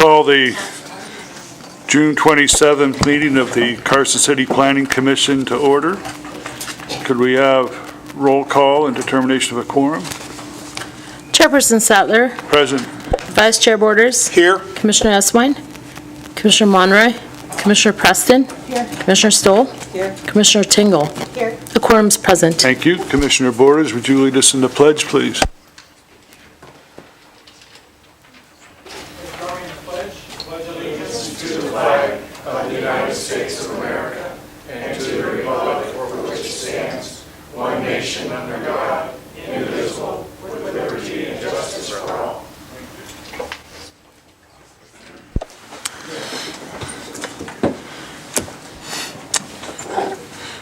call the June 27th meeting of the Carson City Planning Commission to order. Could we have roll call and determination of a quorum? Chairperson Sattler. Present. Vice Chair Borders. Here. Commissioner Eswine. Commissioner Monroy. Commissioner Preston. Here. Commissioner Stoll. Here. Commissioner Tingle. Here. The quorum is present. Thank you. Commissioner Borders, would you lead us in the pledge, please?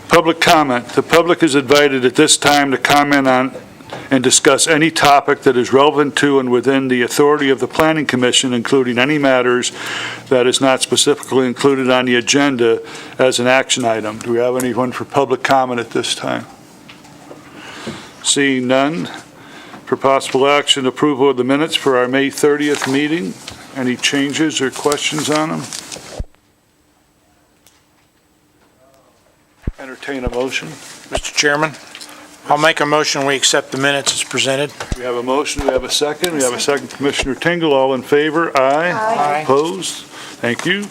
Public comment. The public is invited at this time to comment on and discuss any topic that is relevant to and within the authority of the Planning Commission, including any matters that is not specifically included on the agenda as an action item. Do we have anyone for public comment at this time? Seeing none, for possible action, approval of the minutes for our May 30th meeting. Any changes or questions on them? Entertain a motion. Mr. Chairman, I'll make a motion we accept the minutes as presented. We have a motion, we have a second. We have a second. Commissioner Tingle, all in favor? Aye. Aye. Opposed? Thank you.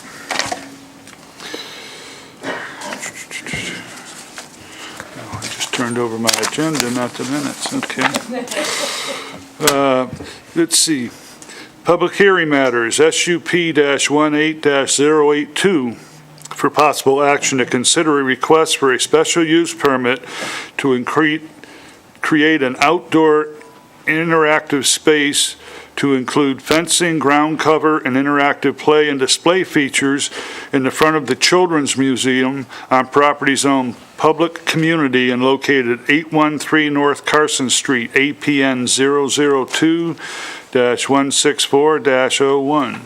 Oh, I just turned over my agenda, not the minutes. Okay. Let's see. Public hearing matters, SUP-18-082. For possible action to consider a request for a special use permit to create an outdoor interactive space to include fencing, ground cover, and interactive play and display features in the front of the Children's Museum on property zone public community and located at 813 North Carson Street, APN 002-164-01.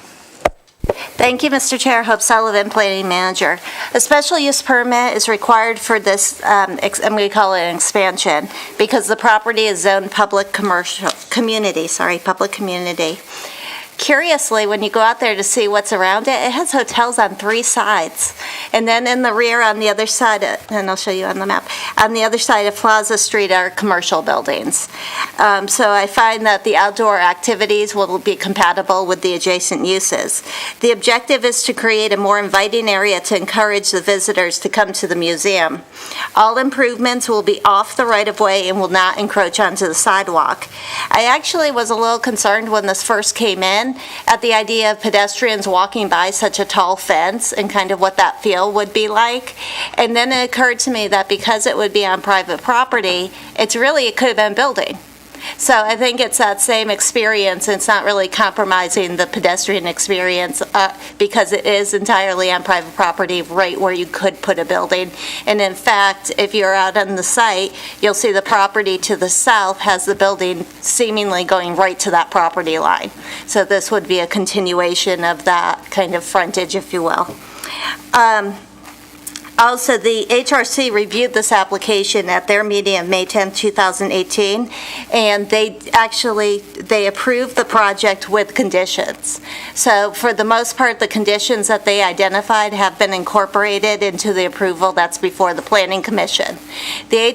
Thank you, Mr. Chair. Hope Sullivan, Planning Manager. A special use permit is required for this, I'm going to call it an expansion, because the property is zoned public community. Curiously, when you go out there to see what's around it, it has hotels on 3 sides. And then in the rear on the other side, and I'll show you on the map, on the other side of Plaza Street are commercial buildings. So I find that the outdoor activities will be compatible with the adjacent uses. The objective is to create a more inviting area to encourage the visitors to come to the museum. All improvements will be off the right-of-way and will not encroach onto the sidewalk. I actually was a little concerned when this first came in at the idea of pedestrians walking by such a tall fence and kind of what that feel would be like. And then it occurred to me that because it would be on private property, it could have been a building. So I think it's that same experience. It's not really compromising the pedestrian experience because it is entirely on private property right where you could put a building. And in fact, if you're out on the site, you'll see the property to the south has the building seemingly going right to that property line. So this would be a continuation of that kind of frontage, if you will. Also, the HRC reviewed this application at their meeting of May 10, 2018, and they approved the project with conditions. So for the most part, the conditions that they identified have been incorporated into the approval that's before the Planning Commission. The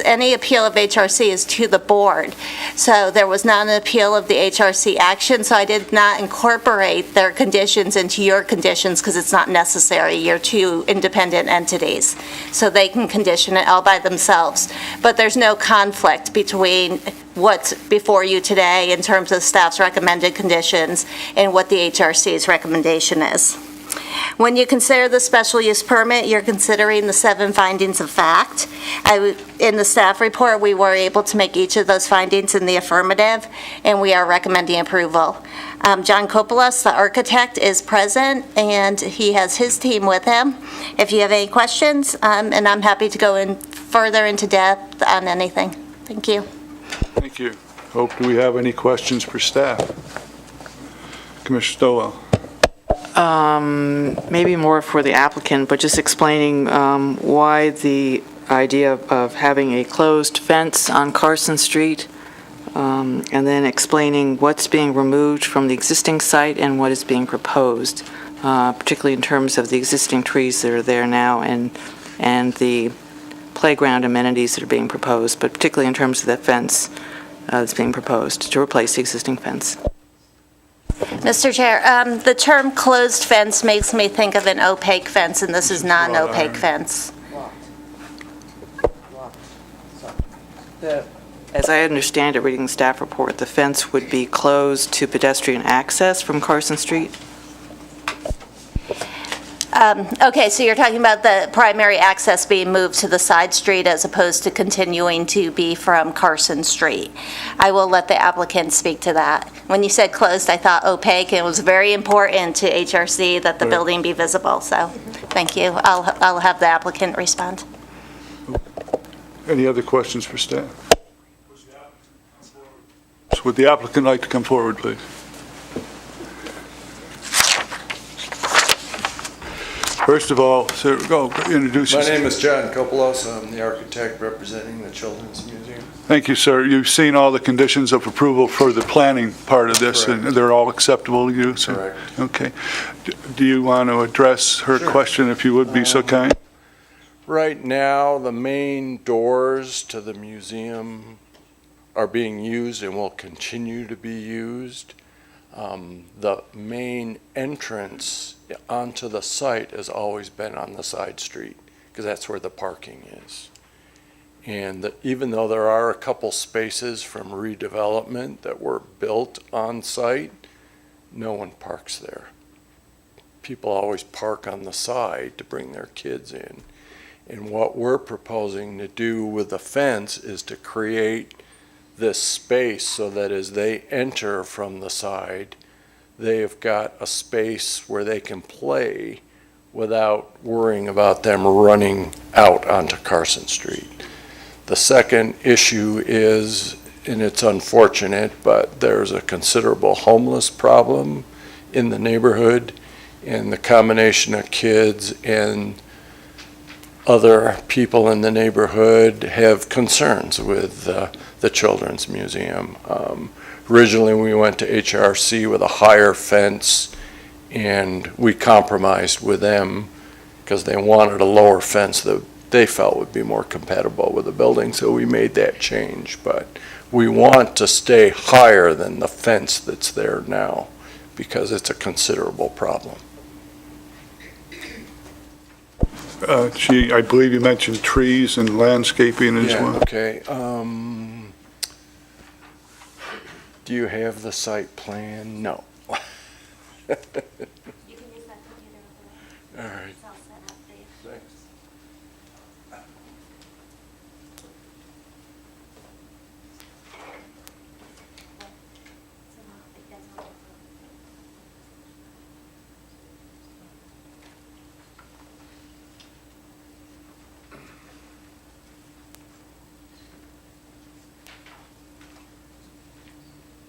any appeal of HRC is to the board. So there was not an appeal of the HRC action, so I did not incorporate their conditions into your conditions because it's not necessary. You're two independent entities, so they can condition it all by themselves. But there's no conflict between what's before you today in terms of staff's recommended conditions and what the HRC's recommendation is. When you consider the special use permit, you're considering the 7 findings of fact. In the staff report, we were able to make each of those findings in the affirmative, and we are recommending approval. John Coppolas, the architect, is present, and he has his team with him. If you have any questions, and I'm happy to go in further into depth on anything. Thank you. Thank you. Hope, do we have any questions for staff? Commissioner Stowell. Maybe more for the applicant, but just explaining why the idea of having a closed fence on Carson Street and then explaining what's being removed from the existing site and what is being proposed, particularly in terms of the existing trees that are there now and the playground amenities that are being proposed, but particularly in terms of the fence that's being proposed to replace the existing fence. Mr. Chair, the term closed fence makes me think of an opaque fence, and this is not an opaque fence. As I understand it, reading the staff report, the fence would be closed to pedestrian access from Carson Street? Okay, so you're talking about the primary access being moved to the side street as opposed to continuing to be from Carson Street. I will let the applicant speak to that. When you said closed, I thought opaque, and it was very important to HRC that the building be visible, so thank you. I'll have the applicant respond. Any other questions for staff? So would the applicant like to come forward, please? First of all, sir, go introduce My yourself. name is John Kopelos. I'm the architect representing the Children's Museum. Thank you, sir. You've seen all the conditions of approval for the planning part of this, and Correct. they're all acceptable to you? So- Correct. Okay. Do you want to address her Sure. question, if you would be so kind? Right now, the main doors to the museum are being used and will continue to be used. The main entrance onto the site has always been on the side street, because that's where the parking is. And even though there are a couple spaces from redevelopment that were built on site, no one parks there. People always park on the side to bring their kids in. And what we're proposing to do with the fence is to create this space so that as they enter from the side, they have got a space where they can play without worrying about them running out onto Carson Street. The second issue is, and it's unfortunate, but there's a considerable homeless problem in the neighborhood, and the combination of kids and other people in the neighborhood have concerns with the Children's Museum. Originally, we went to HRC with a higher fence, and we compromised with them because they wanted a lower fence that they felt would be more compatible with the building, so we made that change. But we want to stay higher than the fence that's there now because it's a considerable problem. I believe you mentioned trees and landscaping as well. Okay. Do you have the site plan? No. You can use that computer. All right. It's all set up for you. Thanks.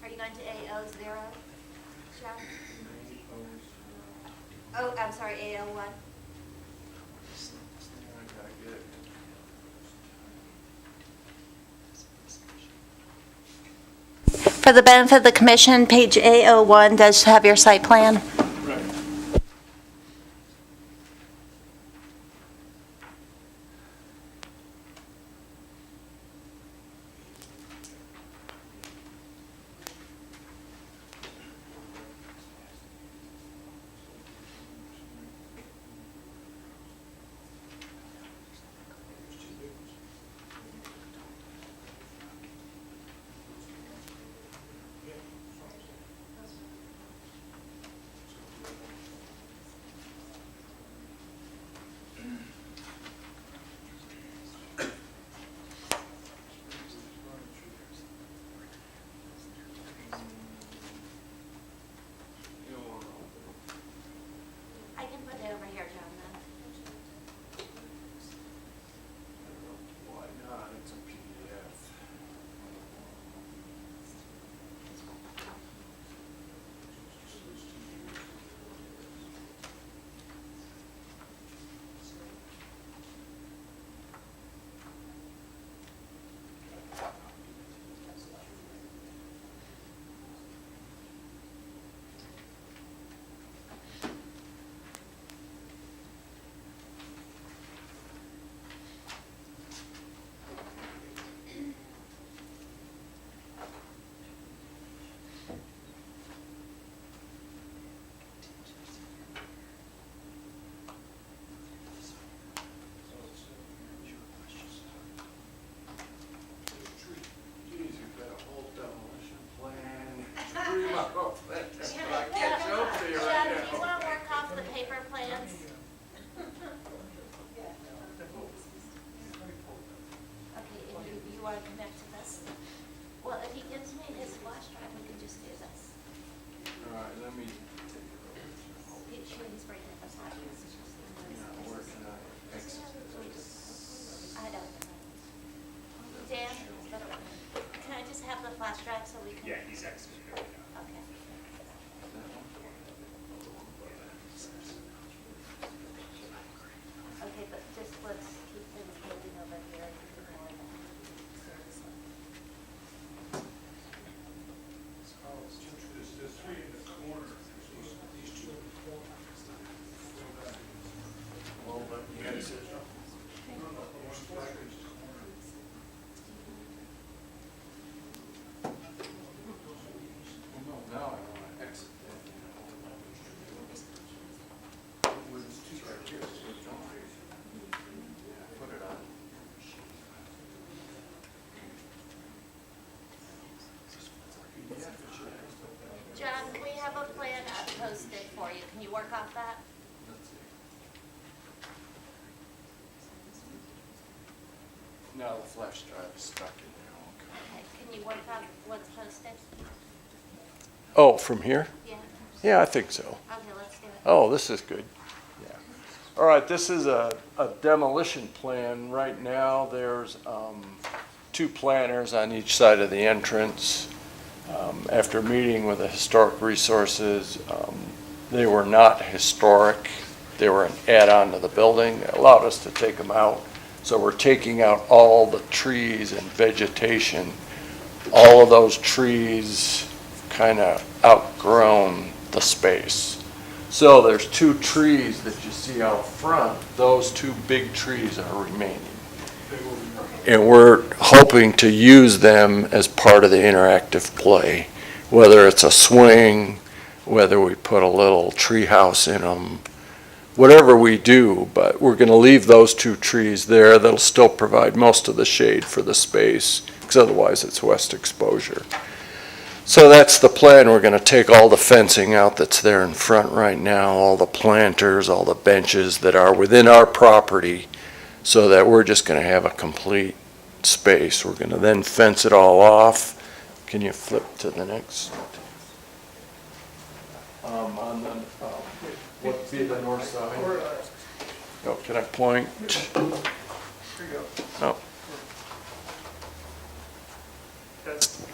Are you going to A00, Jeff? Oh, I'm sorry, AO1. For the benefit of the commission, page A01 does have your site plan. I connect to this? Well, if he gives me his flash drive, we can just do this. All right, let me, He's bringing up his flash drive. where can I exit this? I don't know. Dan, can I just have the flash drive so we can? Yeah, he's exited. Okay. Okay, but just let's keep things moving over here. Seriously. Well, let me exit. Well, no, now I want to exit that. Well, there's two right here, so don't. Put it on. John, we have a plan posted for you. Can you work off that? Let's see. Now the flash drive is stuck in there. Okay, can you work off what's posted? Oh, from here? Yeah. Yeah, I think so. Okay, let's do it. Oh, this is good. Yeah. All right, this is a demolition plan. Right now, there's two planners on each side of the entrance. After meeting with the Historic Resources, they were not historic. They were an add-on to the building. They allowed us to take them out. So we're taking out all the trees and vegetation. All of those trees kind of outgrown the space. So there's two trees that you see out front. Those two big trees are remaining. And we're hoping to use them as part of the interactive play, whether it's a swing, whether we put a little tree house in them, whatever we do, but we're going to leave those two trees there. That'll still provide most of the shade for the space, because otherwise it's west exposure. So that's the plan. We're going to take all the fencing out that's there in front right now, all the planters, all the benches that are within our property, so that we're just going to have a complete space. We're going to then fence it all off. Can you flip to the next? On the, what would be the north side? Oh, can I point? Oh. Thanks.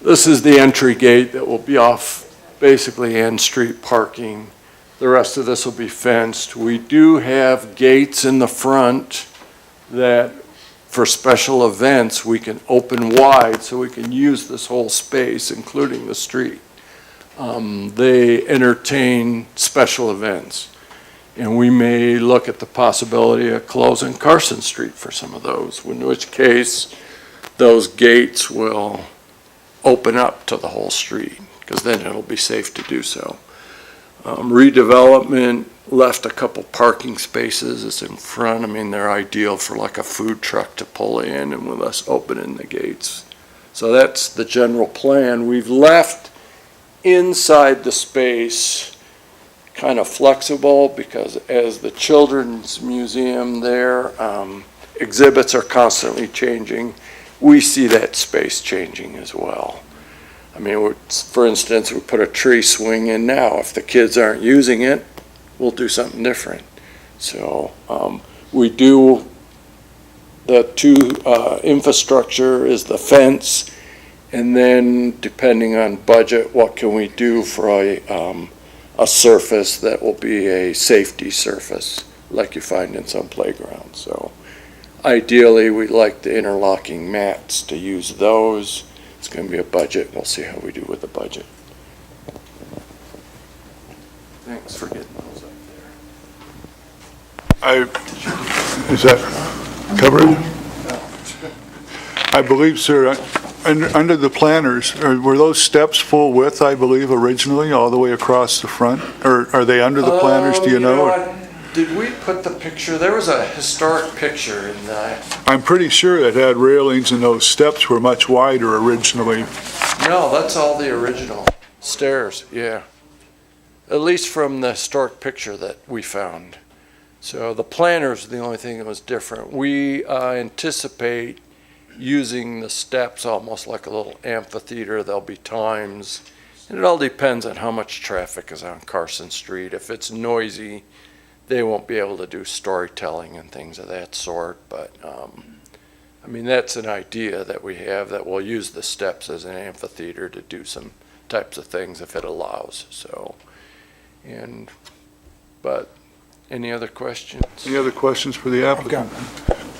This is the entry gate that will be off basically Ann Street parking. The rest of this will be fenced. We do have gates in the front that for special events we can open wide so we can use this whole space, including the street. They entertain special events. And we may look at the possibility of closing Carson Street for some of those, in which case those gates will open up to the whole street, because then it'll be safe to do so. Redevelopment left a couple parking spaces. It's in front. I mean, they're ideal for like a food truck to pull in and with us opening the gates. So that's the general plan. We've left inside the space kind of flexible, because as the Children's Museum there, exhibits are constantly changing. We see that space changing as well. I mean, for instance, we put a tree swing in now. If the kids aren't using it, we'll do something different. So we do, the two infrastructure is the fence, and then depending on budget, what can we do for a surface that will be a safety surface like you find in some playgrounds. So ideally, we'd like the interlocking mats to use those. It's going to be a budget. We'll see how we do with the budget. Thanks for getting those up there. Is that covered? I believe, sir, under the planners, were those steps full width, I believe, originally, all the way across the front? Or are they under the planners, do you know? What? Did we put the picture? There was a historic picture in that. I'm pretty sure it had railings and those steps were much wider originally. No, that's all the original stairs, yeah. at least from the historic picture that we found. So the planters are the only thing that was different. We anticipate using the steps almost like a little amphitheater. There'll be times, and it all depends on how much traffic is on Carson Street. If it's noisy, they won't be able to do storytelling and things of that sort. But I mean, that's an idea that we have, that we'll use the steps as an amphitheater to do some types of things if it allows. So, but any other questions? Any other questions for the applicant?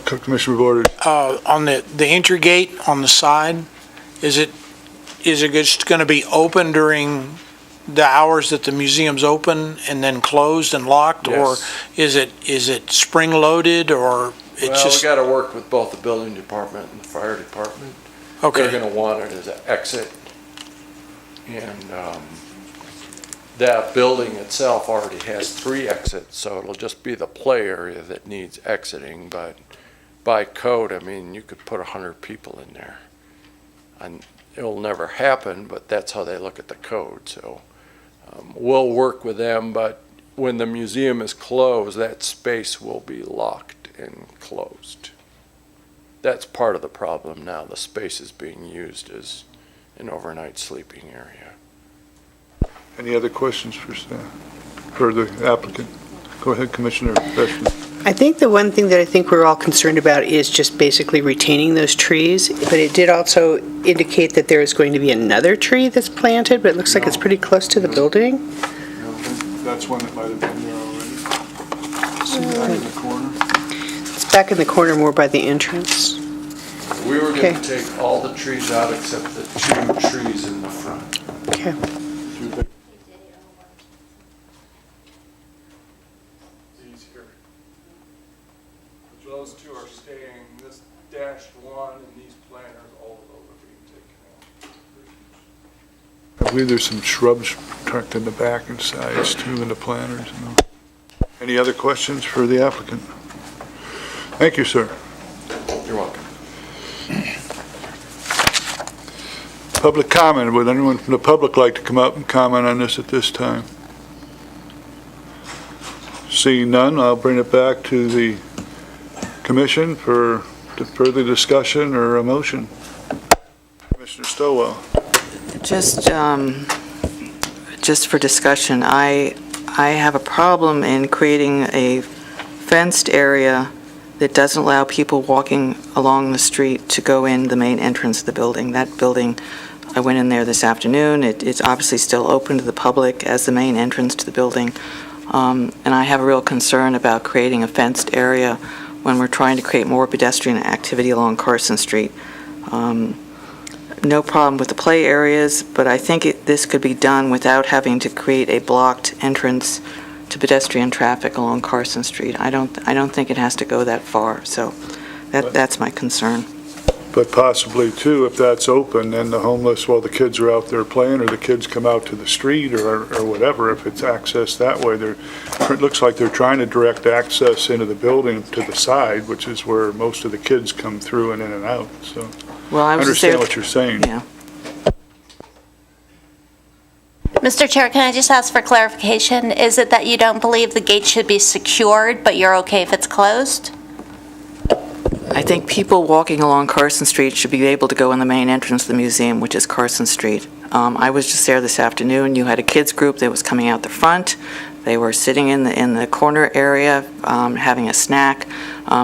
Commissioner Borders? On the entry gate on the side, is it just going to be open during the hours that the museum's open and then closed and locked? Yes. Or is it spring-loaded, or it's Well, just? we got to work with both the building department and the fire department. They're Okay, going to want it as an exit. And that building itself already has 3 exits, so it'll just be the play area that needs exiting. But by code, I mean, you could put 100 people in there. And it'll never happen, but that's how they look at the code. So we'll work with them, but when the museum is closed, that space will be locked and closed. That's part of the problem now. The space is being used as an overnight sleeping area. Any other questions for staff, for the applicant? Go ahead, Commissioner Bestman. I think the one thing that I think we're all concerned about is just basically retaining those trees, but it did also indicate that there is going to be another tree that's planted, but it looks like it's pretty close to the building. That's one that might have been there already. See that in the corner? It's back in the corner more by the entrance. We were Okay. going to take all the trees out except the 2 trees in the front. Okay. These here. Those 2 are staying, this dashed 1 and these planters, all of those are being taken out. I believe there's some shrubs tucked in the back and sides too, in the planters. Any other questions for the applicant? Thank you, sir. You're welcome. Public comment. Would anyone from the public like to come up and comment on this at this time? Seeing none, I'll bring it back to the commission for further discussion or a motion. Commissioner Stowell. Just for discussion, I have a problem in creating a fenced area that doesn't allow people walking along the street to go in the main entrance of the building. That building, I went in there this afternoon. It's obviously still open to the public as the main entrance to the building. And I have a real concern about creating a fenced area when we're trying to create more pedestrian activity along Carson Street. No problem with the play areas, but I think this could be done without having to create a blocked entrance to pedestrian traffic along Carson Street. I don't think it has to go that far, so that's my concern. But possibly too, if that's open, then the homeless, while the kids are out there playing, or the kids come out to the street or whatever, if it's accessed that way, it looks like they're trying to direct access into the building to the side, which is where most of the kids come through and in and out, so. Well, I I was understand there. what you're saying. Yeah. Mr. Chair, can I just ask for clarification? Is it that you don't believe the gate should be secured, but you're okay if it's closed? I think people walking along Carson Street should be able to go in the main entrance of the museum, which is Carson Street. I was just there this afternoon. You had a kids group that was coming out the front. They were sitting in the corner area, having a snack.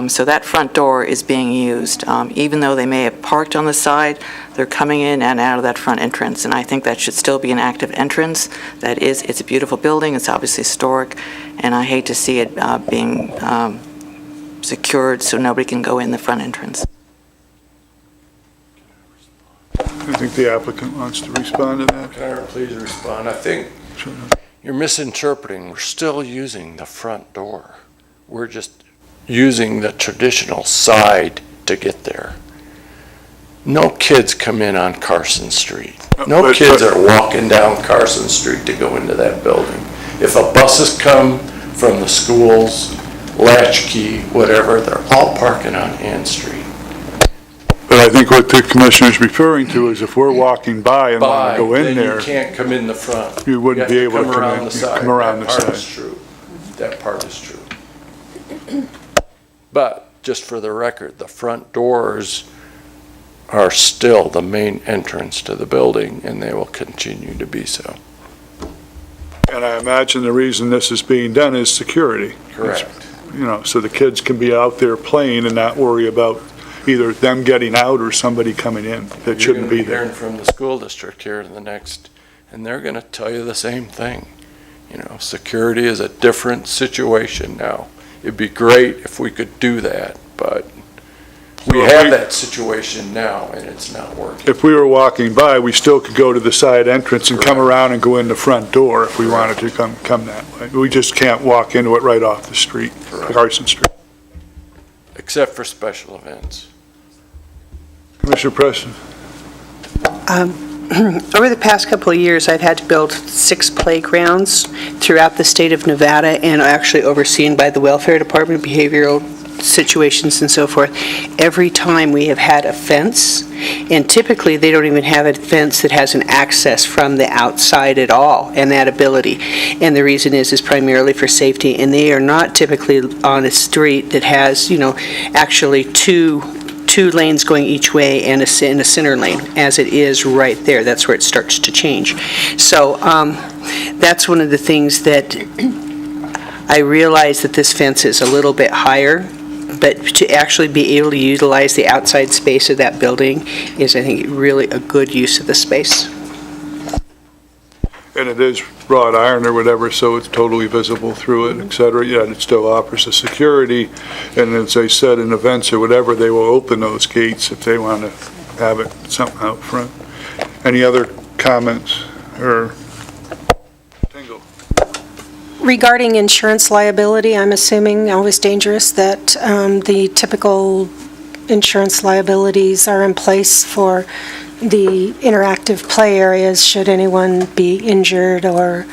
So that front door is being used. Even though they may have parked on the side, they're coming in and out of that front entrance. And I think that should still be an active entrance. It's a beautiful building. It's obviously historic. And I hate to see it being secured so nobody can go in the front entrance. I think the applicant wants to respond to that. Can I please respond? I think you're misinterpreting. We're still using the front door. We're just using the traditional side to get there. No kids come in on Carson Street. No But- kids are walking down Carson Street to go into that building. If a buses come from the schools, Latchkey, whatever, they're all parking on Ann Street. But I think what the commissioner's referring to is if we're walking by and want to go in then there, you can't come in the front. you wouldn't be able to come come around in. the side. Come around the That part is side. true. That part is true. But just for the record, the front doors are still the main entrance to the building, and they will continue to be so. And I imagine the reason this is being done is security. Correct. You know, so the kids can be out there playing and not worry about either them getting out or somebody coming in that shouldn't be You're there. going to be hearing from the school district here in the next, and they're going to tell you the same thing. You know, security is a different situation now. It'd be great if we could do that, but we So if have we- that situation now, and it's not working. If we were walking by, we still could go to the side entrance and come Correct. around and go in the front door if we wanted to come that way. We just can't walk into it right off the street, Correct. Carson Street. Except for special events. Commissioner Preston? Over the past couple of years, I've had to build 6 playgrounds throughout the state of Nevada and actually overseen by the Welfare Department, behavioral situations and so forth. Every time we have had a fence, and typically they don't even have a fence that has an access from the outside at all, and that ability. And the reason is primarily for safety, and they are not typically on a street that has, actually two lanes going each way and a center lane, as it is right there. That's where it starts to change. So that's one of the things that I realize that this fence is a little bit higher, but to actually be able to utilize the outside space of that building is, I think, really a good use of the space. And it is wrought iron or whatever, so it's totally visible through it, et cetera, yet it still offers the security. And as I said, in events or whatever, they will open those gates if they want to have it, something out front. Any other comments or? Tingle? Regarding insurance liability, I'm assuming, always dangerous, that the typical insurance liabilities are in place for the interactive play areas should anyone be injured or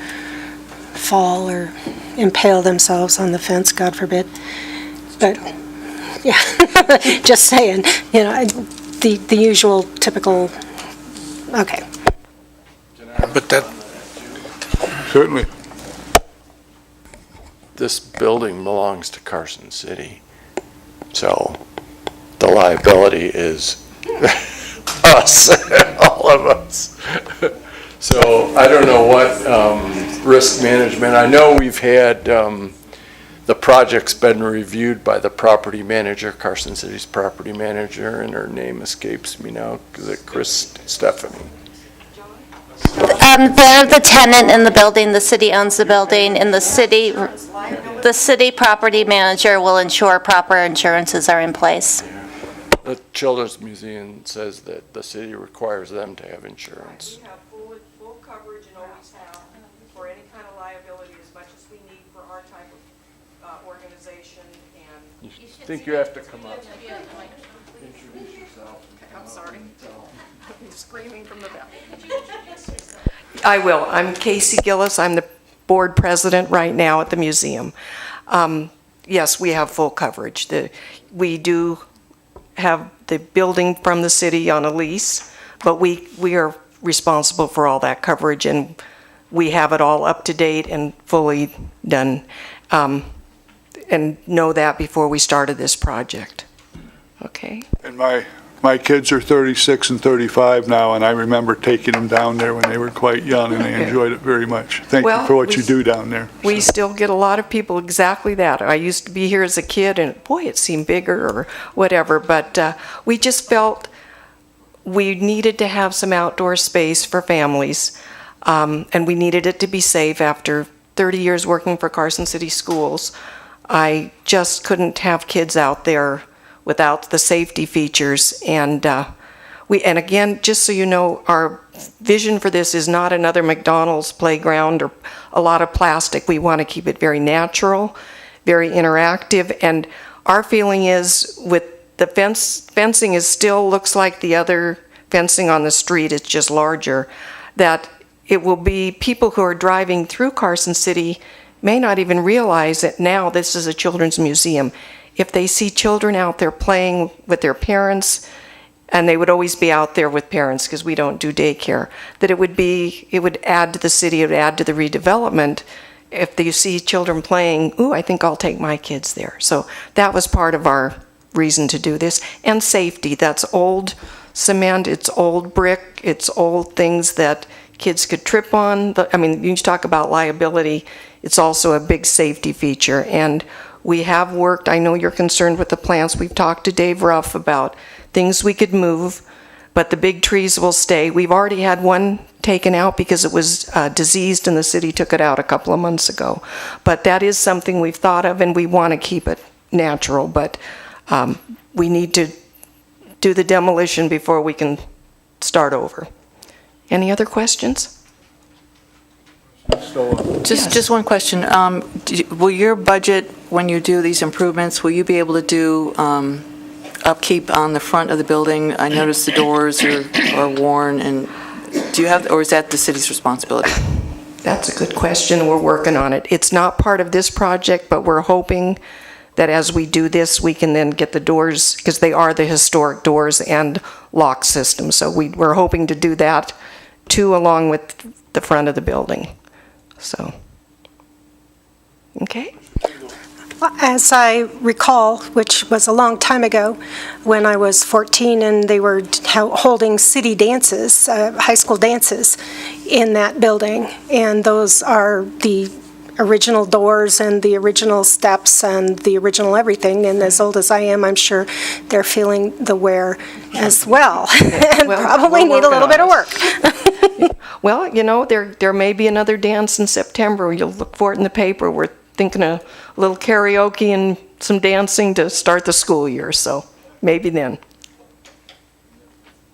fall or impale themselves on the fence, God forbid. But, yeah, just saying, the usual typical, okay. But that, Certainly. This building belongs to Carson City, so the liability is us, all of us. So I don't know what risk management, I know we've had, the project's been reviewed by the property manager, Carson City's property manager, and her name escapes me now, is it Chris Stephanie? They're the tenant in the building, the city owns the building, and the city property manager will ensure proper insurances are in place. The Children's Museum says that the city requires them to have insurance. We have full coverage and always have for any kind of liability as much as we need for our type of organization and. You think you have to come up? Introduce yourself. I'm sorry. I'm screaming from the back. I will. I'm Casey Gillis. I'm the board president right now at the museum. Yes, we have full coverage. We do have the building from the city on a lease, but we are responsible for all that coverage, and we have it all up to date and fully done, and know that before we started this project. Okay? And my kids are 36 and 35 now, and I remember taking them down there when they were quite young, and they enjoyed it very much. Thank you Well, for what we- you do down there. We still get a lot of people exactly that. I used to be here as a kid, and boy, it seemed bigger or whatever, but we just felt we needed to have some outdoor space for families, and we needed it to be safe. After 30 years working for Carson City Schools, I just couldn't have kids out there without the safety features. And again, just so you know, our vision for this is not another McDonald's playground or a lot of plastic. We want to keep it very natural, very interactive. And our feeling is with the fencing is still looks like the other fencing on the street, it's just larger, that it will be people who are driving through Carson City may not even realize that now this is a children's museum. If they see children out there playing with their parents, and they would always be out there with parents because we don't do daycare, that it would add to the city, it would add to the redevelopment. If you see children playing, ooh, I think I'll take my kids there. So that was part of our reason to do this. And safety, that's old cement, it's old brick, it's old things that kids could trip on. I mean, you talk about liability, it's also a big safety feature. And we have worked, I know you're concerned with the plants, we've talked to Dave Ruff about things we could move, but the big trees will stay. We've already had one taken out because it was diseased and the city took it out a couple of months ago. But that is something we've thought of and we want to keep it natural, but we need to do the demolition before we can start over. Any other questions? Just one question. Will your budget, when you do these improvements, will you be able to do upkeep on the front of the building? I noticed the doors are worn, and do you have, or is that the city's responsibility? That's a good question. We're working on it. It's not part of this project, but we're hoping that as we do this, we can then get the doors, because they are the historic doors and lock system. So we're hoping to do that too, along with the front of the building. So, okay. As I recall, which was a long time ago, when I was 14 and they were holding city dances, high school dances in that building, and those are the original doors and the original steps and the original everything, and as old as I am, I'm sure they're feeling the wear as well, and probably need a little bit of work. Well, you know, there may be another dance in September. You'll look for it in the paper. We're thinking a little karaoke and some dancing to start the school year, so maybe then.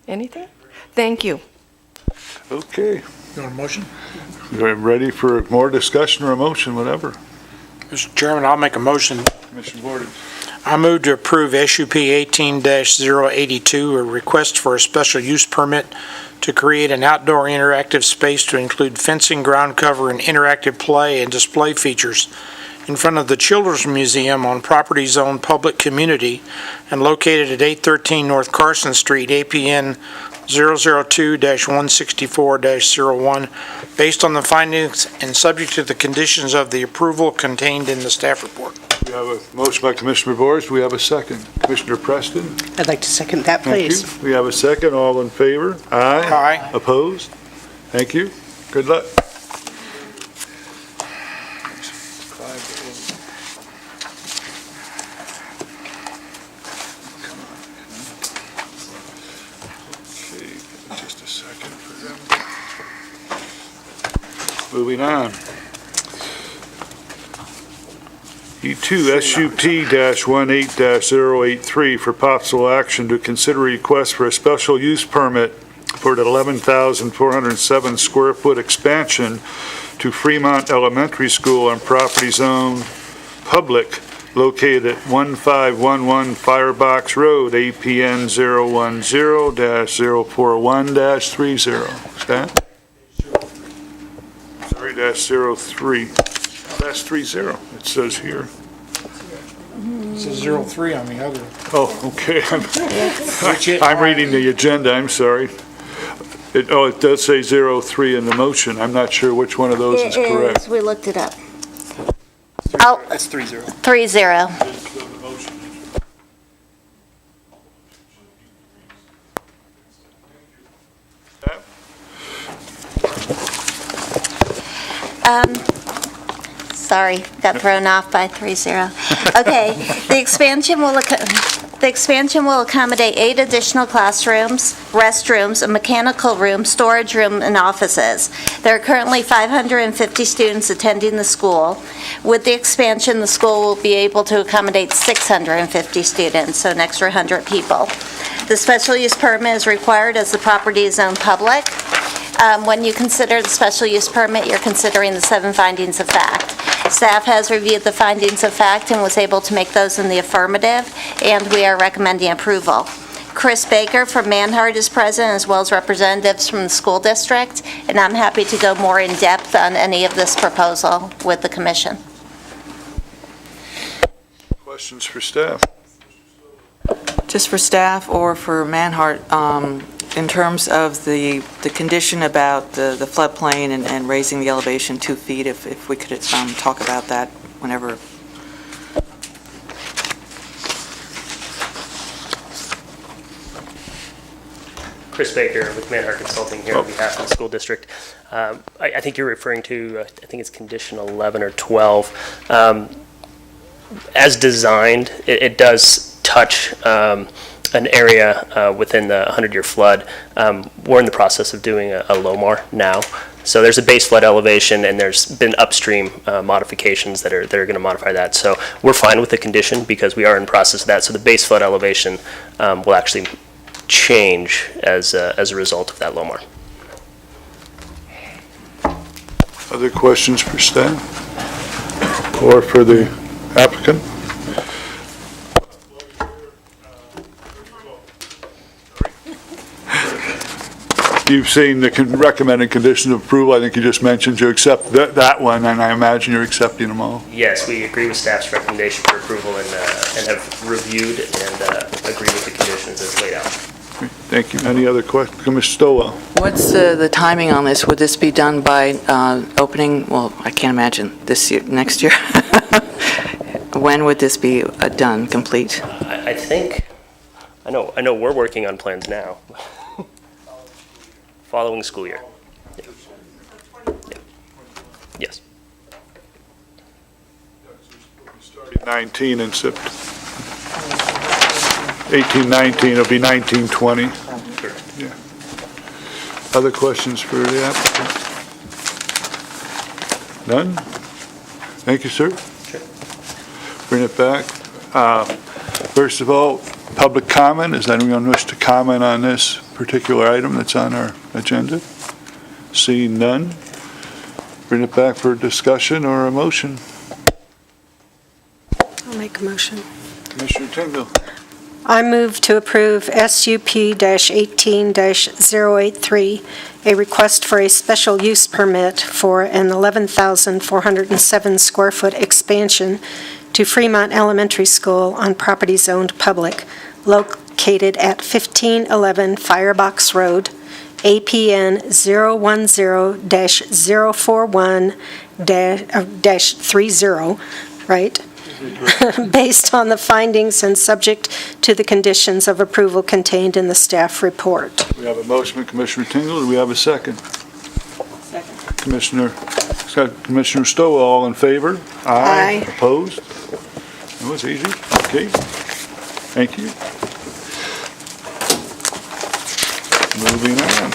Anything? Thank you. Okay. You want a motion? We're ready for more discussion or a motion, whatever. Mr. Chairman, I'll make a motion. Commissioner Borden. I move to approve SUP 18-082, a request for a special use permit to create an outdoor interactive space to include fencing, ground cover, and interactive play and display features in front of the Children's Museum on property zone public community and located at 813 North Carson Street, APN 002-164-01, based on the findings and subject to the conditions of the approval contained in the staff report. We have a motion by Commissioner Boers. Do we have a second? Commissioner Preston? I'd like to second that, please. Thank you. We have a second. All in favor? Aye. Aye. Opposed? Thank you. Good luck. Okay, just a second for them. Moving on. E2 SUP-18-083 for possible action to consider request for a special use permit for an 11,407 square foot expansion to Fremont Elementary School on property zone public located at 1511 Firebox Road, APN 010-041-30. Staff? Sorry, -03. That's 30, it says here. It says 03 on the other. Oh, okay. I'm reading the agenda, I'm sorry. It does say 03 in the motion. I'm not sure which one of those is correct. We looked it up. Oh, That's 3-0. 3-0. Sorry, got thrown off by 3-0. Okay, the expansion will accommodate 8 additional classrooms, restrooms, a mechanical room, storage room, and offices. There are currently 550 students attending the school. With the expansion, the school will be able to accommodate 650 students, so an extra 100 people. The special use permit is required as the property is owned public. When you consider the special use permit, you're considering the 7 findings of fact. Staff has reviewed the findings of fact and was able to make those in the affirmative, and we are recommending approval. Chris Baker from Manhart is present, as well as representatives from the school district, and I'm happy to go more in depth on any of this proposal with the commission. Questions for staff? Just for staff or for Manhart, in terms of the condition about the floodplain and raising the elevation 2 feet, if we could talk about that whenever. Chris Baker with Manhart Consulting here on behalf of the school district. I think you're referring to, I think it's condition 11 or 12. As designed, it does touch an area within the 100-year flood. We're in the process of doing a LOMAR now. So there's a base flood elevation, and there's been upstream modifications that are going to modify that. So we're fine with the condition because we are in the process of that. So the base flood elevation will actually change as a result of that LOMAR. Other questions for staff or for the applicant? You've seen the recommended conditions of approval. I think you just mentioned you accept that one, and I imagine you're accepting them all. Yes, we agree with staff's recommendation for approval and have reviewed and agree with the conditions as laid out. Thank you. Any other questions? Commissioner Stowell? What's the timing on this? Would this be done by opening, well, I can't imagine this year, next year? When would this be done, complete? I think, I know we're working on plans now. Following school year. Yeah. Yeah. Yes. 19 and 18, 19, it'll be 19, 20. Yeah. Other questions for the applicant? None? Thank you, sir. Sure. Bring it back. First of all, public comment. Is anyone wish to comment on this particular item that's on our agenda? Seeing none, bring it back for discussion or a motion. I'll make a motion. Commissioner Tingle. I move to approve SUP-18-083, a request for a special use permit for an 11,407 square foot expansion to Fremont Elementary School on property zoned public, located at 1511 Firebox Road, APN 010-041-30, right? Based on the findings and subject to the conditions of approval contained in the staff report. We have a motion from Commissioner Tingle. Do we have a second? Second. Commissioner Stowell, all in favor? Aye. Opposed? That was easy. Okay. Thank you. Moving on.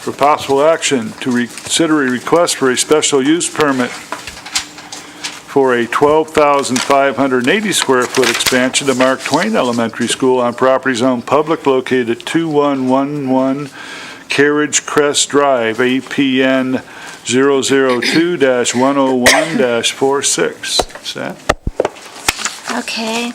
For possible action, to consider a request for a special use permit for a 12,580 square foot expansion to Mark Twain Elementary School on property zone public located at 2111 Carriage Crest Drive, APN 002-101-46. Staff? Okay.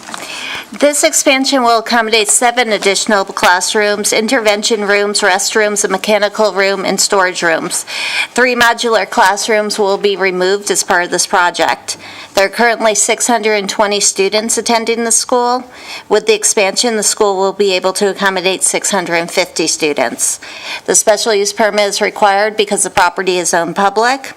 This expansion will accommodate 7 additional classrooms, intervention rooms, restrooms, a mechanical room, and storage rooms. 3 modular classrooms will be removed as part of this project. There are currently 620 students attending the school. With the expansion, the school will be able to accommodate 650 students. The special use permit is required because the property is owned public.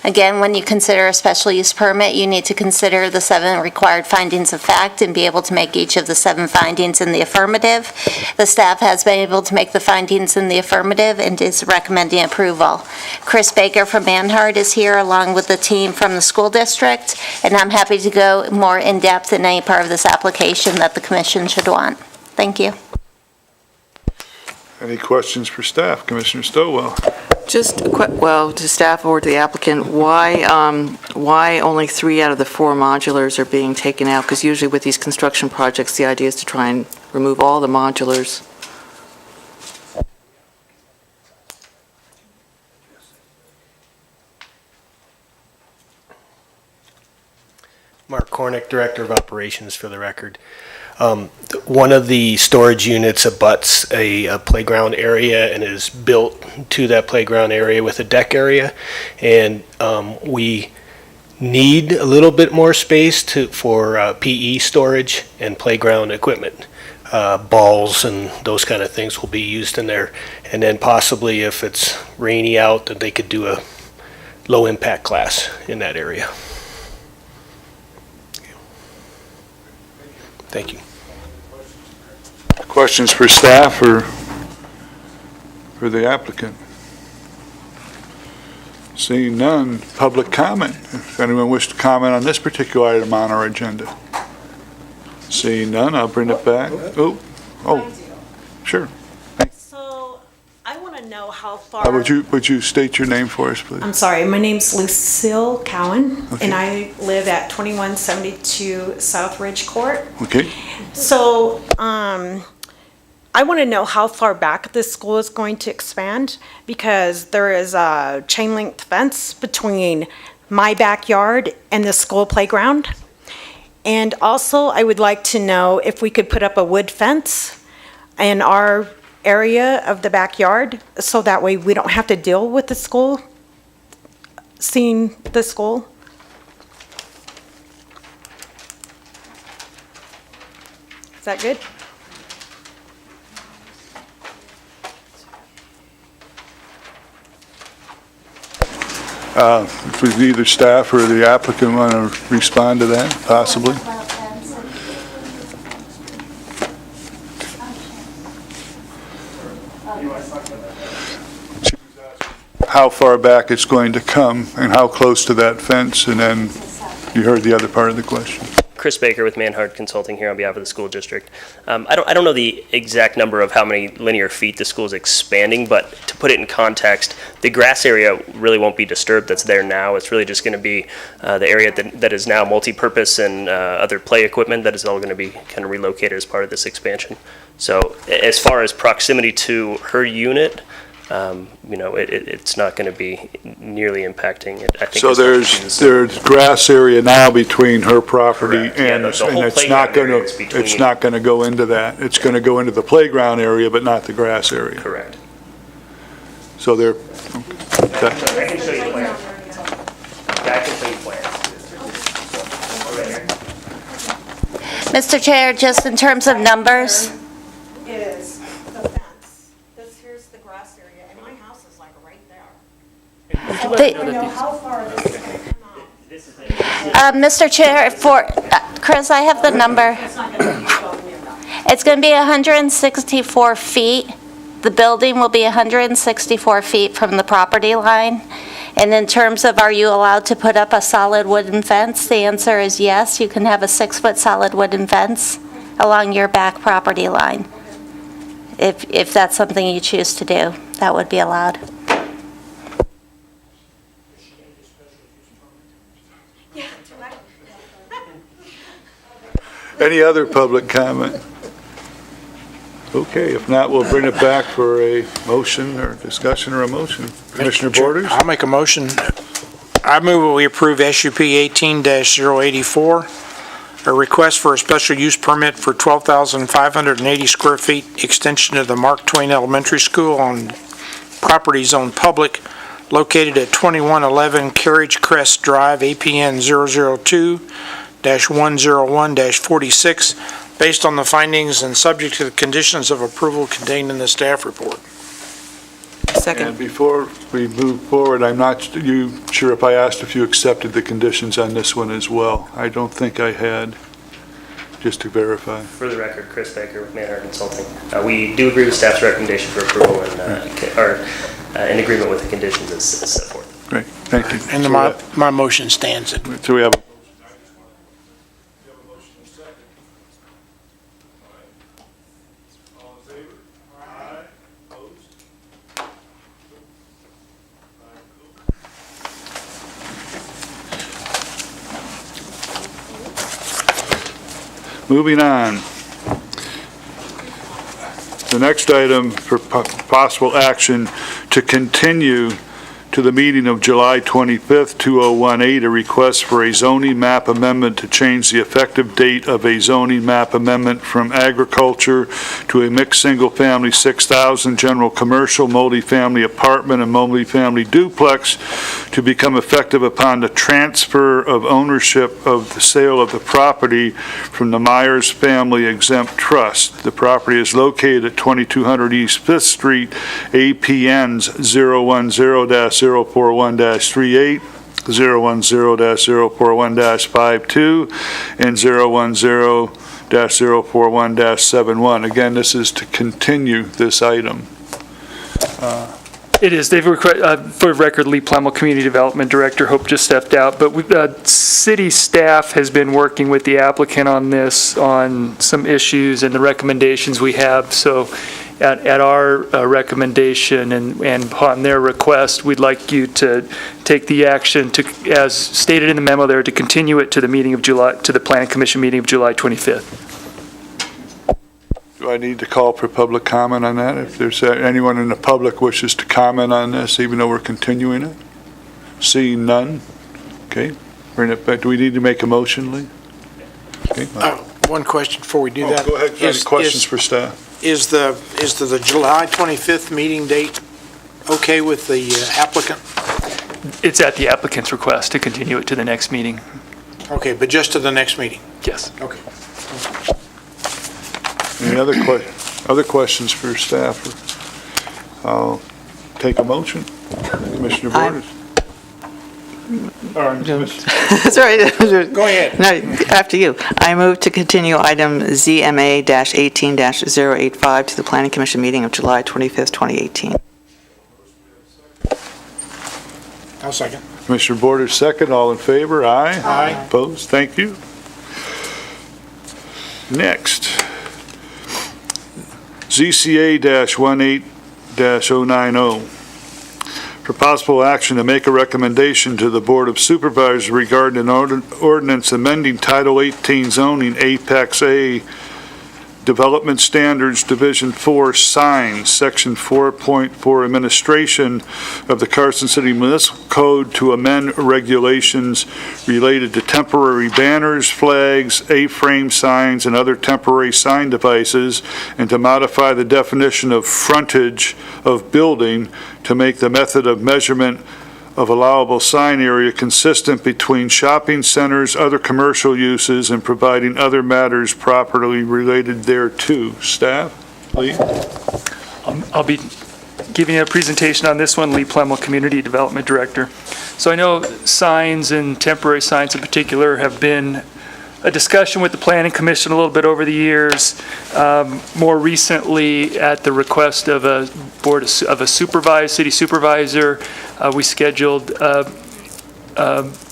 Again, when you consider a special use permit, you need to consider the 7 required findings of fact and be able to make each of the 7 findings in the affirmative. The staff has been able to make the findings in the affirmative and is recommending approval. Chris Baker from Manhart is here along with the team from the school district, and I'm happy to go more in-depth in any part of this application that the commission should want. Thank you. Any questions for staff? Commissioner Stowell? Just, to staff or to the applicant, why only 3 out of the 4 modulars are being taken out? Because usually with these construction projects, the idea is to try and remove all the modulars. Mark Cornick, Director of Operations for the record. One of the storage units abuts a playground area and is built to that playground area with a deck area. And we need a little bit more space for PE storage and playground equipment. Balls and those kind of things will be used in there. And then possibly if it's rainy out, that they could do a low impact class in that area. Thank you. Questions for staff or for the applicant? Seeing none, public comment. If anyone wishes to comment on this particular item on our agenda. Seeing none, I'll bring it back. Oh, sure. So I want to know how far. Would you state your name for us, please? I'm sorry, my name's Lucille Cowan, Okay. and I live at 2172 South Ridge Court. Okay. So I want to know how far back this school is going to expand, because there is a chain link fence between my backyard and the school playground. And also, I would like to know if we could put up a wood fence in our area of the backyard, so that way we don't have to deal with the school, seeing the school. Is that good? If either staff or the applicant want to respond to that, possibly? How far back it's going to come and how close to that fence, and then you heard the other part of the question. Chris Baker with Manhart Consulting here on behalf of the school district. I don't know the exact number of how many linear feet the school is expanding, but to put it in context, the grass area really won't be disturbed that's there now. It's really just going to be the area that is now multi-purpose and other play equipment that is all going to be kind of relocated as part of this expansion. So as far as proximity to her unit, it's not going to be nearly impacting it. I think So there's grass area now between her property Correct. Yeah, and the whole it's not playground going area is to, between- it's not going to go into that. It's going to go into the playground area, but not the grass area. Correct. So there, I can show you plans. Yeah, I can show you plans. Right here. Mr. Chair, just in terms of numbers, Is the fence. This here's the grass area, and my house is like right there. the- I know how far this is going to come out. Mr. Chair, Chris, I have the number. It's not going to be 12 million. It's going to be 164 feet. The building will be 164 feet from the property line. And in terms of, are you allowed to put up a solid wooden fence? The answer is yes. You can have a 6-foot solid wooden fence along your back property line. If that's something you choose to do, that would be allowed. any other public comment? Okay, if not, we'll bring it back for a motion or discussion or a motion. Commissioner Borders? I'll make a motion. I move that we approve SUP 18-084, a request for a special use permit for 12,580 square feet extension of the Mark Twain Elementary School on property zoned public located at 2111 Carriage Crest Drive, APN 002-101-46, based on the findings and subject to the conditions of approval contained in the staff report. And before we move forward, I'm not sure if I asked if you accepted the conditions on this one as well. I don't think I had, just to verify. For the record, Chris Baker with Manhart Consulting. We do agree with staff's recommendation for approval and are in agreement with the conditions as set forth. Great, thank you. And my motion stands. So we have a Moving on. The next item for possible action to continue to the meeting of July 25th, 2018, a request for a zoning map amendment to change the effective date of a zoning map amendment from agriculture to a mixed single-family 6,000 general commercial multifamily apartment and multifamily duplex to become effective upon the transfer of ownership of the sale of the property from the Myers Family Exempt Trust. The property is located at 2200 East 5th Street, APNs 010-041-38, 010-041-52, and 010-041-71. Again, this is to continue this item. It is. For the record, Lee Plemmel, Community Development Director. Hope just stepped out. But city staff has been working with the applicant on this, on some issues and the recommendations we have. So at our recommendation and upon their request, we'd like you to take the action to, as stated in the memo there, to continue it to the meeting of July, to the Planning Commission meeting of July 25th. Do I need to call for public comment on that? If there's anyone in the public wishes to comment on this, even though we're continuing it? Seeing none? Okay, bring it back. Do we need to make a motion, Lee? Okay. One question before we do that. Go ahead. Any questions for staff? Is the July 25th meeting date okay with the applicant? It's at the applicant's request to continue it to the next meeting. Okay, but just to the next meeting? Yes. Okay. Any other questions for staff? I'll take a motion. Commissioner Borders. That's all right. Go ahead. No, after you. I move to continue item ZMA-18-085 to the Planning Commission meeting of July 25th, 2018. I'll second. Commissioner Borders, second. All in favor? Aye. Aye. Opposed? Thank you. Next. ZCA-18-090. For possible action to make a recommendation to the Board of Supervisors regarding an ordinance amending Title 18 zoning, Apex A, Development Standards, Division 4, Signs, Section 4.4, Administration of the Carson City Municipal Code to amend regulations related to temporary banners, flags, A-frame signs, and other temporary sign devices, and to modify the definition of frontage of building to make the method of measurement of allowable sign area consistent between shopping centers, other commercial uses, and providing other matters properly related thereto. Staff, Lee? I'll be giving you a presentation on this one, Lee Plemmel, Community Development Director. So I know signs and temporary signs in particular have been a discussion with the Planning Commission a little bit over the years. More recently, at the request of a city supervisor, we scheduled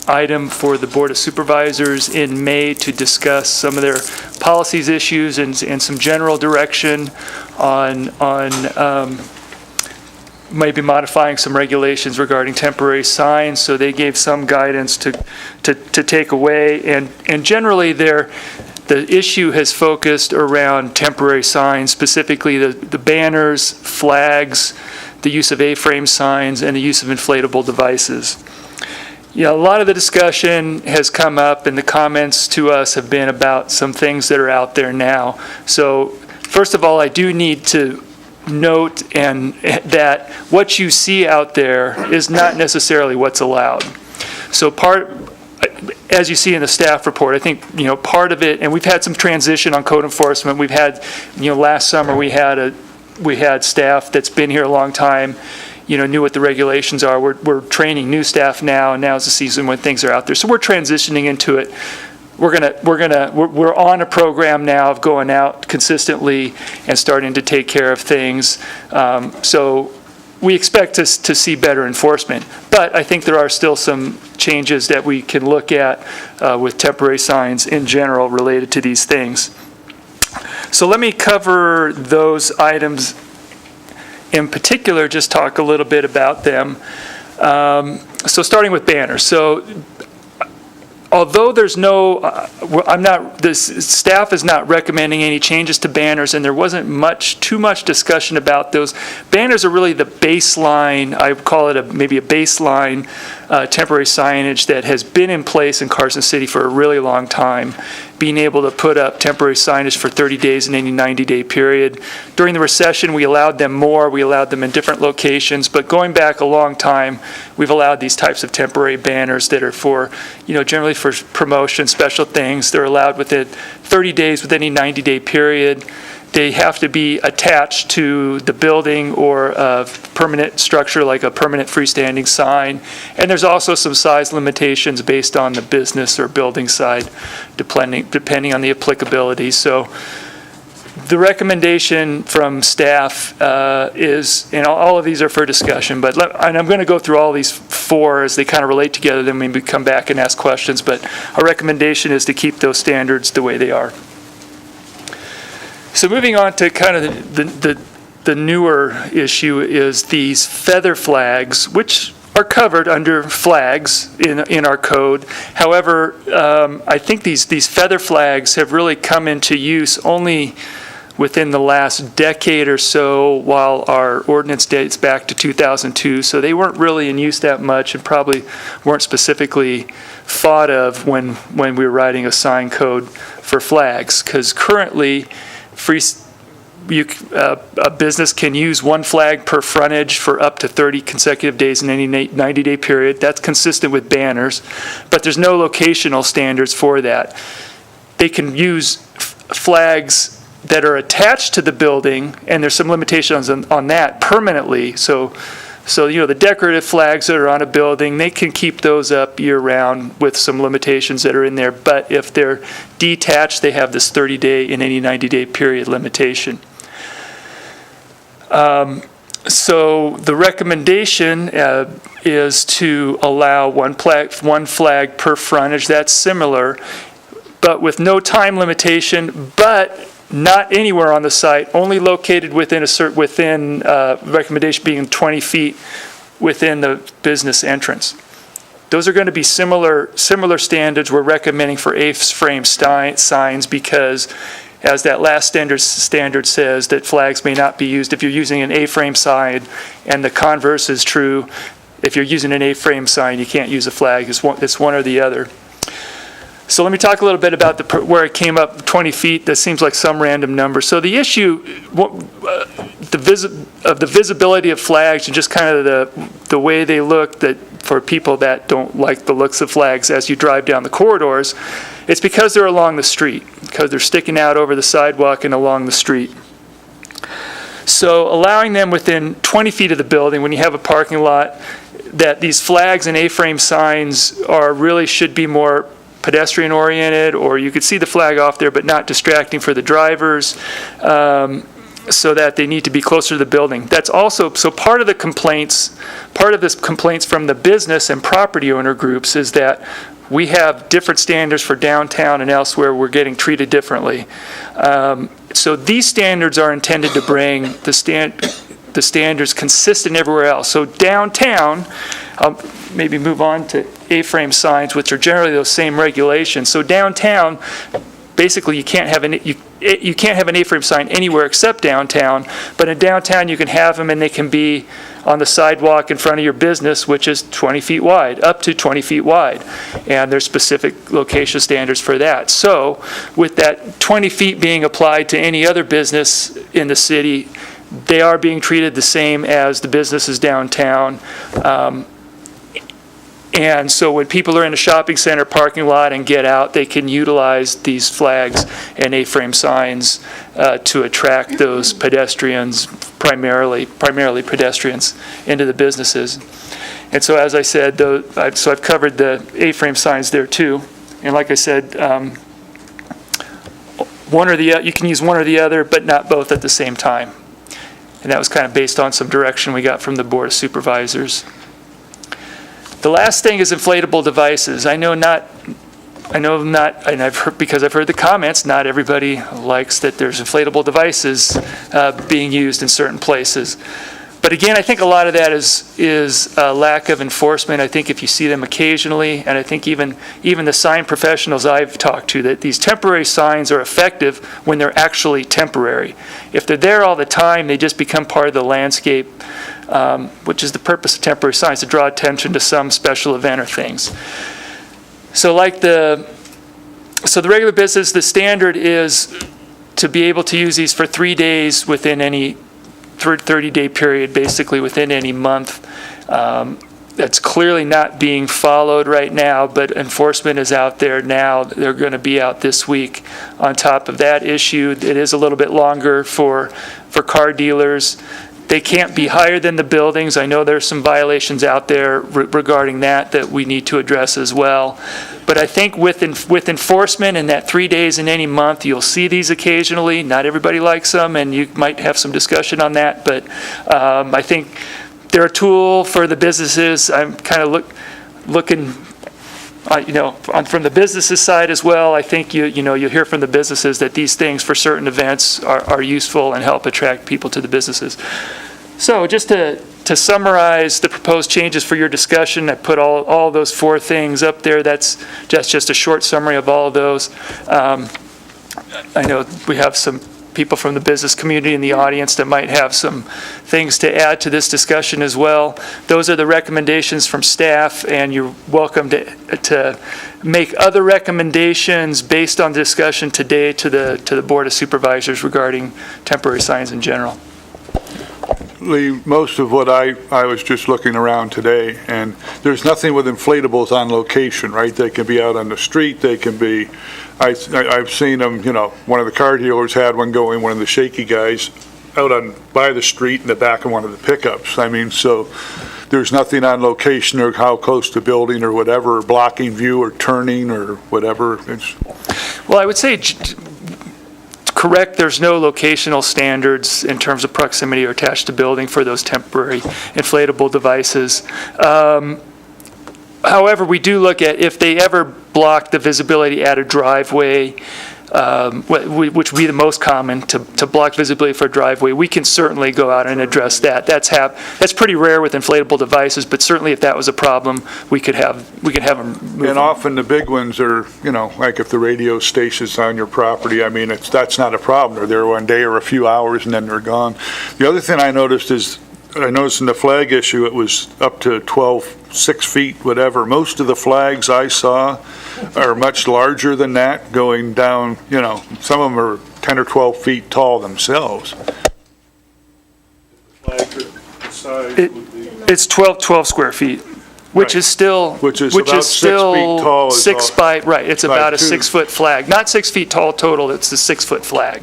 item for the Board of Supervisors in May to discuss some of their policies, issues, and some general direction on maybe modifying some regulations regarding temporary signs. So they gave some guidance to take away, and generally the issue has focused around temporary signs, specifically the banners, flags, the use of A-frame signs, and the use of inflatable devices. You know, a lot of the discussion has come up, and the comments to us have been about some things that are out there now. So first of all, I do need to note that what you see out there is not necessarily what's allowed. So as you see in the staff report, I think, part of it, and we've had some transition on code enforcement. We've had, last summer we had staff that's been here a long time, knew what the regulations are. We're training new staff now, and now's the season when things are out there. So we're transitioning into it. We're on a program now of going out consistently and starting to take care of things. So we expect to see better enforcement. But I think there are still some changes that we can look at with temporary signs in general related to these things. So let me cover those items in particular, just talk a little bit about them. So starting with banners. So although there's no, staff is not recommending any changes to banners, and there wasn't too much discussion about those. Banners are really the baseline, I would call it maybe a baseline temporary signage that has been in place in Carson City for a really long time, being able to put up temporary signage for 30 days in any 90-day period. During the recession, we allowed them more. We allowed them in different locations, but going back a long time, we've allowed these types of temporary banners that are for, generally for promotion, special things. They're allowed within 30 days with any 90-day period. They have to be attached to the building or a permanent structure like a permanent freestanding sign. And there's also some size limitations based on the business or building side, depending on the applicability. So the recommendation from staff is, and all of these are for discussion, and I'm going to go through all these four as they kind of relate together, then maybe come back and ask questions, but our recommendation is to keep those standards the way they are. So moving on to kind of the newer issue is these feather flags, which are covered under flags in our code. However, I think these feather flags have really come into use only within the last decade or so, while our ordinance dates back to 2002. So they weren't really in use that much and probably weren't specifically thought of when we were writing a sign code for flags, because currently a business can use one flag per frontage for up to 30 consecutive days in any 90-day period. That's consistent with banners, but there's no locational standards for that. They can use flags that are attached to the building, and there's some limitations on that permanently. So the decorative flags that are on a building, they can keep those up year-round with some limitations that are in there. But if they're detached, they have this 30-day in any 90-day period limitation. So the recommendation is to allow one flag per frontage. That's similar, but with no time limitation, but not anywhere on the site, only located within recommendation being 20 feet within the business entrance. Those are going to be similar standards we're recommending for A-frame signs, because as that last standard says, that flags may not be used if you're using an A-frame sign, and the converse is true. If you're using an A-frame sign, you can't use a flag. It's one or the other. So let me talk a little bit about where it came up 20 feet. That seems like some random number. So the issue of the visibility of flags and just kind of the way they look, that for people that don't like the looks of flags as you drive down the corridors, it's because they're along the street, because they're sticking out over the sidewalk and along the street. So allowing them within 20 feet of the building when you have a parking lot, that these flags and A-frame signs should be more pedestrian oriented, or you could see the flag off there but not distracting for the drivers, so that they need to be closer to the building. That's also, so part of this complaints from the business and property owner groups is that we have different standards for downtown and elsewhere. We're getting treated differently. So these standards are intended to bring the standards consistent everywhere else. So downtown, I'll maybe move on to A-frame signs, which are generally those same regulations. So downtown, basically you can't have an A-frame sign anywhere except downtown, but in downtown you can have them, and they can be on the sidewalk in front of your business, which is 20 feet wide, up to 20 feet wide. And there's specific location standards for that. So with that 20 feet being applied to any other business in the city, they are being treated the same as the businesses downtown. And so when people are in a shopping center parking lot and get out, they can utilize these flags and A-frame signs to attract those pedestrians, primarily pedestrians, into the businesses. And so as I said, I've covered the A-frame signs there too. And like I said, you can use one or the other, but not both at the same time. And that was kind of based on some direction we got from the Board of Supervisors. The last thing is inflatable devices. I know not, and because I've heard the comments, not everybody likes that there's inflatable devices being used in certain places. But again, I think a lot of that is a lack of enforcement. I think if you see them occasionally, and I think even the sign professionals I've talked to, that these temporary signs are effective when they're actually temporary. If they're there all the time, they just become part of the landscape, which is the purpose of temporary signs, to draw attention to some special event or things. So the regular business, the standard is to be able to use these for 3 days within any 30-day period, basically within any month. That's clearly not being followed right now, but enforcement is out there now. They're going to be out this week. On top of that issue, it is a little bit longer for car dealers. They can't be higher than the buildings. I know there's some violations out there regarding that we need to address as well. But I think with enforcement and that 3 days in any month, you'll see these occasionally. Not everybody likes them, and you might have some discussion on that. But I think they're a tool for the businesses. I'm kind of looking, from the businesses side as well. I think you hear from the businesses that these things for certain events are useful and help attract people to the businesses. So just to summarize the proposed changes for your discussion, I put all those 4 things up there. That's just a short summary of all of those. I know we have some people from the business community in the audience that might have some things to add to this discussion as well. Those are the recommendations from staff, and you're welcome to make other recommendations based on the discussion today to the Board of Supervisors regarding temporary signs in general. Lee, most of what I was just looking around today, and there's nothing with inflatables on location, right? They can be out on the street, they can be, I've seen them, one of the car dealers had one going, one of the shaky guys, out by the street in the back of one of the pickups. I mean, so there's nothing on location or how close to building or whatever, blocking view or turning or whatever. Well, I would say correct, there's no locational standards in terms of proximity or attached to building for those temporary inflatable devices. However, we do look at if they ever block the visibility at a driveway, which would be the most common, to block visibility for a driveway, we can certainly go out and address that. That's pretty rare with inflatable devices, but certainly if that was a problem, we could have them move. And often the big ones are, like if the radio station's on your property, I mean, that's not a problem. They're there one day or a few hours and then they're gone. The other thing I noticed in the flag issue, it was up to 6 feet, whatever. Most of the flags I saw are much larger than that, going down, some of them are 10 or 12 feet tall themselves. It's 12 square feet, which is still about 6 feet tall. It's about a 6 foot flag. Not 6 feet tall total, it's the 6 foot flag.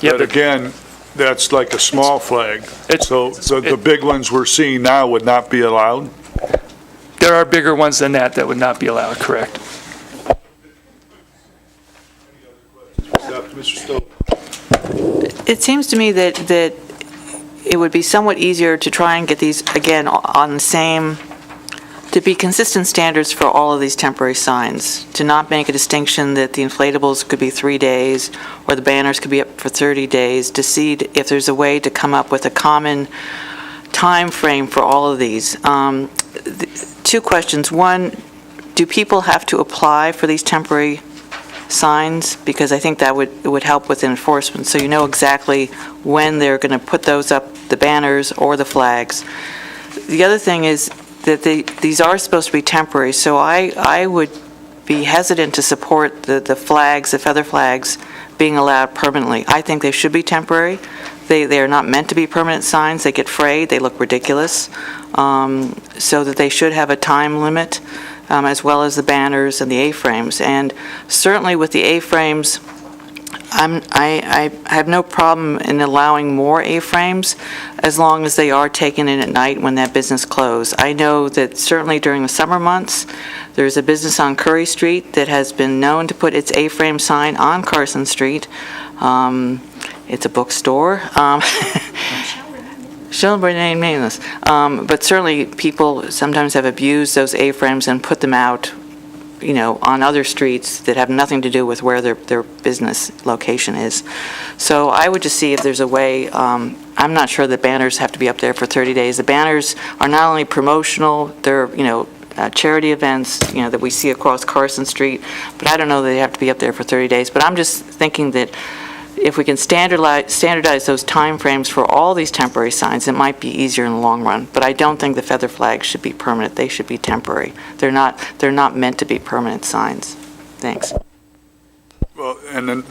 Yeah, but again, that's like a small flag. So the big ones we're seeing now would not be allowed? There are bigger ones than that would not be allowed, correct. Mr. Stowe. It seems to me that it would be somewhat easier to try and get these, again, on the same, to be consistent standards for all of these temporary signs, to not make a distinction that the inflatables could be 3 days or the banners could be up for 30 days, to see if there's a way to come up with a common time frame for all of these. 2 questions. One, do people have to apply for these temporary signs? Because I think that would help with enforcement, so you know exactly when they're going to put those up, the banners or the flags. The other thing is that these are supposed to be temporary, so I would be hesitant to support the flags, the feather flags, being allowed permanently. I think they should be temporary. They are not meant to be permanent signs. They get frayed, they look ridiculous, so that they should have a time limit, as well as the banners and the A-frames. And certainly with the A-frames, I have no problem in allowing more A-frames as long as they are taken in at night when that business closed. I know that certainly during the summer months, there's a business on Curry Street that has been known to put its A-frame sign on Carson Street. It's a bookstore. Shall remain nameless. But certainly people sometimes have abused those A-frames and put them out on other streets that have nothing to do with where their business location is. So I would just see if there's a way. I'm not sure that banners have to be up there for 30 days. The banners are not only promotional, they're, charity events, that we see across Carson Street, but I don't know that they have to be up there for 30 days. But I'm just thinking that if we can standardize those timeframes for all these temporary signs, it might be easier in the long run. But I don't think the feather flags should be permanent. They should be temporary. They're not meant to be permanent signs. Thanks. Well, and then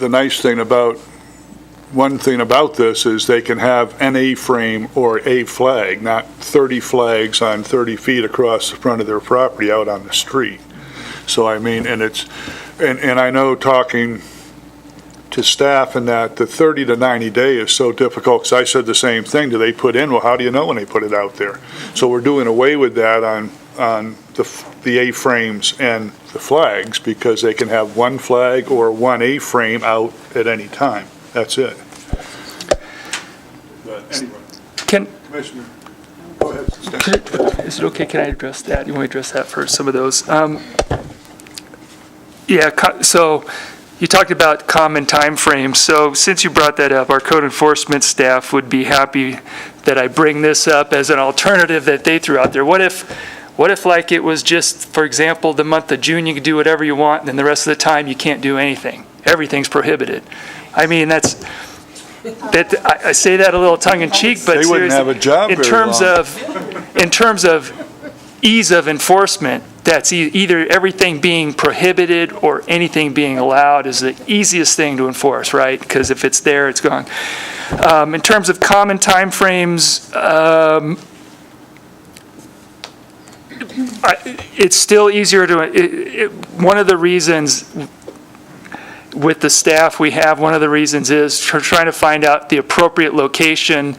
one thing about this is they can have an A-frame or a flag, not 30 flags on 30 feet across the front of their property out on the street. So I mean, and I know talking to staff and that the 30 to 90 day is so difficult, because I said the same thing. Do they put in? Well, how do you know when they put it out there? So we're doing away with that on the A-frames and the flags, because they can have one flag or one A-frame out at any time. That's it. But anyway. Commissioner, go ahead. Is it okay, can I address that? You want to address that first, some of those? So you talked about common timeframes. So since you brought that up, our code enforcement staff would be happy that I bring this up as an alternative that they threw out there. What if like it was just, for example, the month of June, you can do whatever you want, and then the rest of the time you can't do anything. Everything's prohibited. I mean, I say that a little tongue-in-cheek, but they wouldn't have a job in terms of ease of enforcement, that's either everything being prohibited or anything being allowed is the easiest thing to enforce, right? Because if it's there, it's gone. In terms of common timeframes, it's still easier to. One of the reasons with the staff we have, one of the reasons is trying to find out the appropriate location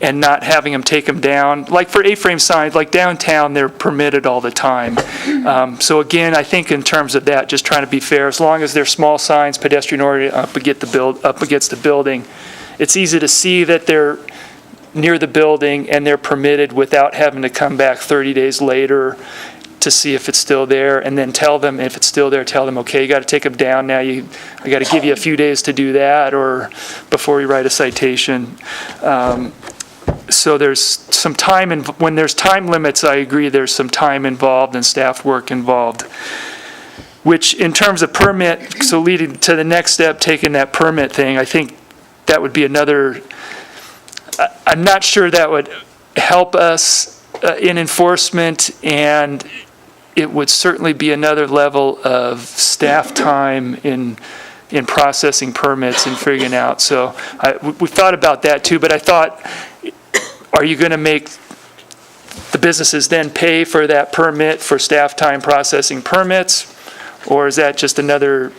and not having them take them down. Like for A-frame signs, like downtown, they're permitted all the time. So again, I think in terms of that, just trying to be fair, as long as they're small signs, pedestrian oriented, up against the building, it's easy to see that they're near the building and they're permitted without having to come back 30 days later to see if it's still there, and then tell them, if it's still there, tell them, okay, you got to take them down now. I got to give you a few days to do that, or before you write a citation. So there's some time, and when there's time limits, I agree there's some time involved and staff work involved. Which in terms of permit, so leading to the next step, taking that permit thing, I think that would be another, I'm not sure that would help us in enforcement, and it would certainly be another level of staff time in processing permits and figuring out. So we thought about that too, but I thought, are you going to make the businesses then pay for that permit for staff time processing permits? Or is that just another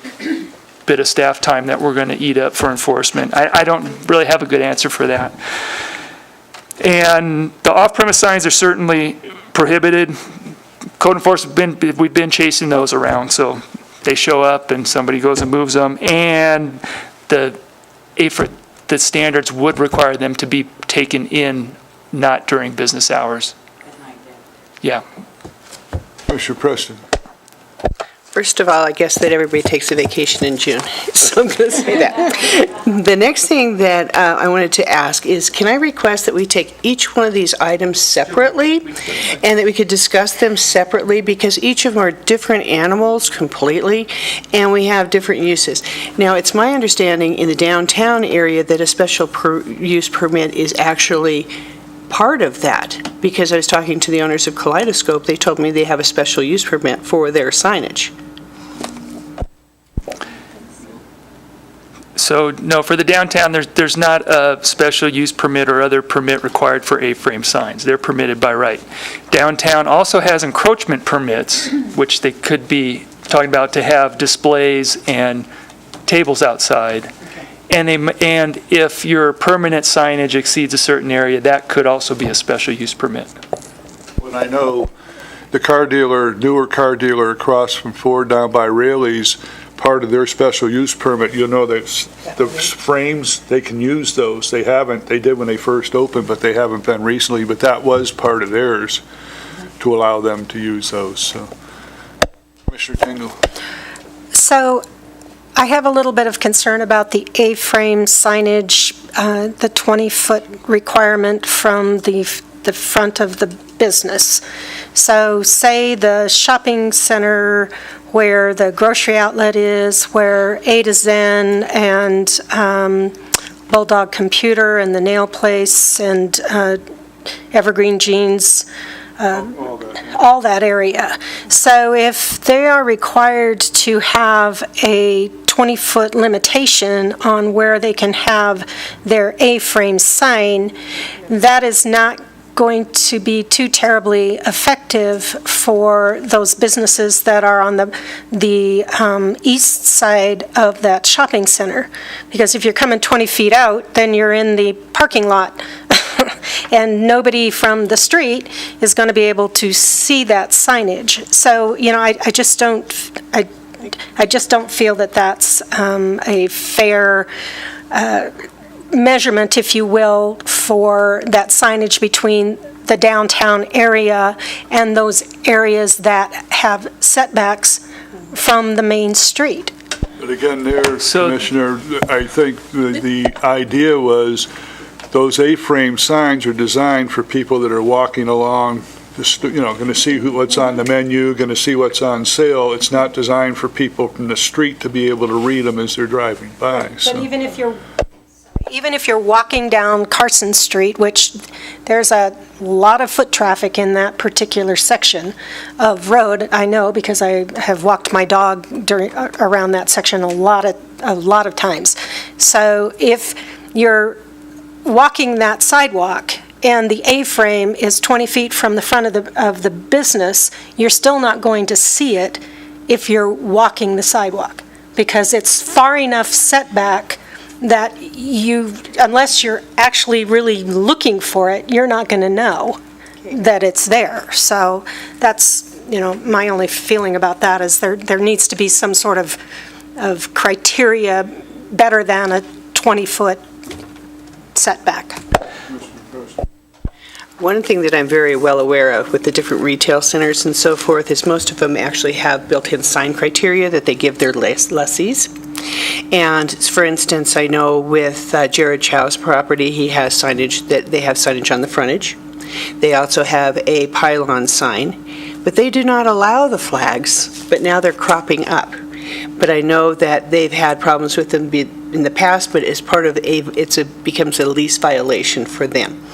bit of staff time that we're going to eat up for enforcement? I don't really have a good answer for that. And the off-premise signs are certainly prohibited. Code enforcement, we've been chasing those around, so they show up and somebody goes and moves them. And the standards would require them to be taken in, not during business hours. Yeah. Commissioner Preston. First of all, I guess that everybody takes a vacation in June, so I'm going to say that. The next thing that I wanted to ask is, can I request that we take each one of these items separately, and that we could discuss them separately, because each of them are different animals completely, and we have different uses. Now, it's my understanding in the downtown area that a special use permit is actually part of that, because I was talking to the owners of Kaleidoscope. They told me they have a special use permit for their signage. So no, for the downtown, there's not a special use permit or other permit required for A-frame signs. They're permitted by right. Downtown also has encroachment permits, which they could be talking about to have displays and tables outside. And if your permanent signage exceeds a certain area, that could also be a special use permit. When I know the newer car dealer across from Ford down by Raley's, part of their special use permit, you'll know that the frames, they can use those. They did when they first opened, but they haven't been recently, but that was part of theirs to allow them to use those, so. Commissioner Tingle. So I have a little bit of concern about the A-frame signage, the 20-foot requirement from the front of the business. So say the shopping center where the grocery outlet is, where A to Zen and Bulldog Computer and the nail place and Evergreen Jeans, all that area. So if they are required to have a 20-foot limitation on where they can have their A-frame sign, that is not going to be too terribly effective for those businesses that are on the east side of that shopping center. Because if you're coming 20 feet out, then you're in the parking lot. And nobody from the street is going to be able to see that signage. So, I just don't feel that that's a fair measurement, if you will, for that signage between the downtown area and those areas that have setbacks from the main street. But again, there, Commissioner, I think the idea was those A-frame signs are designed for people that are walking along, going to see what's on the menu, going to see what's on sale. It's not designed for people from the street to be able to read them as they're driving by. But even if you're walking down Carson Street, which there's a lot of foot traffic in that particular section of road, I know because I have walked my dog around that section a lot of times. So if you're walking that sidewalk and the A-frame is 20 feet from the front of the business, you're still not going to see it if you're walking the sidewalk, because it's far enough setback that unless you're actually really looking for it, you're not going to know that it's there. So that's, my only feeling about that is there needs to be some sort of criteria better than a 20-foot setback. One thing that I'm very well aware of with the different retail centers and so forth is most of them actually have built-in sign criteria that they give their lessees. And for instance, I know with Jared Chow's property, he has signage that they have signage on the frontage. They also have a pylon sign, but they do not allow the flags, but now they're cropping up. But I know that they've had problems with them in the past, but as part of it becomes a lease violation for them.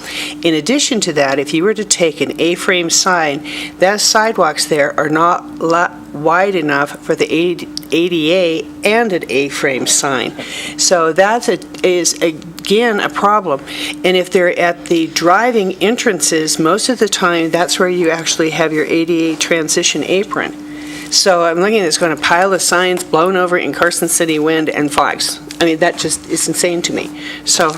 In addition to that, if you were to take an A-frame sign, those sidewalks there are not wide enough for the ADA and an A-frame sign. So that is again a problem. And if they're at the driving entrances, most of the time that's where you actually have your ADA transition apron. So I'm looking at it's going to pile of signs blown over in Carson City wind and flags. I mean, that just is insane to me. So.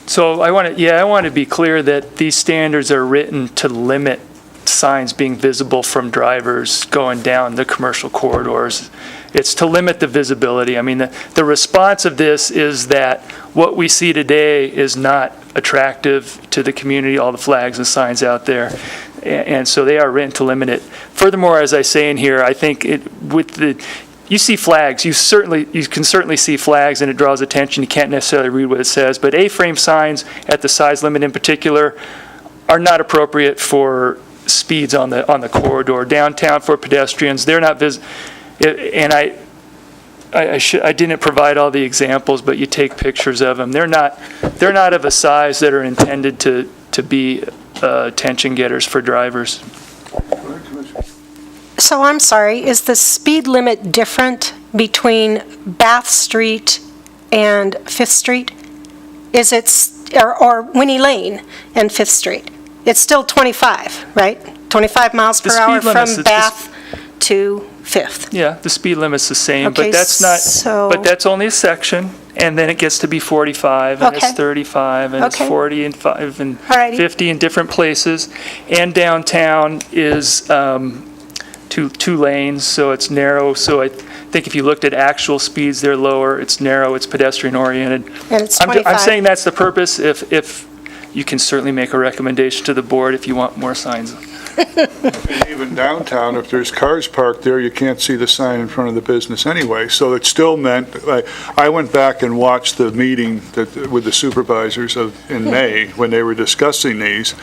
So I want to be clear that these standards are written to limit signs being visible from drivers going down the commercial corridors. It's to limit the visibility. I mean, the response of this is that what we see today is not attractive to the community, all the flags and signs out there. And so they are written to limit it. Furthermore, as I say in here, I think you see flags, you can certainly see flags and it draws attention. You can't necessarily read what it says, but A-frame signs at the size limit in particular are not appropriate for speeds on the corridor. Downtown for pedestrians, they're not and I didn't provide all the examples, but you take pictures of them. They're not of a size that are intended to be attention getters for drivers. So I'm sorry, is the speed limit different between Bath Street and Fifth Street? Is it, or Winnie Lane and Fifth Street? It's still 25, right? 25 miles per hour from Bath to Fifth. Yeah, the speed limit's the same, Okay, but that's only a section, and then it gets to be 45, and Okay. it's 35, and it's Okay. 40 and 5 and Alrighty. 50 in different places. And downtown is two lanes, so it's narrow. So I think if you looked at actual speeds, they're lower. It's narrow, it's pedestrian oriented. And it's I'm 25. saying that's the purpose. If you can certainly make a recommendation to the board if you want more signs. And even downtown, if there's cars parked there, you can't see the sign in front of the business anyway. So it still meant, I went back and watched the meeting with the supervisors in May when they were discussing these.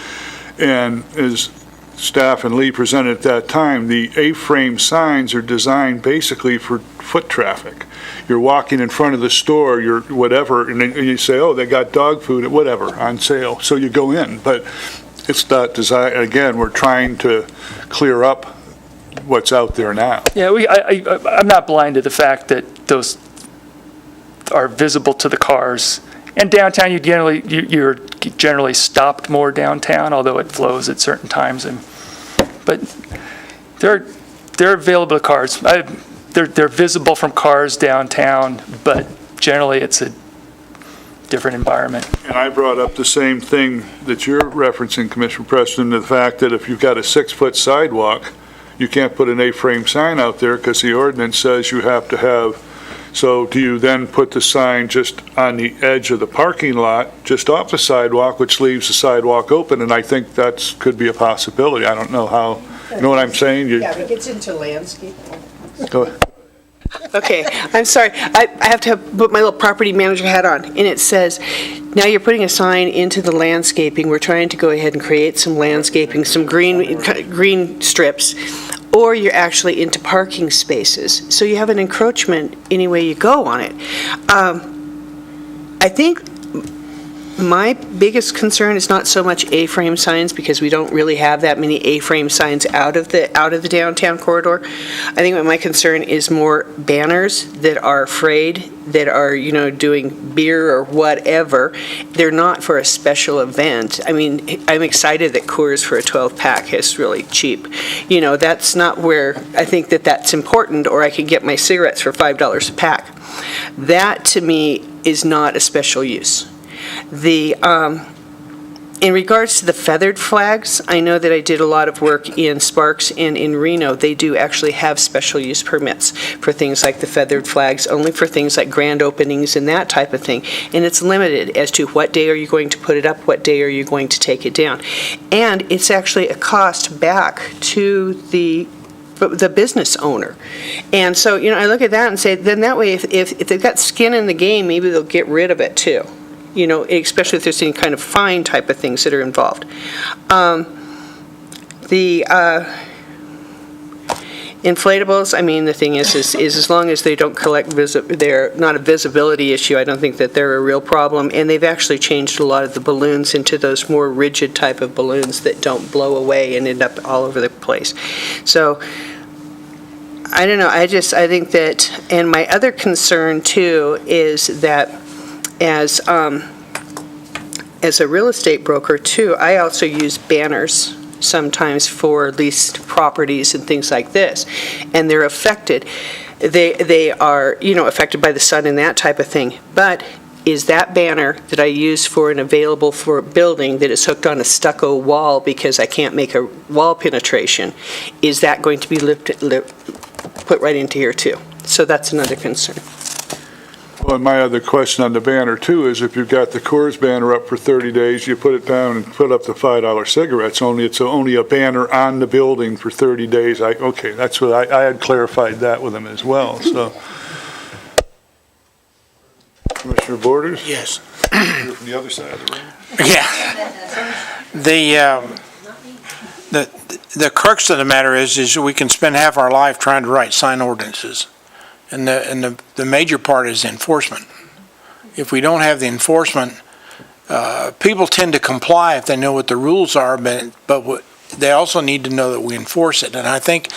And as staff and Lee presented at that time, the A-frame signs are designed basically for foot traffic. You're walking in front of the store, you're whatever, and then you say, oh, they got dog food, whatever, on sale. So you go in, but it's not designed, again, we're trying to clear up what's out there now. Yeah, I'm not blind to the fact that those are visible to the cars. And downtown, you're generally stopped more downtown, although it flows at certain times. But they're available to cars. They're visible from cars downtown, but generally it's a different environment. And I brought up the same thing that you're referencing, Commissioner Preston, the fact that if you've got a 6-foot sidewalk, you can't put an A-frame sign out there because the ordinance says you have to have. So do you then put the sign just on the edge of the parking lot, just off the sidewalk, which leaves the sidewalk open? And I think that could be a possibility. I don't know how, you know what I'm saying? Yeah, it gets into landscape. Go ahead. Okay, I'm sorry. I have to put my little property manager hat on, and it says, now you're putting a sign into the landscaping. We're trying to go ahead and create some landscaping, some green strips, or you're actually into parking spaces. So you have an encroachment any way you go on it. I think my biggest concern is not so much A-frame signs, because we don't really have that many A-frame signs out of the downtown corridor. I think what my concern is more banners that are afraid, that are, doing beer or whatever. They're not for a special event. I mean, I'm excited that Coors for a 12-pack is really cheap. That's not where I think that's important, or I could get my cigarettes for $5 a pack. That, to me, is not a special use. In regards to the feathered flags, I know that I did a lot of work in Sparks and in Reno. They do actually have special use permits for things like the feathered flags, only for things like grand openings and that type of thing. And it's limited as to what day are you going to put it up, what day are you going to take it down. And it's actually a cost back to the business owner. And so, I look at that and say, then that way, if they've got skin in the game, maybe they'll get rid of it too. Especially if there's any kind of fine type of things that are involved. The inflatables, the thing is as long as they don't collect, they're not a visibility issue, I don't think that they're a real problem. And they've actually changed a lot of the balloons into those more rigid type of balloons that don't blow away and end up all over the place. So, I don't know, I think that, and my other concern too is that as a real estate broker too, I also use banners sometimes for leased properties and things like this, and they're affected. They are, affected by the sun and that type of thing. But is that banner that I use for an available for a building that is hooked on a stucco wall because I can't make a wall penetration, is that going to be put right into here too? So that's another concern. Well, my other question on the banner, too, is if you've got the Coors banner up for 30 days, you put it down and put up the $5 cigarettes, it's only a banner on the building for 30 days. Okay, that's what I had clarified that with them as well, so. Commissioner Borders? Yes. You're from the other side of the room. Yeah. The crux of the matter is we can spend half our life trying to write sign ordinances. And the major part is enforcement. If we don't have the enforcement, people tend to comply if they know what the rules are, but they also need to know that we enforce it. And I think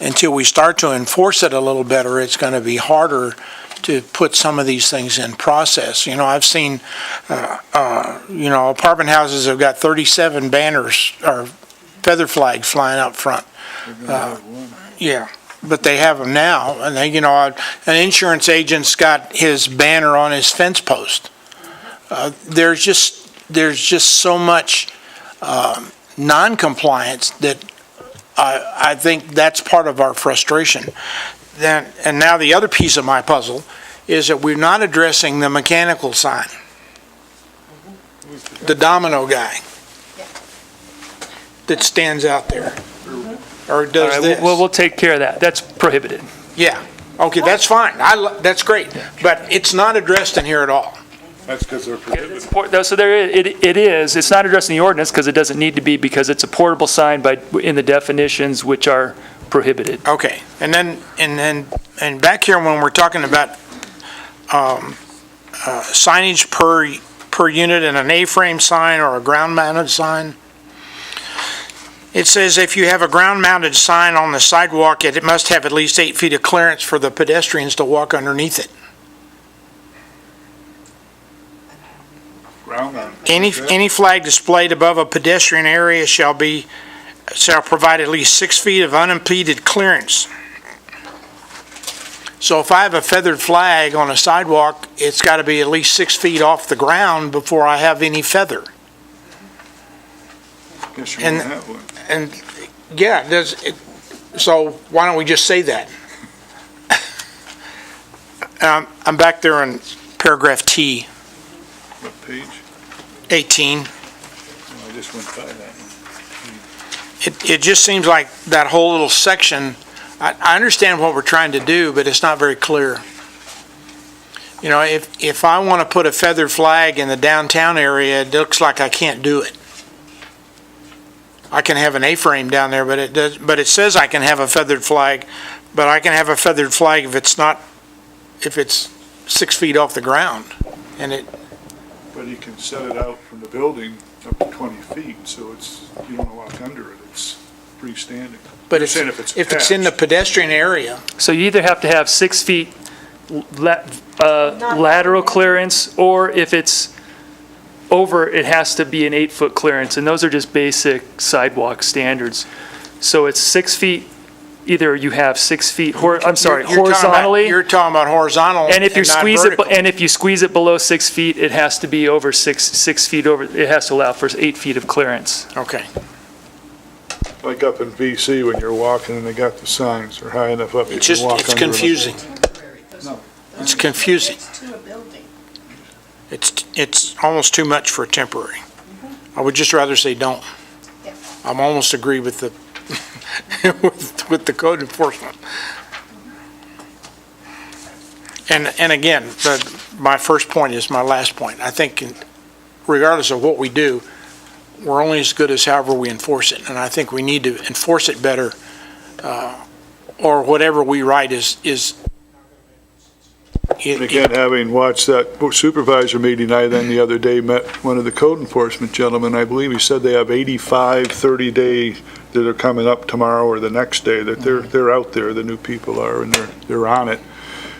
until we start to enforce it a little better, it's going to be harder to put some of these things in process. I've seen, apartment houses have got 37 banners or feather flags flying out front. Yeah. But they have them now, and an insurance agent's got his banner on his fence post. There's just so much non-compliance that I think that's part of our frustration. And now the other piece of my puzzle is that we're not addressing the mechanical sign, the domino guy. that stands out there? Or All does right, this? well, we'll take care of that. That's prohibited. Yeah, okay, that's fine. That's great. But it's not addressed in here at all. That's because they're prohibited. So it is, it's not addressed in the ordinance because it doesn't need to be, because it's a portable sign in the definitions which are prohibited. Okay, and back here when we're talking about signage per unit in an A-frame sign or a ground-mounted sign, it says if you have a ground-mounted sign on the sidewalk, it must have at least 8 feet of clearance for the pedestrians to walk underneath it. Any flag displayed above a pedestrian area shall provide at least 6 feet of unimpeded clearance. So if I have a feathered flag on a sidewalk, it's got to be at least 6 feet off the ground before I have any feather. Guess you won't have one. And, yeah, so why don't we just say that? I'm back there in paragraph T, What page? 18. Oh, I just went by that one. It just seems like that whole little section, I understand what we're trying to do, but it's not very clear. You know, if I want to put a feathered flag in the downtown area, it looks like I can't do it. I can have an A-frame down there, but it says I can have a feathered flag, but I can have a feathered flag if it's 6 feet off the ground. But you can set it out from the building up to 20 feet, so you don't walk under it. It's freestanding. But You're saying if it's if it's in the pedestrian area, So you either have to have 6 feet lateral clearance, or if it's over, it has to be an 8-foot clearance, and those are just basic sidewalk standards. So it's 6 feet, either you have 6 feet, horizontally. You're talking about horizontal And if you not squeeze vertical. if you squeeze it below 6 feet, it has to be over 6 feet over, it has to allow for 8 feet of clearance. Okay. Like up in VC when you're walking and they got the signs, they're high enough up you It's can walk under them. confusing. It's confusing. It's almost too much for a temporary. I would just rather say don't. I'm almost agree with the, with the code enforcement. And again, my first point is my last point. I think regardless of what we do, we're only as good as however we enforce it. And I think we need to enforce it better, or whatever we write is. And again, having watched that supervisor meeting, I then the other day met one of the code enforcement gentlemen. I believe he said they have 85 30-day that are coming up tomorrow or the next day, that they're out there, the new people are, and they're on it,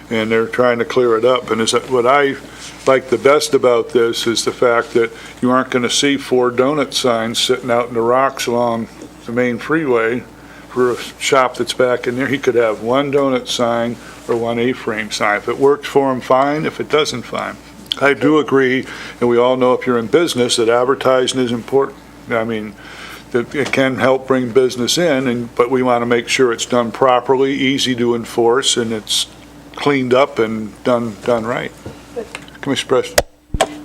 and they're trying to clear it up. And what I like the best about this is the fact that you aren't going to see 4 donut signs sitting out in the rocks along the main freeway for a shop that's back in there. He could have 1 donut sign or 1 A-frame sign. If it works for him, fine. If it doesn't, fine. I do agree, and we all know if you're in business, that advertising is important. I mean, that it can help bring business in, but we want to make sure it's done properly, easy to enforce, and it's cleaned up and done right. Commissioner Preston.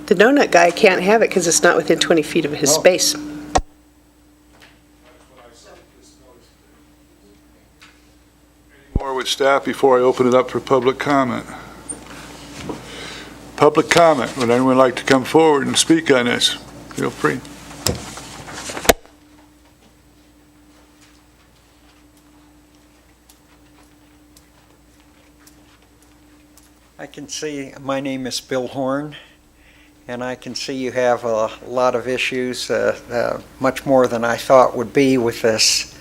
The donut guy can't have it because it's not within 20 feet of his space. More with staff before I open it up for public comment. Public comment, would anyone like to come forward and speak on this? Feel free. I can see, my name is Bill Horn, and I can see you have a lot of issues, much more than I thought would be with this.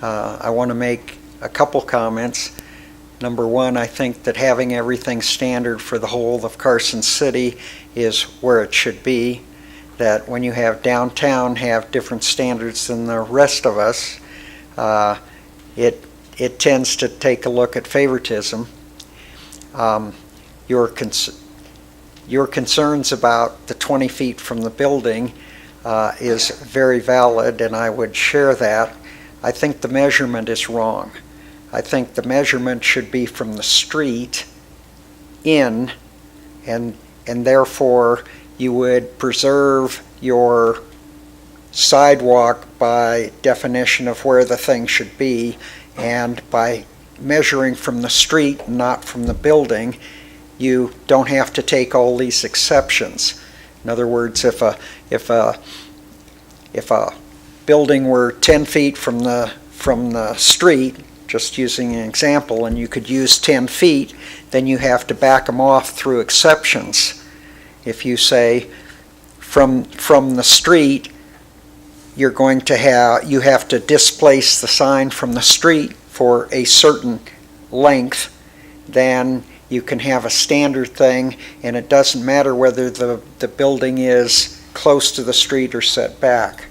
I want to make a couple comments. Number one, I think that having everything standard for the whole of Carson City is where it should be. That when you have downtown have different standards than the rest of us, it tends to take a look at favoritism. Your concerns about the 20 feet from the building is very valid, and I would share that. I think the measurement is wrong. I think the measurement should be from the street in, and therefore you would preserve your sidewalk by definition of where the thing should be, and by measuring from the street, not from the building, you don't have to take all these exceptions. In other words, if a building were 10 feet from the street, just using an example, and you could use 10 feet, then you have to back them off through exceptions. If you say from the street, you have to displace the sign from the street for a certain length, then you can have a standard thing, and it doesn't matter whether the building is close to the street or set back.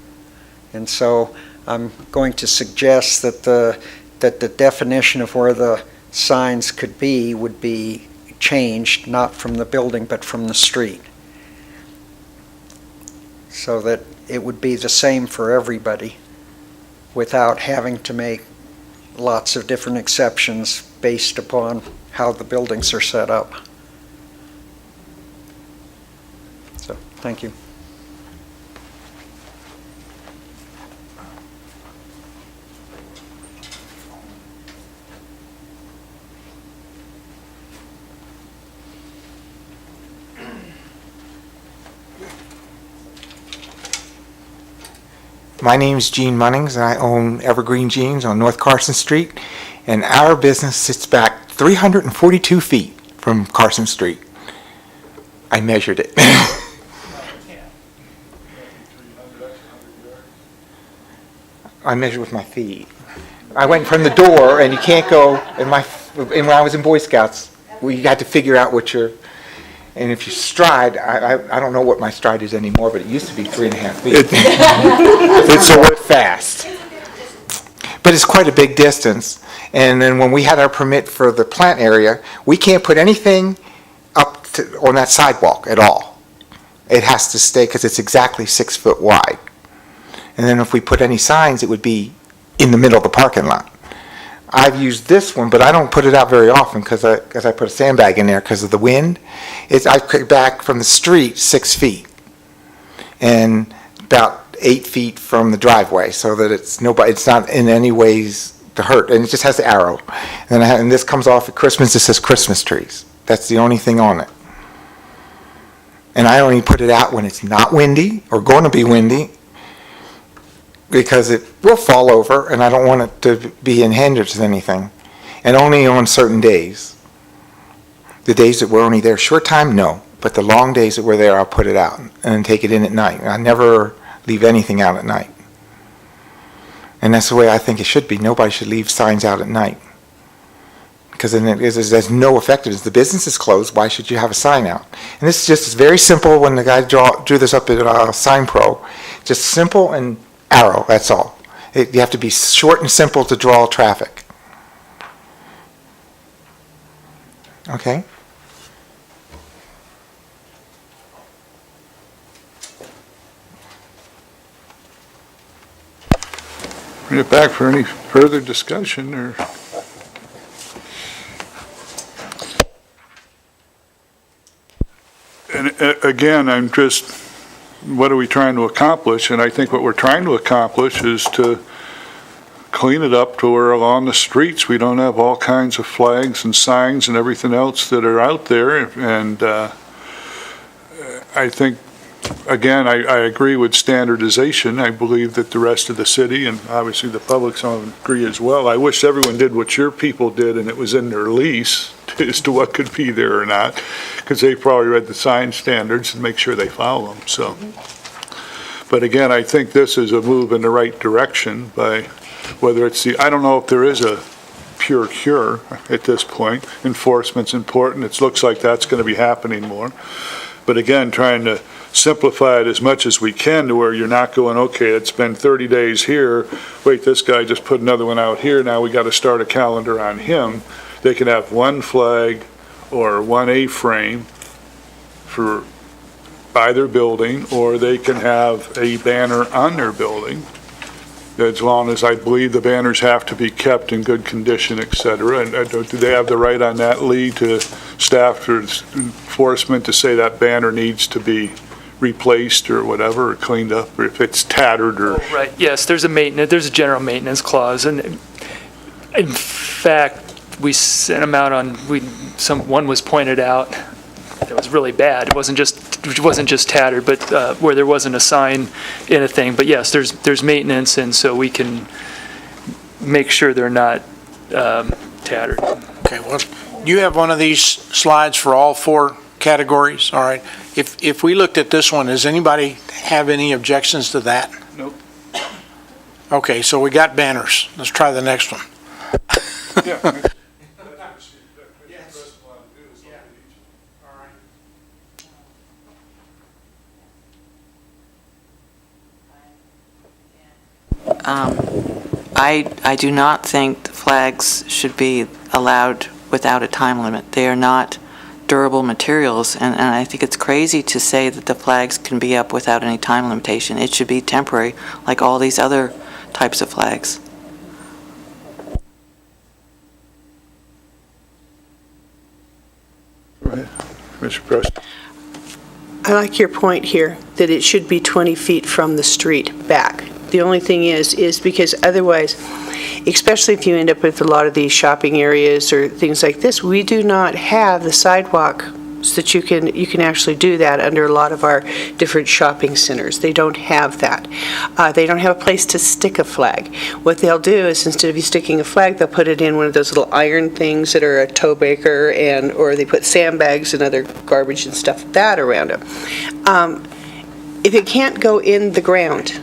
And so I'm going to suggest that the definition of where the signs could be would be changed, not from the building, but from the street, so that it would be the same for everybody without having to make lots of different exceptions based upon how the buildings are set up. So, thank you. My name is Gene Munnings, and I own Evergreen Jeans on North Carson Street, and our business sits back 342 feet from Carson Street. I measured it. I measured with my feet. I went from the door, and you can't go, and when I was in Boy Scouts, we had to figure out what your, and if you stride, I don't know what my stride is anymore, but it used to be 3.5 feet. It's so fast. But it's quite a big distance. And then when we had our permit for the plant area, we can't put anything up on that sidewalk at all. It has to stay, because it's exactly 6 foot wide. And then if we put any signs, it would be in the middle of the parking lot. I've used this one, but I don't put it out very often because I put a sandbag in there because of the wind. I put back from the street 6 feet and about 8 feet from the driveway, so that it's not in any ways to hurt, and it just has the arrow. And this comes off at Christmas. It says Christmas trees. That's the only thing on it. And I only put it out when it's not windy or going to be windy, because it will fall over, and I don't want it to be in hindrance to anything. And only on certain days. The days that we're only there short time, no. But the long days that we're there, I'll put it out and take it in at night. I never leave anything out at night. And that's the way I think it should be. Nobody should leave signs out at night, because then there's no effectiveness. The business is closed. Why should you have a sign out? And this is just very simple. When the guy drew this up at Sign Pro, just simple and arrow, that's all. You have to be short and simple to draw traffic. Okay? Bring it back for any further discussion, or? And again, I'm just, what are we trying to accomplish? And I think what we're trying to accomplish is to clean it up to where along the streets we don't have all kinds of flags and signs and everything else that are out there. And I think, again, I agree with standardization. I believe that the rest of the city, and obviously the public's going to agree as well. I wish everyone did what your people did and it was in their lease as to what could be there or not, because they probably read the sign standards and make sure they follow them. So, but again, I think this is a move in the right direction by whether it's I don't know if there is a pure cure at this point. Enforcement's important. It looks like that's going to be happening more. But again, trying to simplify it as much as we can to where you're not going, okay, it's been 30 days here. Wait, this guy just put another one out here. Now we got to start a calendar on him. They can have one flag or one A-frame by their building, or they can have a banner on their building, as long as I believe the banners have to be kept in good condition, et cetera. And do they have the right on that, Lee, to staff or enforcement to say that banner needs to be replaced or whatever, or cleaned up, or if it's tattered or... Right, yes, there's a general maintenance clause, and in fact, we sent them out on, one was pointed out that was really bad. It wasn't just tattered, but where there wasn't a sign in a thing. But yes, there's maintenance, and so we can make sure they're not tattered. Okay, well, you have one of these slides for all 4 categories, all right? If we looked at this one, does anybody have any objections to that? Nope. Okay, so we got banners. Let's try the next one. Yeah. I do not think the flags should be allowed without a time limit. They are not durable materials, and I think it's crazy to say that the flags can be up without any time limitation. It should be temporary, like all these other types of flags. Go ahead, Mr. Preston. I like your point here, that it should be 20 feet from the street back. The only thing is because otherwise, especially if you end up with a lot of these shopping areas or things like this, we do not have the sidewalk so that you can actually do that under a lot of our different shopping centers. They don't have that. They don't have a place to stick a flag. What they'll do is instead of you sticking a flag, they'll put it in one of those little iron things that are a toe breaker, or they put sandbags and other garbage and stuff like that around them. If it can't go in the ground,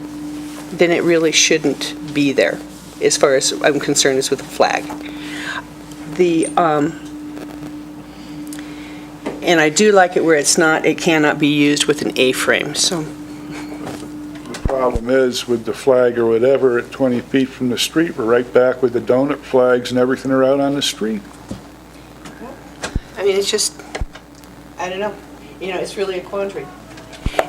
then it really shouldn't be there, as far as I'm concerned, is with a flag. And I do like it where it cannot be used with an A-frame, so. The problem is with the flag or whatever at 20 feet from the street, we're right back with the donut flags and everything are out on the street. I mean, it's just, I don't know, it's really a quandary.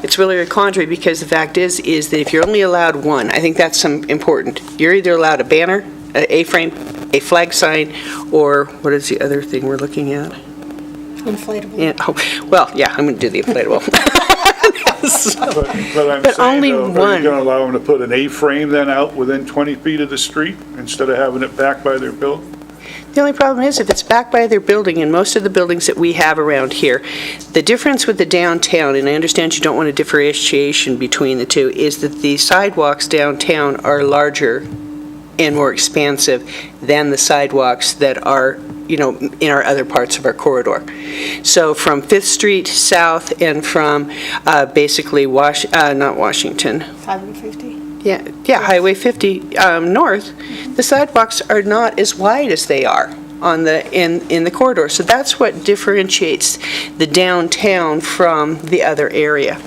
It's really a quandary because the fact is that if you're only allowed one, I think that's important. You're either allowed a banner, an A-frame, a flag sign, or what is the other thing we're looking at? Inflatable. Yeah, well, yeah, I'm going to do the inflatable. But I'm But saying, only though, are one. you going to allow them to put an A-frame then out within 20 feet of the street instead of having it back by their building? The only problem is if it's back by their building, and most of the buildings that we have around here, the difference with the downtown, and I understand you don't want a differentiation between the two, is that the sidewalks downtown are larger and more expansive than the sidewalks that are, in our other parts of our corridor. So from 5th Street south and from basically not Washington. 550? Yeah, Highway 50 north, the sidewalks are not as wide as they are in the corridor. So that's what differentiates the downtown from the other area.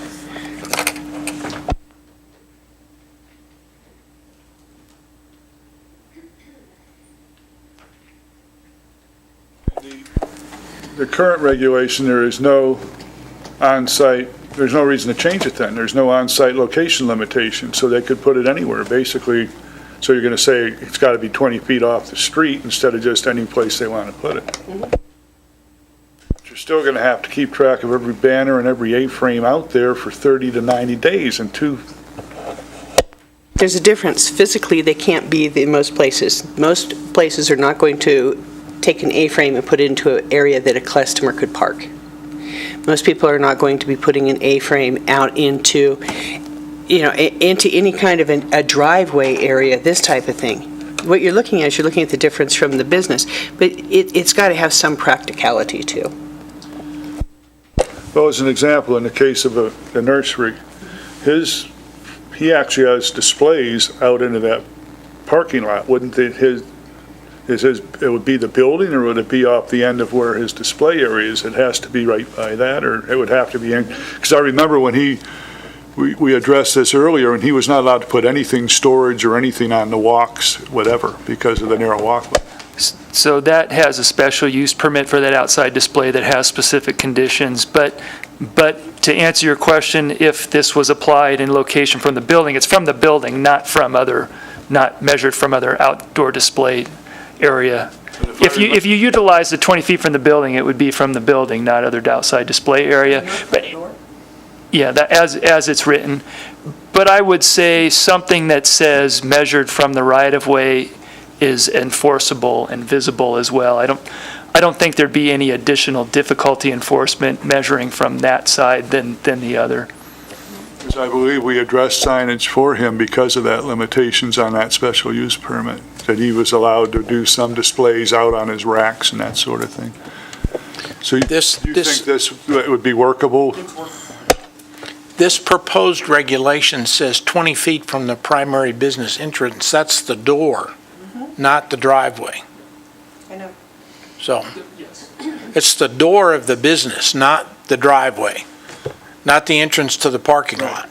The current regulation, there is no on-site, there's no reason to change it then. There's no on-site location limitation, so they could put it anywhere, basically. So you're going to say it's got to be 20 feet off the street instead of just any place they want to put it. But you're still going to have to keep track of every banner and every A-frame out there for 30 to 90 days and There's a difference. Physically, they can't be in most places. Most places are not going to take an A-frame and put it into an area that a customer could park. Most people are not going to be putting an A-frame out into any kind of a driveway area, this type of thing. What you're looking at the difference from the business, but it's got to have some practicality too. Well, as an example, in the case of the nursery, he actually has displays out into that parking lot. Wouldn't it would be the building, or would it be off the end of where his display area is? It has to be right by that, or it would have to be in, because I remember when we addressed this earlier, and he was not allowed to put anything storage or anything on the walks, whatever, because of the narrow walkway. So that has a special use permit for that outside display that has specific conditions. But to answer your question, if this was applied in location from the building, it's from the building, not measured from other outdoor display area. If you utilize the 20 feet from the building, it would be from the building, not other outside display area. But Yeah, that, as it's written. But I would say something that says measured from the right-of-way is enforceable and visible as well. I don't think there'd be any additional difficulty enforcement measuring from that side than the other. Because I believe we addressed signage for him because of that limitations on that special use permit, that he was allowed to do some displays out on his racks and that sort of thing. So you think this would be workable? This proposed regulation says 20 feet from the primary business entrance. That's the door, not the driveway. I know. So it's the door of the business, not the driveway, not the entrance to the parking lot.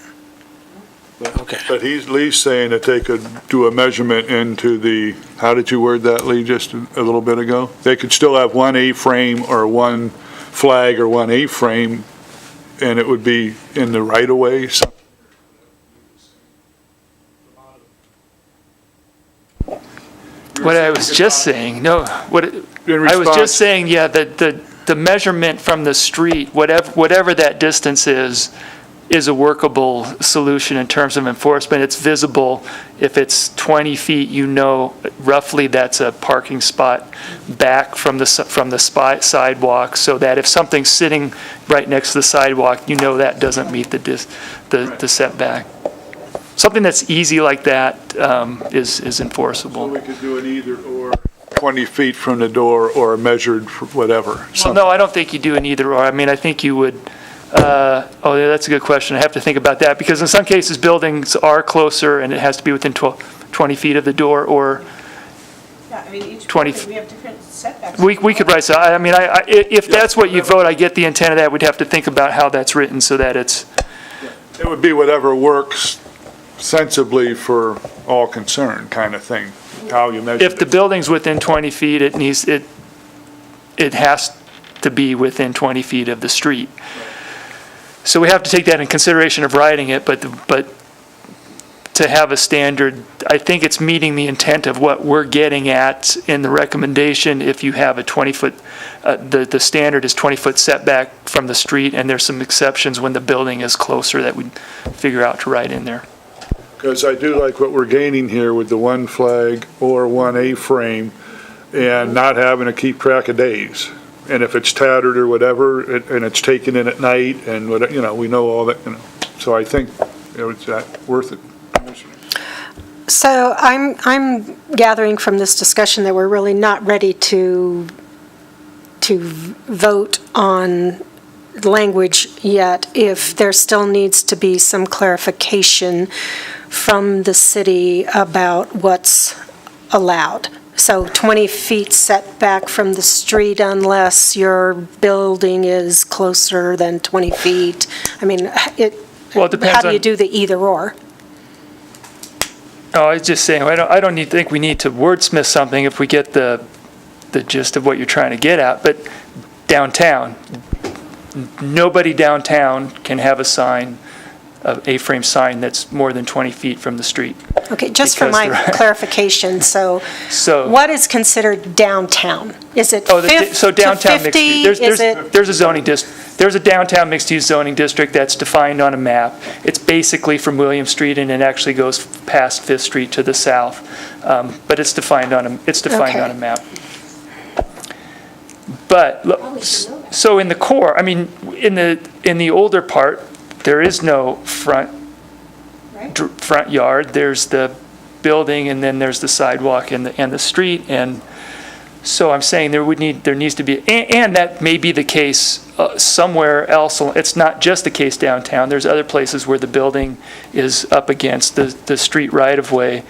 Okay. But Lee's saying that they could do a measurement into the, how did you word that, Lee, just a little bit ago? They could still have one A-frame or one flag or one A-frame, and it would be in the right-of-way. What I was just saying, no, I was just saying, yeah, the measurement from the street, whatever that distance is a workable solution in terms of enforcement. It's visible. If it's 20 feet, you know roughly that's a parking spot back from the sidewalk, so that if something's sitting right next to the sidewalk, you know that doesn't meet the setback. Something that's easy like that is enforceable. So we could do an either or, 20 feet from the door or measured whatever. Well, no, I don't think you do an either or. I mean, I think you would, yeah, that's a good question. I have to think about that, because in some cases, buildings are closer and it has to be within 20 feet of the door, or Yeah, I mean, each 20 building, we have different setbacks. we could write, so I mean, if that's what you vote, I get the intent of that. We'd have to think about how that's written so that it's, It would be whatever works sensibly for all concerned, kind of thing, how you measure if the it. building's within 20 feet, it has to be within 20 feet of the street. So we have to take that in consideration of writing it, but to have a standard, I think it's meeting the intent of what we're getting at in the recommendation. If you have a 20-foot, the standard is 20-foot setback from the street, and there's some exceptions when the building is closer that we'd figure out to write in there. Because I do like what we're gaining here with the one flag or one A-frame and not having to keep track of days. And if it's tattered or whatever, and it's taken in at night and what, we know all that, So I think it's worth it. So I'm gathering from this discussion that we're really not ready to vote on language yet, if there still needs to be some clarification from the city about what's allowed. So 20 feet setback from the street unless your building is closer than 20 feet. I mean, Well, it depends how do you on- do the either or? Oh, I was just saying, I don't think we need to wordsmith something if we get the gist of what you're trying to get at. But downtown, nobody downtown can have a sign, an A-frame sign that's more than 20 feet from the street. Okay, just for Because my they're- clarification, so So. what is considered downtown? Is it Oh, 50 so downtown mixed 50? use. Is it, There's a zoning there's a downtown mixed-use zoning district that's defined on a map. It's basically from William Street, and it actually goes past Fifth Street to the south. But it's defined on a map. But, so in the core, I mean, in the older part, there is no front yard. There's the building, and then there's the sidewalk and the street. And so I'm saying there needs to be, and that may be the case somewhere else. It's not just the case downtown. There's other places where the building is up against the street right-of-way.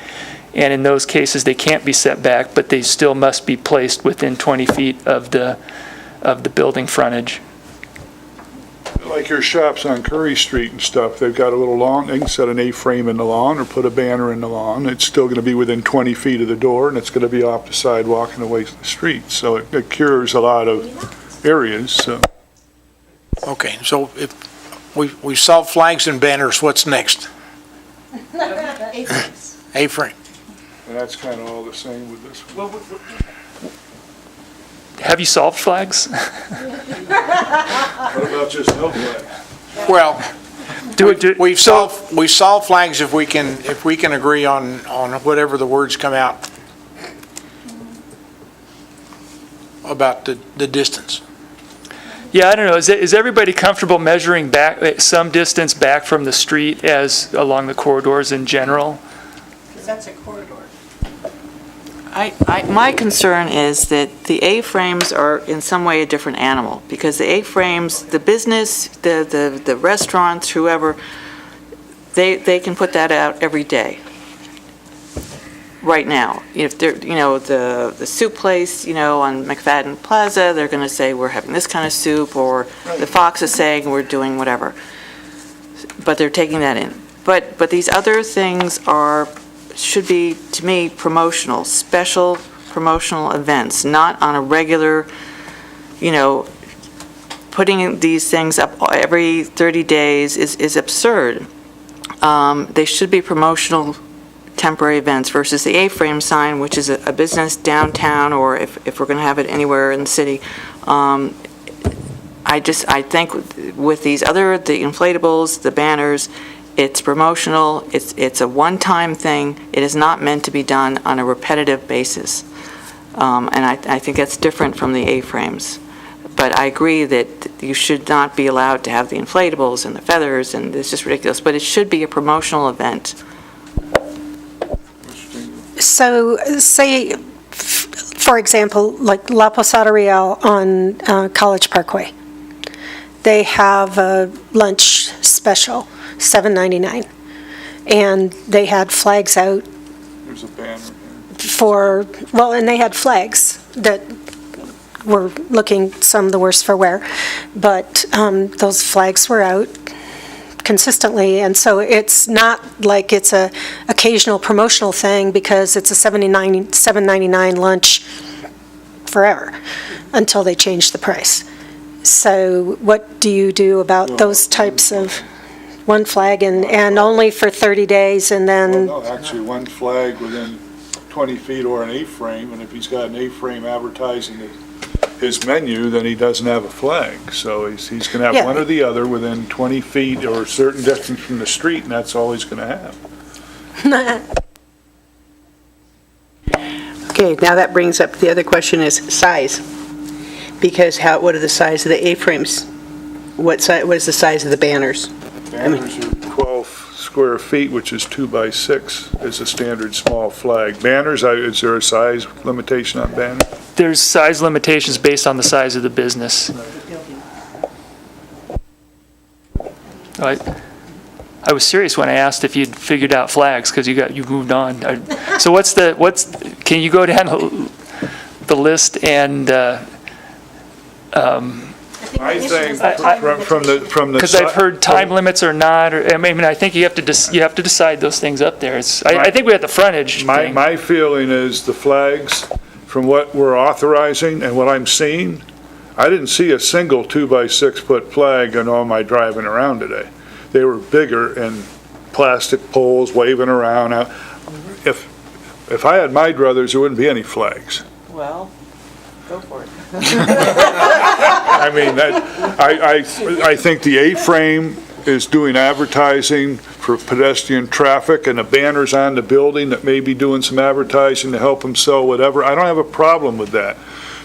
And in those cases, they can't be set back, but they still must be placed within 20 feet of the building frontage. Like your shops on Curry Street and stuff, they've got a little lawn, they can set an A-frame in the lawn or put a banner in the lawn. It's still going to be within 20 feet of the door, and it's going to be off the sidewalk and away from the street. So it cures a lot of areas, so. Okay, so if we solved flags and banners, what's next? A-frame. And that's kind of all the same with this one. Have you solved flags? What about just no flag? Well, We solve flags if we can agree on whatever the words come out about the distance. Yeah, I don't know, is everybody comfortable measuring back, some distance back from the street as along the corridors in general? Because that's a corridor. My concern is that the A-frames are in some way a different animal, because the A-frames, the business, the restaurants, whoever, they can put that out every day, right now. If they're, the soup place, on McFadden Plaza, they're going to say, we're having this kind of soup, or the Fox is saying, we're doing whatever. But they're taking that in. But these other things should be, to me, promotional, special promotional events, not on a regular, putting these things up every 30 days is absurd. They should be promotional temporary events versus the A-frame sign, which is a business downtown, or if we're going to have it anywhere in the city. I think with these the inflatables, the banners, it's promotional, it's a one-time thing. It is not meant to be done on a repetitive basis. And I think that's different from the A-frames. But I agree that you should not be allowed to have the inflatables and the feathers, and it's just ridiculous. But it should be a promotional event. So say, for example, like La Posada Real on College Parkway. They have a lunch special, $7.99. And they had flags out There's a banner. and they had flags that were looking some the worse for wear. But those flags were out consistently, and so it's not like it's a occasional promotional thing, because it's a $7.99 lunch forever until they change the price. So what do you do about those types of one flag and only for 30 days and then? Well, no, actually, one flag within 20 feet or an A-frame, and if he's got an A-frame advertising his menu, then he doesn't have a flag. So he's going to have one or the other within 20 feet or a certain distance from the street, and that's all he's going to have. Okay, now that brings up, the other question is size. Because what are the size of the A-frames? What is the size of the banners? Banners are 12 square feet, which is 2 by 6, is a standard small flag. Banners, is there a size limitation on banners? There's size limitations based on the size of the business. I was serious when I asked if you'd figured out flags, because you moved on. So can you go down the list and I think from the because I've heard time limits or not, or I think you have to decide those things up there. I think we have the frontage. My feeling is the flags, from what we're authorizing and what I'm seeing, I didn't see a single 2 by 6 foot flag in all my driving around today. They were bigger and plastic poles waving around. If I had my druthers, there wouldn't be any flags. Well, go for it. I think the A-frame is doing advertising for pedestrian traffic, and the banners on the building that may be doing some advertising to help them sell whatever. I don't have a problem with that.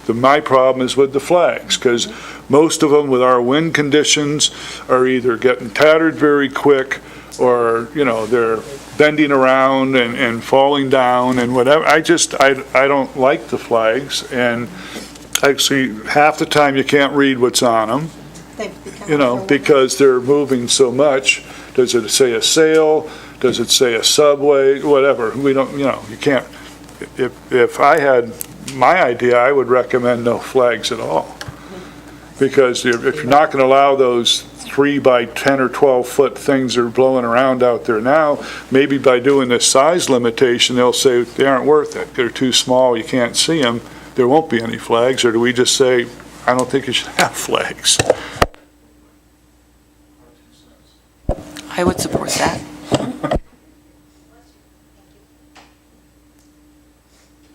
My problem is with the flags, because most of them with our wind conditions are either getting tattered very quick, or, they're bending around and falling down and whatever. I don't like the flags, and actually, half the time you can't read what's on them, because they're moving so much. Does it say a sale? Does it say a Subway? Whatever. We don't, you can't. If I had my idea, I would recommend no flags at all. Because if you're not going to allow those 3 by 10 or 12 foot things that are blowing around out there now, maybe by doing this size limitation, they'll say they aren't worth it. They're too small, you can't see them. There won't be any flags, or do we just say, I don't think you should have flags? I would support that.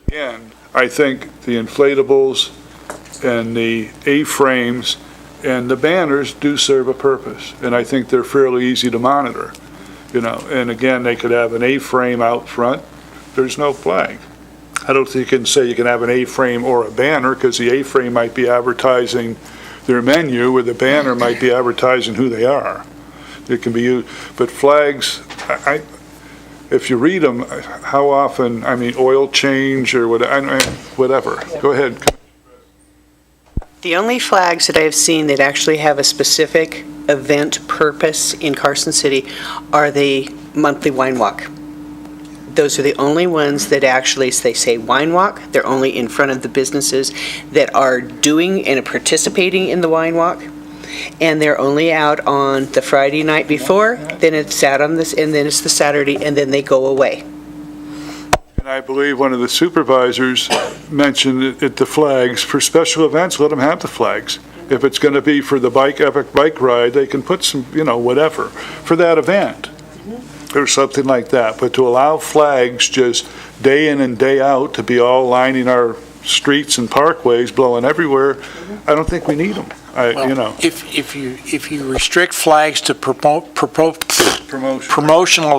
Again, I think the inflatables and the A-frames And the banners do serve a purpose, and I think they're fairly easy to monitor, and again, they could have an A-frame out front, there's no flag. I don't think you can say you can have an A-frame or a banner, because the A-frame might be advertising their menu, or the banner might be advertising who they are. It can be used, but flags, if you read them, how often, oil change or whatever. Go ahead. The only flags that I've seen that actually have a specific event purpose in Carson City are the monthly wine walk. Those are the only ones that actually, they say wine walk, they're only in front of the businesses that are doing and participating in the wine walk, and they're only out on the Friday night before, then it's out on this, and then it's the Saturday, and then they go away. And I believe one of the supervisors mentioned at the flags, for special events, let them have the flags. If it's going to be for the epic bike ride, they can put some, whatever, for that event, or something like that. But to allow flags just day in and day out to be all lining our streets and parkways, blowing everywhere, I don't think we need them. If you restrict flags to promotional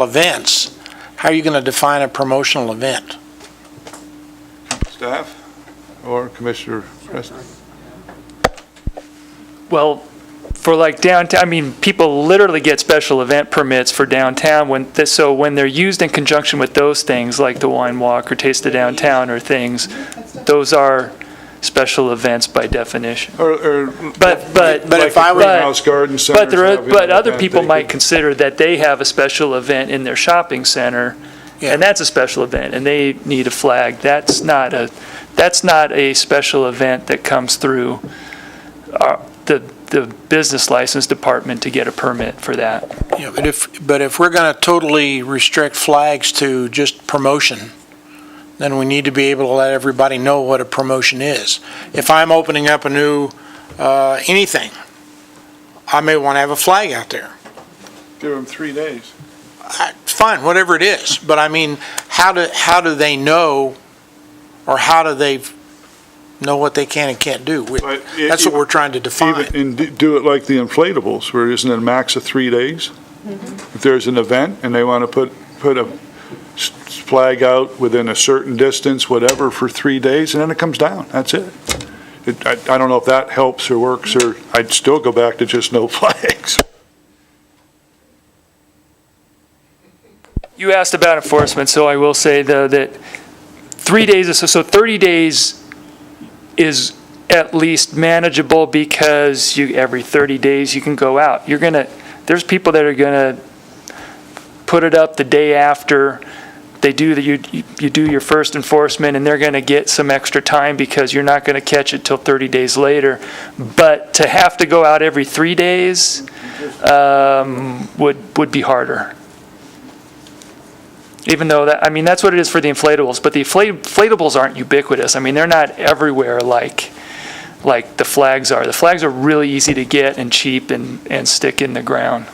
events, how are you going to define a promotional event? Staff or Commissioner Preston? Well, for like downtown, people literally get special event permits for downtown so when they're used in conjunction with those things, like the wine walk or taste of downtown or things, those are special events by definition. But if I were Greenhouse Garden Centers, but other people might consider that they have a special event in their shopping center, and that's a special event, and they need a flag. That's not a special event that comes through the business license department to get a permit for that. Yeah, but if we're going to totally restrict flags to just promotion, then we need to be able to let everybody know what a promotion is. If I'm opening up a new anything, I may want to have a flag out there. Give them 3 days. Fine, whatever it is. But how do they know, or how do they know what they can and can't do? That's what we're trying to define. And do it like the inflatables, where isn't it a max of 3 days? Mm-hmm. If there's an event and they want to put a flag out within a certain distance, whatever, for 3 days, and then it comes down. That's it. I don't know if that helps or works, or I'd still go back to just no flags. You asked about enforcement, so I will say, though, that 3 days, so 30 days is at least manageable, because every 30 days you can go out. There's people that are going to put it up the day after they do you do your first enforcement, and they're going to get some extra time because you're not going to catch it till 30 days later. But to have to go out every 3 days would be harder. Even though that's what it is for the inflatables, but the inflatables aren't ubiquitous. They're not everywhere like the flags are. The flags are really easy to get and cheap and stick in the ground.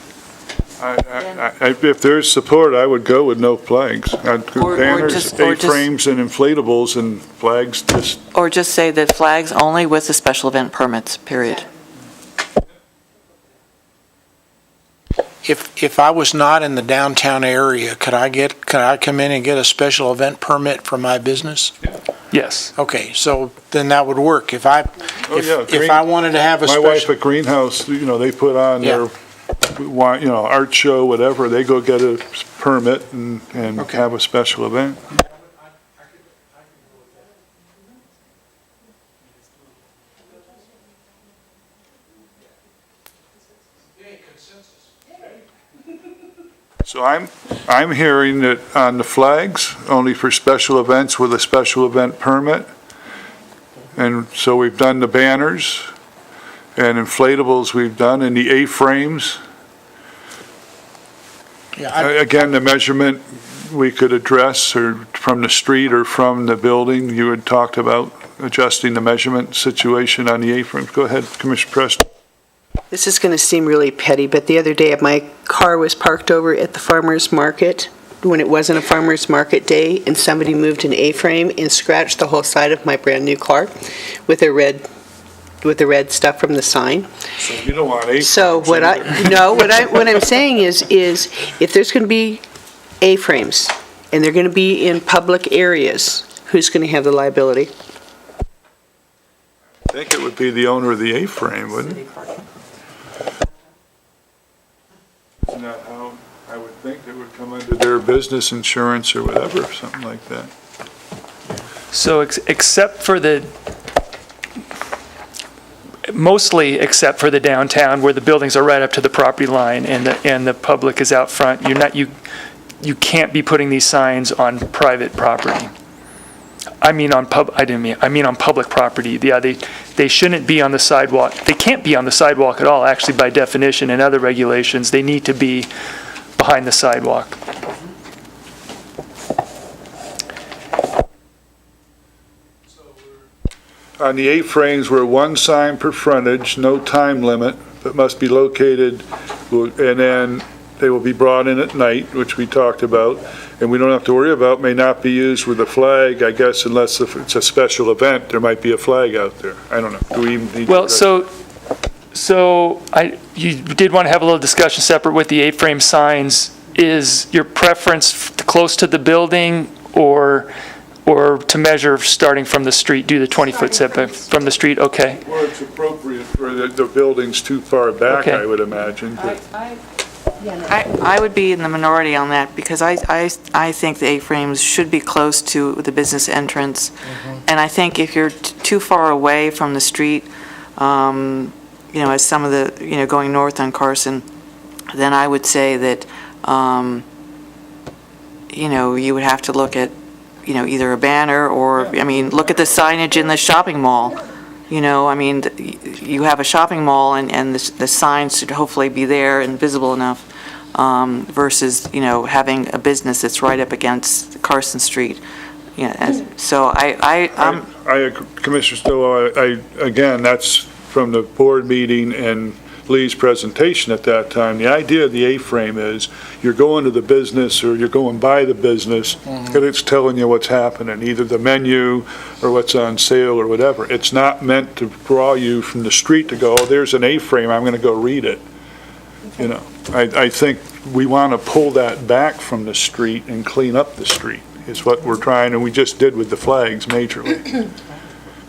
If there's support, I would go with no flags. Banners, A-frames, and inflatables, and flags just... Or just say that flags only with the special event permits, period. If I was not in the downtown area, could I come in and get a special event permit for my business? Yes. Okay, so then that would work. If I wanted to have a My wife at Greenhouse, they put on their, art show, whatever, they go get a permit and have a special event. So I'm hearing that on the flags, only for special events with a special event permit. And so we've done the banners and inflatables we've done, and the A-frames. Again, the measurement we could address, or from the street or from the building. You had talked about adjusting the measurement situation on the A-frames. Go ahead, Commissioner Preston. This is going to seem really petty, but the other day my car was parked over at the farmer's market when it wasn't a farmer's market day, and somebody moved an A-frame and scratched the whole side of my brand new car with a red with the red stuff from the sign. So you don't want A-frames So what either. what I'm saying is if there's going to be A-frames and they're going to be in public areas, who's going to have the liability? I think it would be the owner of the A-frame, wouldn't it? Isn't that how, I would think it would come under their business insurance or whatever, something like that. So except for mostly except for the downtown where the buildings are right up to the property line and the public is out front, you can't be putting these signs on private property. I mean on public property. Yeah, they shouldn't be on the sidewalk. They can't be on the sidewalk at all, actually, by definition and other regulations. They need to be behind the sidewalk. On the A-frames, we're one sign per frontage, no time limit, but must be located, and then they will be brought in at night, which we talked about, and we don't have to worry about may not be used with a flag, I guess, unless if it's a special event, there might be a flag out there. I don't know. Do we even need? Well, you did want to have a little discussion separate with the A-frame signs. Is your preference close to the building or to measure starting from the street, do the 20-foot setback from the street? Okay. Well, it's appropriate for the buildings too far back, Okay. I would imagine. but- I would be in the minority on that because I think the A-frames should be close to the business entrance. And I think if you're too far away from the street, as some of the, going north on Carson, then I would say that, you would have to look at, either a banner or, look at the signage in the shopping mall. You have a shopping mall and the signs should hopefully be there and visible enough versus, having a business that's right up against Carson Street. So I'm I agree, Commissioner Stilwell, again, that's from the board meeting and Lee's presentation at that time. The idea of the A-frame is you're going to the business or you're going by the business and it's telling you what's happening, either the menu or what's on sale or whatever. It's not meant to draw you from the street to go, oh, there's an A-frame, I'm going to go read it. I think we want to pull that back from the street and clean up the street is what we're trying, and we just did with the flags majorly.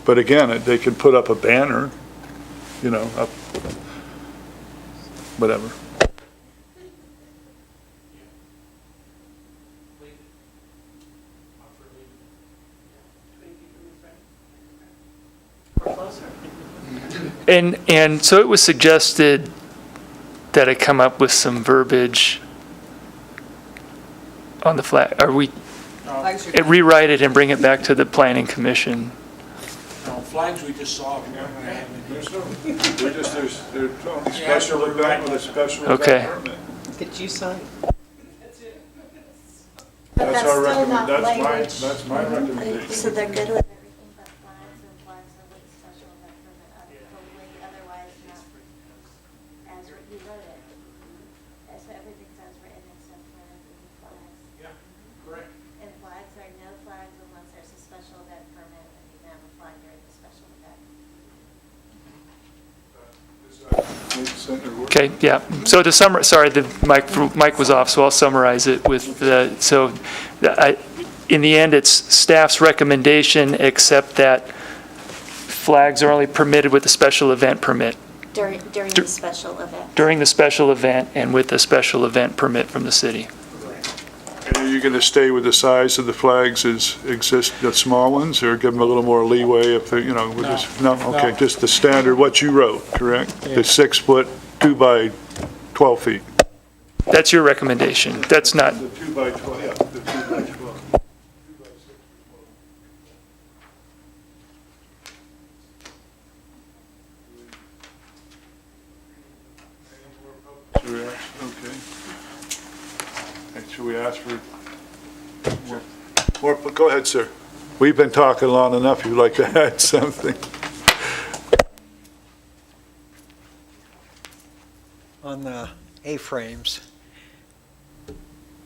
But again, they can put up a banner, up, whatever. And so it was suggested that I come up with some verbiage on the flag. Rewrite it and bring it back to the planning commission. Flags we just saw. There's only special event with a special event Okay. permit. Did you sign? But that's our still not that's language. my recommendation. So they're good with Everything but flags, and flags are with special event permit, totally otherwise not as you wrote it. So everything's as written except for the flags. Yeah, correct. And flags are no flags unless there's a special event permit, and you can have a flag during the special event. Okay, yeah. So to summarize, sorry, the mic was off, so I'll summarize it with in the end, it's staff's recommendation, except that flags are only permitted with a special event permit. During the special event. During the special event and with a special event permit from the city. And are you going to stay with the size of the flags as exist, the small ones, or give them a little more leeway if they, no? Okay, just the standard, what you wrote, correct? The 6 foot, 2 by 12 feet. That's your recommendation. That's not, The 2 by 12, yeah, the 2 by 12. Okay. Should we ask for more? Go ahead, sir. We've been talking long enough. You'd like to add something? On the A-frames,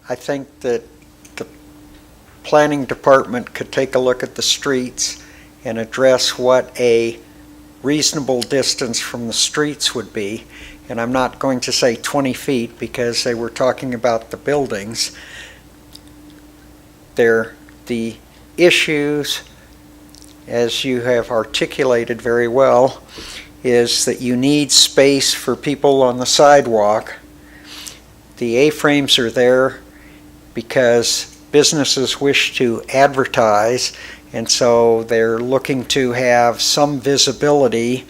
I think that the planning department could take a look at the streets and address what a reasonable distance from the streets would be. And I'm not going to say 20 feet because they were talking about the buildings. The issues, as you have articulated very well, is that you need space for people on the sidewalk. The A-frames are there because businesses wish to advertise, and so they're looking to have some visibility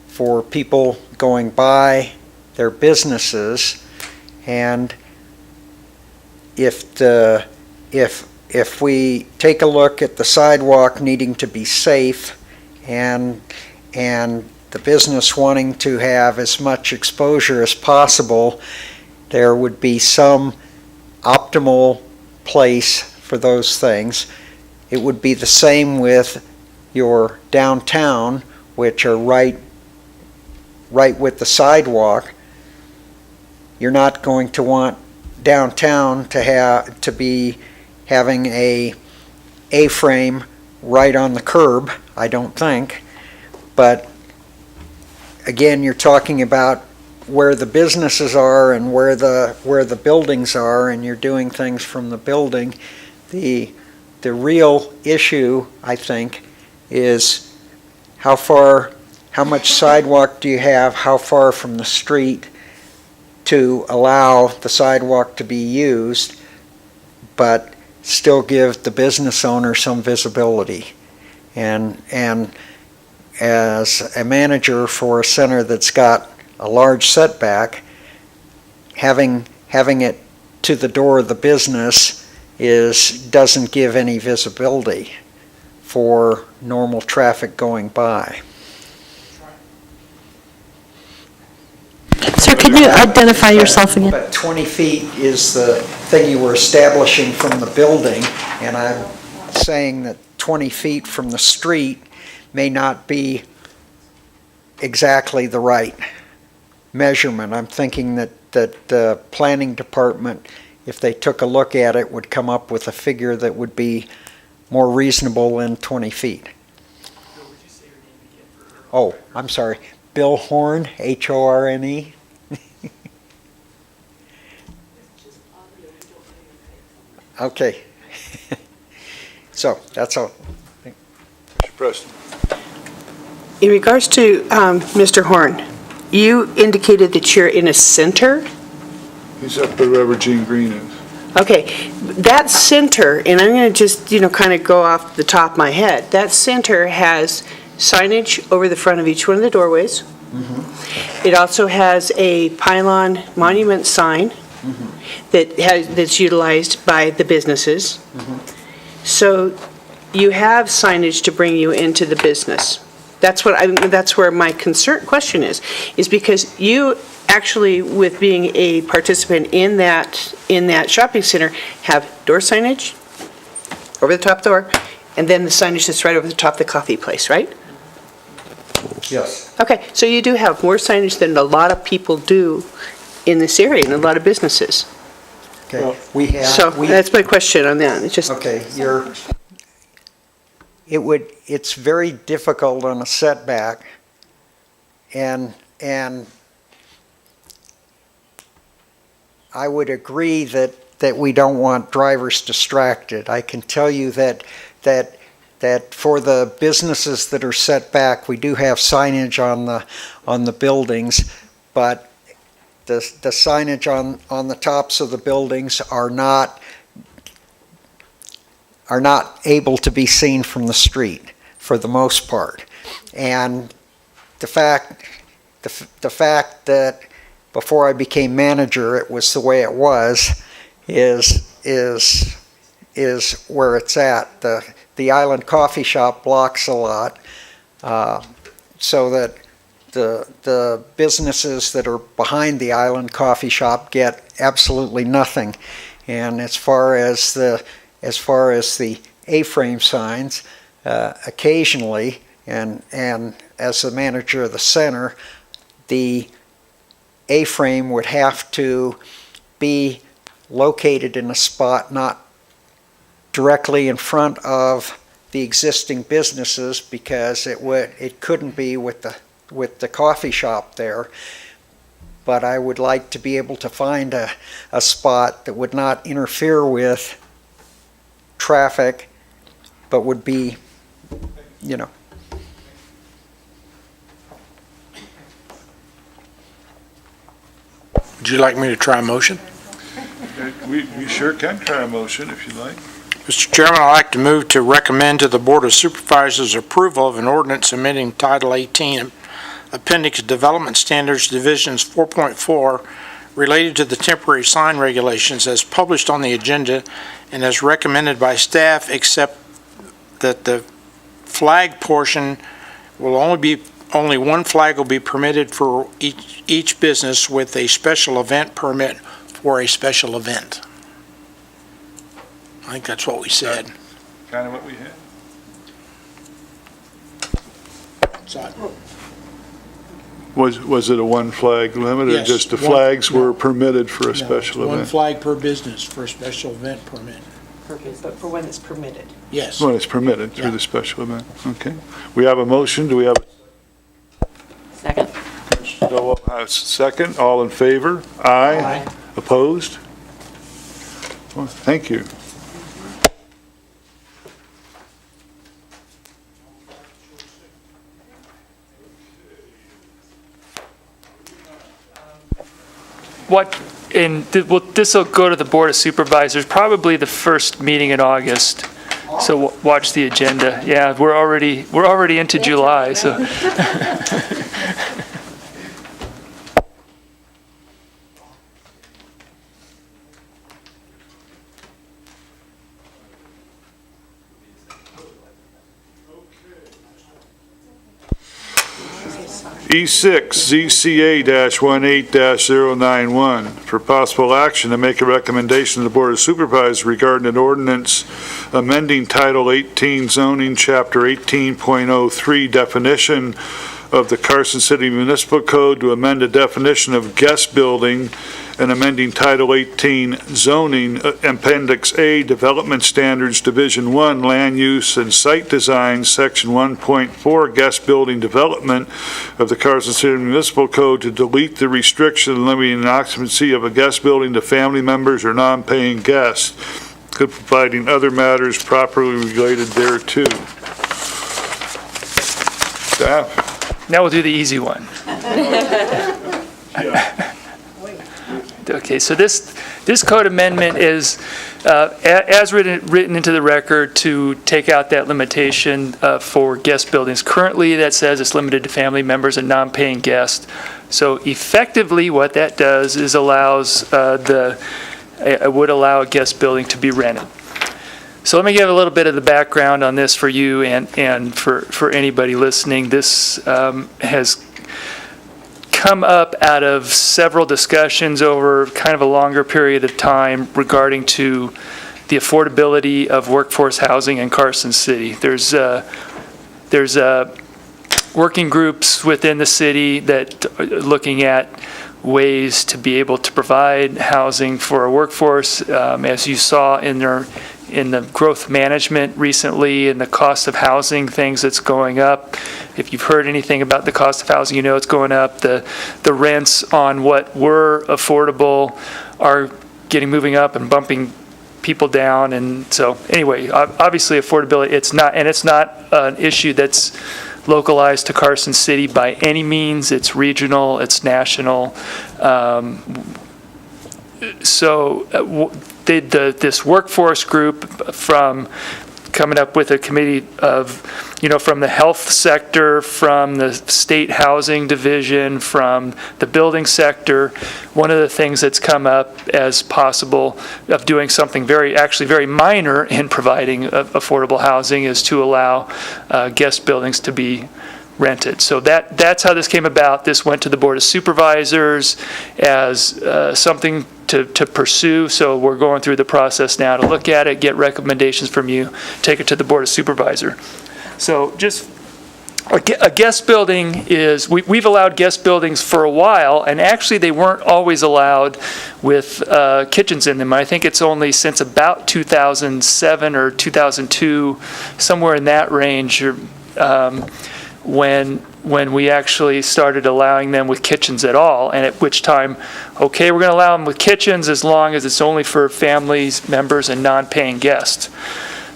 for people going by their businesses. And if we take a look at the sidewalk needing to be safe and the business wanting to have as much exposure as possible, there would be some optimal place for those things. It would be the same with your downtown, which are right with the sidewalk. You're not going to want downtown to be having a A-frame right on the curb, I don't think. But again, you're talking about where the businesses are and where the buildings are, and you're doing things from the building. The real issue, I think, is how much sidewalk do you have, how far from the street to allow the sidewalk to be used, but still give the business owner some visibility. And as a manager for a center that's got a large setback, having it to the door of the business doesn't give any visibility for normal traffic going by. Sir, can you identify yourself again? But 20 feet is the thing you were establishing from the building, and I'm saying that 20 feet from the street may not be exactly the right measurement. I'm thinking that the planning department, if they took a look at it, would come up with a figure that would be more reasonable than 20 feet. Oh, I'm sorry. Bill Horn, H-O-R-N-E. Okay. So, that's all. Mr. Preston. In regards to Mr. Horn, you indicated that you're in a center? He's up where Reverend Jean Green is. Okay, that center, and I'm going to just, kind of go off the top of my head, that center has signage over the front of each one of the doorways. Mm-hmm. It also has a pylon monument sign that's utilized by the businesses. Mm-hmm. So you have signage to bring you into the business. That's where my question is because you actually, with being a participant in that shopping center, have door signage over the top door, and then the signage that's right over the top of the coffee place, right? Yes. Okay, so you do have more signage than a lot of people do in this area, and a lot of businesses. Okay. That's my question on that. It's just okay. It's very difficult on a setback, and I would agree that we don't want drivers distracted. I can tell you that for the businesses that are set back, we do have signage on the buildings, but the signage on the tops of the buildings are not able to be seen from the street for the most part. And the fact that before I became manager it was the way it was is where it's at. The Island Coffee Shop blocks a lot, so that the businesses that are behind the Island Coffee Shop get absolutely nothing. And as far as the A-frame signs, occasionally, and as the manager of the center, the A-frame would have to be located in a spot not directly in front of the existing businesses because it couldn't be with the coffee shop there. But I would like to be able to find a spot that would not interfere with traffic, but would be, you know. Would you like me to try a motion? We sure can try a motion if you like. Mr. Chairman, I'd like to move to recommend to the Board of Supervisors approval of an ordinance amending Title 18, Appendix Development Standards Divisions 4.4 related to the temporary sign regulations as published on the agenda and as recommended by staff, except that the flag portion will only one flag will be permitted for each business with a special event permit for a special event. I think that's what we said. Kind of what we had. So, Was it a one flag limit, or Yes, just the one- flags no. were permitted for a special One event? flag per business for a special event permit. But for when it's permitted. Yes. When it's permitted through Yeah. the special event, okay. We have a motion, do we have? Second. Second, all in favor? Aye. Opposed? Well, thank you. This will go to the Board of Supervisors, probably the first meeting in August. So watch the agenda. Yeah, we're already into July, so. E6, ZCA-18-091, for possible action to make a recommendation to the Board of Supervisors regarding an ordinance amending Title 18 zoning, Chapter 18.03 definition of the Carson City Municipal Code to amend the definition of guest building and amending Title 18 zoning, Appendix A, Development Standards, Division 1, Land Use and Site Design, Section 1.4, Guest Building Development of the Carson City Municipal Code to delete the restriction limiting the occupancy of a guest building to family members or non-paying guests, providing other matters properly related thereto. Staff? Now we'll do the easy one. Okay, so this code amendment is, as written into the record, to take out that limitation for guest buildings. Currently, that says it's limited to family members and non-paying guests. So effectively, what that does is would allow a guest building to be rented. So let me give a little bit of the background on this for you and for anybody listening. This has come up out of several discussions over kind of a longer period of time regarding to the affordability of workforce housing in Carson City. There's working groups within the city that are looking at ways to be able to provide housing for a workforce. As you saw in the growth management recently and the cost of housing things that's going up. If you've heard anything about the cost of housing, you know it's going up. The rents on what were affordable are moving up and bumping people down. And so anyway, obviously affordability, it's not an issue that's localized to Carson City by any means. It's regional, it's national. This workforce group from coming up with a committee of, from the health sector, from the state housing division, from the building sector, one of the things that's come up as possible of doing something very minor in providing affordable housing is to allow guest buildings to be rented. So that's how this came about. This went to the Board of Supervisors as something to pursue. So we're going through the process now to look at it, get recommendations from you, take it to the Board of Supervisor. So just A guest building is, we've allowed guest buildings for a while, and actually they weren't always allowed with kitchens in them. I think it's only since about 2007 or 2002, somewhere in that range, when we actually started allowing them with kitchens at all, and at which time, okay, we're going to allow them with kitchens as long as it's only for families, members, and non-paying guests.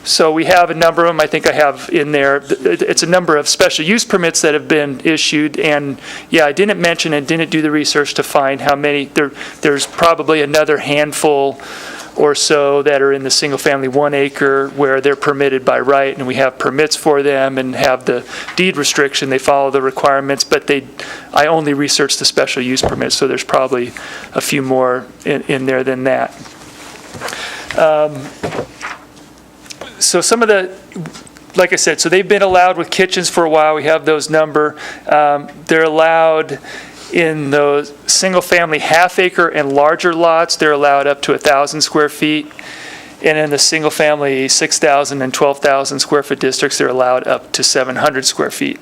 So we have a number of them. I think I have in there. It's a number of special use permits that have been issued. And yeah, I didn't mention and didn't do the research to find how many. There's probably another handful or so that are in the single family 1 acre where they're permitted by right, and we have permits for them and have the deed restriction. They follow the requirements, but I only researched the special use permits, so there's probably a few more in there than that. So some of the, like I said, so they've been allowed with kitchens for a while. We have those number. They're allowed in those single-family half-acre and larger lots. They're allowed up to 1,000 square feet. And in the single-family 6,000 and 12,000 square foot districts, they're allowed up to 700 square feet.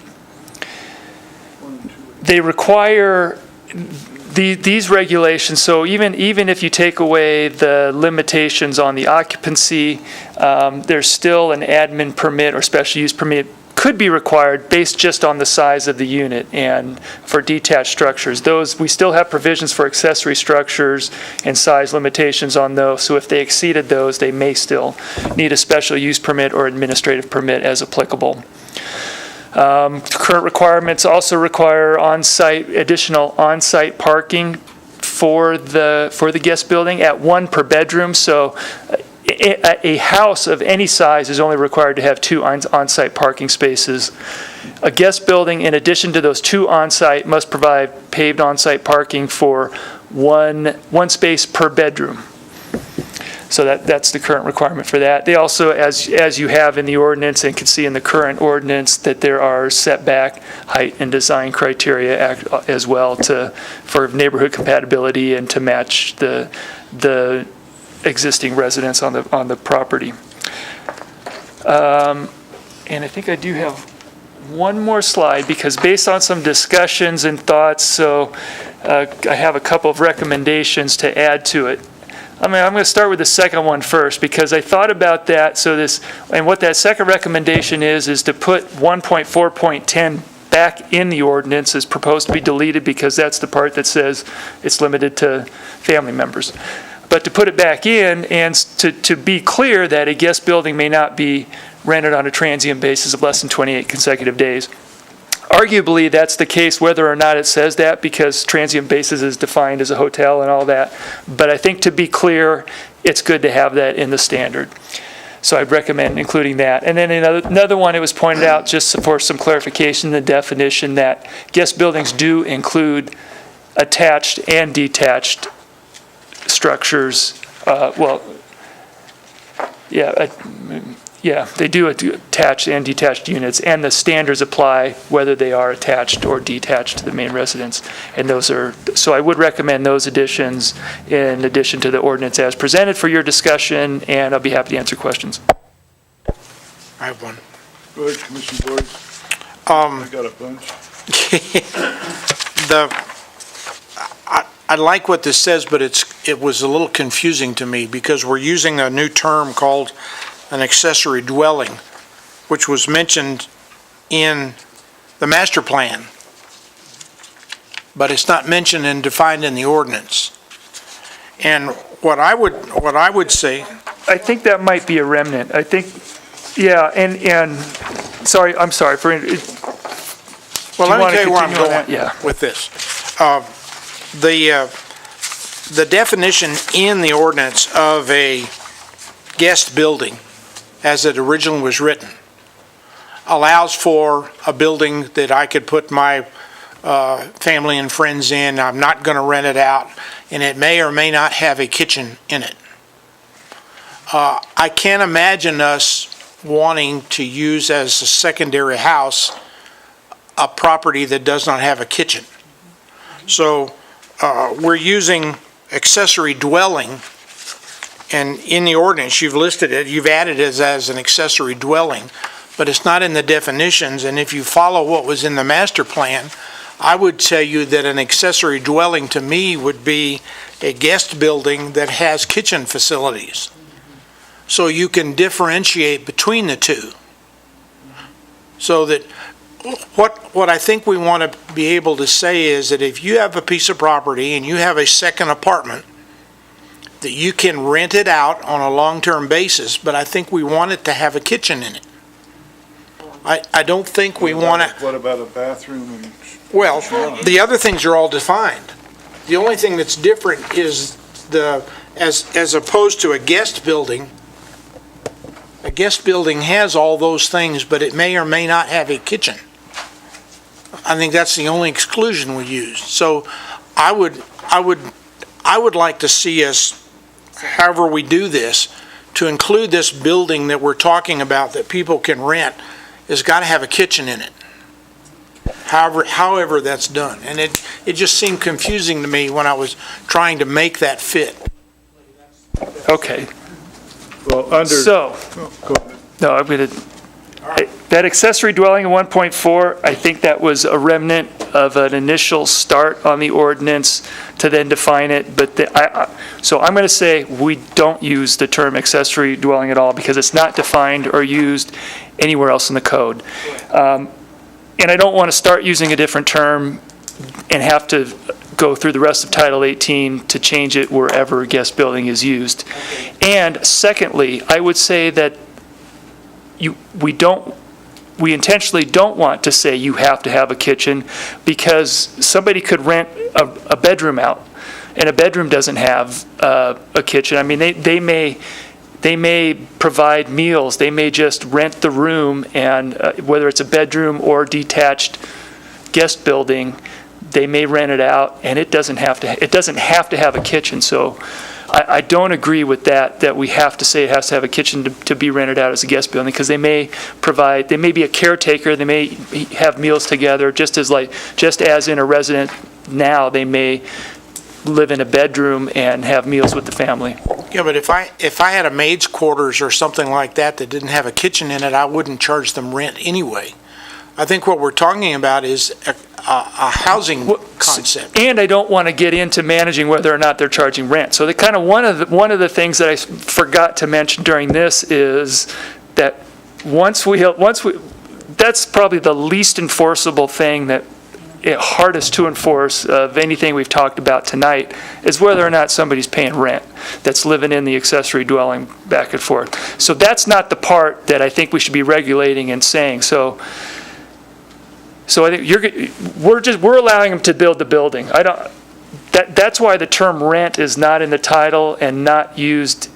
They require these regulations, so even if you take away the limitations on the occupancy, there's still an admin permit or special use permit could be required based just on the size of the unit. And for detached structures, we still have provisions for accessory structures and size limitations on those. So if they exceeded those, they may still need a special use permit or administrative permit as applicable. Current requirements also require additional on-site parking for the guest building at 1 per bedroom. So a house of any size is only required to have 2 on-site parking spaces. A guest building, in addition to those 2 on-site, must provide paved on-site parking for one space per bedroom. So that's the current requirement for that. They also, as you have in the ordinance and can see in the current ordinance, that there are setback, height, and design criteria as well for neighborhood compatibility and to match the existing residents on the property. And I think I do have one more slide, because based on some discussions and thoughts, so I have a couple of recommendations to add to it. I'm going to start with the second one first, because I thought about that. And what that second recommendation is to put 1.4.10 back in the ordinance is proposed to be deleted, because that's the part that says it's limited to family members. But to put it back in and to be clear that a guest building may not be rented on a transient basis of less than 28 consecutive days. Arguably, that's the case whether or not it says that, because transient basis is defined as a hotel and all that. But I think to be clear, it's good to have that in the standard. So I'd recommend including that. And then another one, it was pointed out just for some clarification, the definition that guest buildings do include attached and detached structures. They do attached and detached units, and the standards apply whether they are attached or detached to the main residence. And so I would recommend those additions in addition to the ordinance as presented for your discussion, and I'll be happy to answer questions. I have one. Go ahead, Commissioner Boyce. I got a bunch. I like what this says, but it was a little confusing to me, because we're using a new term called an accessory dwelling, which was mentioned in the master plan, but it's not mentioned and defined in the ordinance. And what I would say, I think that might be a remnant. I think, yeah, and sorry, I'm sorry for. Well, let me tell you where I'm going Yeah. with this. The definition in the ordinance of a guest building, as it originally was written, allows for a building that I could put my family and friends in. I'm not going to rent it out, and it may or may not have a kitchen in it. I can't imagine us wanting to use as a secondary house a property that does not have a kitchen. So we're using accessory dwelling, and in the ordinance you've listed it, you've added it as an accessory dwelling, but it's not in the definitions, and if you follow what was in the master plan, I would tell you that an accessory dwelling to me would be a guest building that has kitchen facilities. So you can differentiate between the two. So that what I think we want to be able to say is that if you have a piece of property and you have a second apartment, that you can rent it out on a long-term basis, but I think we want it to have a kitchen in it. I don't think we want to... What about a bathroom and... Well, the other things are all defined. The only thing that's different is as opposed to a guest building has all those things, but it may or may not have a kitchen. I think that's the only exclusion we use. So I would like to see us, however we do this, to include this building that we're talking about that people can rent, has got to have a kitchen in it. However that's done. And it just seemed confusing to me when I was trying to make that fit. Okay. Well, under... So, Go ahead. no, I'm going to, that accessory dwelling in 1.4, I think that was a remnant of an initial start on the ordinance to then define it, but so I'm going to say we don't use the term accessory dwelling at all because it's not defined or used anywhere else in the code. And I don't want to start using a different term and have to go through the rest of Title 18 to change it wherever guest building is used. And secondly, I would say that we intentionally don't want to say you have to have a kitchen because somebody could rent a bedroom out and a bedroom doesn't have a kitchen. I mean, they may provide meals. They may just rent the room, and whether it's a bedroom or detached guest building, they may rent it out, and it doesn't have to have a kitchen. So I don't agree with that we have to say it has to have a kitchen to be rented out as a guest building, because they may be a caretaker, they may have meals together, just as in a resident now, they may live in a bedroom and have meals with the family. Yeah, but if I had a maid's quarters or something like that didn't have a kitchen in it, I wouldn't charge them rent anyway. I think what we're talking about is a housing concept. And I don't want to get into managing whether or not they're charging rent. So one of the things that I forgot to mention during this is that once we that's probably the least enforceable thing that hardest to enforce of anything we've talked about tonight is whether or not somebody's paying rent that's living in the accessory dwelling back and forth. So that's not the part that I think we should be regulating and saying. So I think we're allowing them to build the building. That's why the term rent is not in the title and not used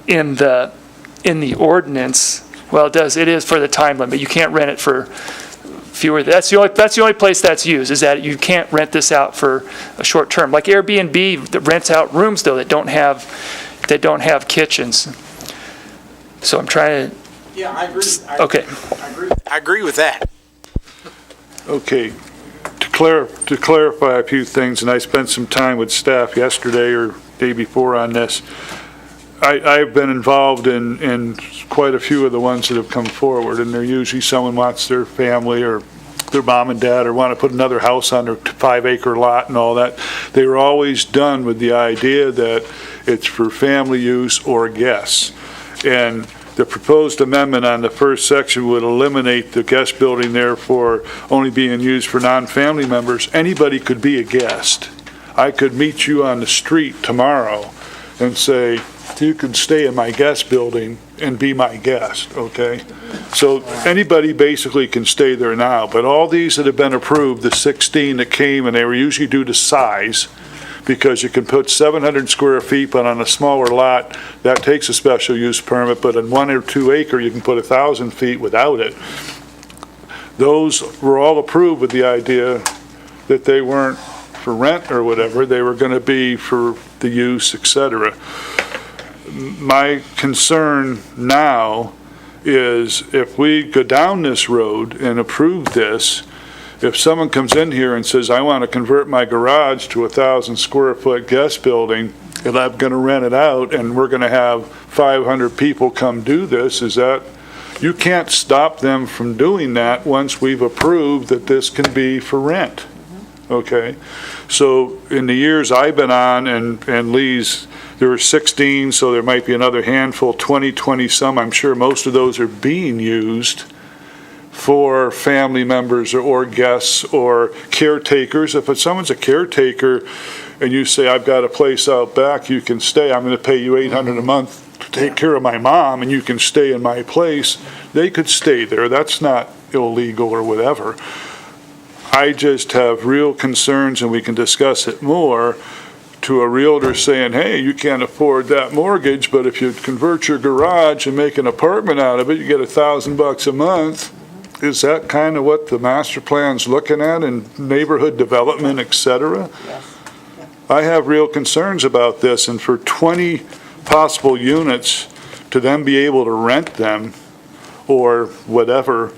in the ordinance. Well, it is for the time limit. You can't rent it for fewer. That's the only place that's used, is that you can't rent this out for a short term. Like Airbnb that rents out rooms though that don't have kitchens. So I'm trying to. Yeah, I agree. Okay. I agree with that. Okay, to clarify a few things, and I spent some time with staff yesterday or day before on this. I've been involved in quite a few of the ones that have come forward, and they're usually someone wants their family or their mom and dad or want to put another house on their 5-acre lot and all that. They were always done with the idea that it's for family use or guests. And the proposed amendment on the first section would eliminate the guest building there for only being used for non-family members. Anybody could be a guest. I could meet you on the street tomorrow and say, you can stay in my guest building and be my guest, okay? So anybody basically can stay there now, but all these that have been approved, the 16 that came, and they were usually due to size, because you can put 700 square feet, but on a smaller lot, that takes a special use permit, but in 1 or 2 acre, you can put 1,000 feet without it. Those were all approved with the idea that they weren't for rent or whatever, they were gonna be for the use, et cetera. My concern now is if we go down this road and approve this, if someone comes in here and says, I want to convert my garage to 1,000 square foot guest building, and I'm going to rent it out, and we're going to have 500 people come do this, is that, You can't stop them from doing that once we've approved that this can be for rent. Okay? So in the years I've been on, and Lee's, there were 16, so there might be another handful, 20 some. I'm sure most of those are being used for family members or guests or caretakers. If someone's a caretaker and you say, I've got a place out back, you can stay, I'm going to pay you $800 a month to take care of my mom, and you can stay in my place, they could stay there. That's not illegal or whatever. I just have real concerns, and we can discuss it more, to a realtor saying, hey, you can't afford that mortgage, but if you convert your garage and make an apartment out of it, you get $1,000 a month. Is that kind of what the master plan's looking at in neighborhood development, et cetera? Yes. I have real concerns about this, and for 20 possible units, to then be able to rent them or whatever,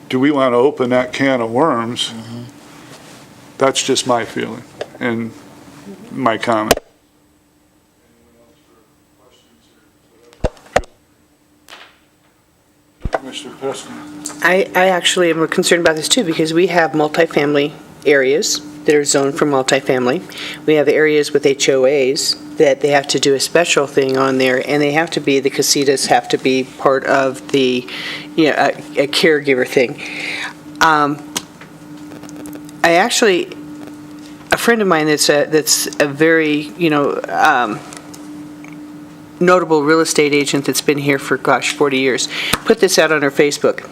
do we want to open that can of worms? That's just my feeling and my comment. Mr. Peskin. I actually am concerned about this too, because we have multifamily areas that are zoned for multifamily. We have areas with HOAs that they have to do a special thing on there, and they have to be, the casitas have to be part of the, a caregiver thing. I actually, a friend of mine that's a very, notable real estate agent that's been here for, 40 years, put this out on her Facebook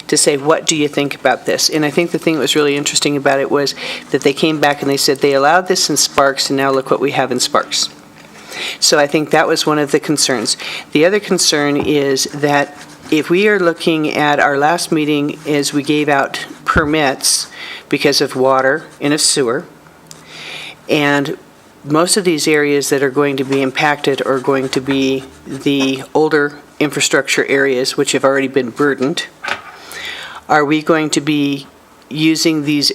to say, what do you think about this? And I think the thing that was really interesting about it was that they came back and they said they allowed this in Sparks, and now look what we have in Sparks. So I think that was one of the concerns. The other concern is that if we are looking at our last meeting, as we gave out permits because of water and of sewer, and most of these areas that are going to be impacted are going to be the older infrastructure areas, which have already been burdened. Are we going to be using these,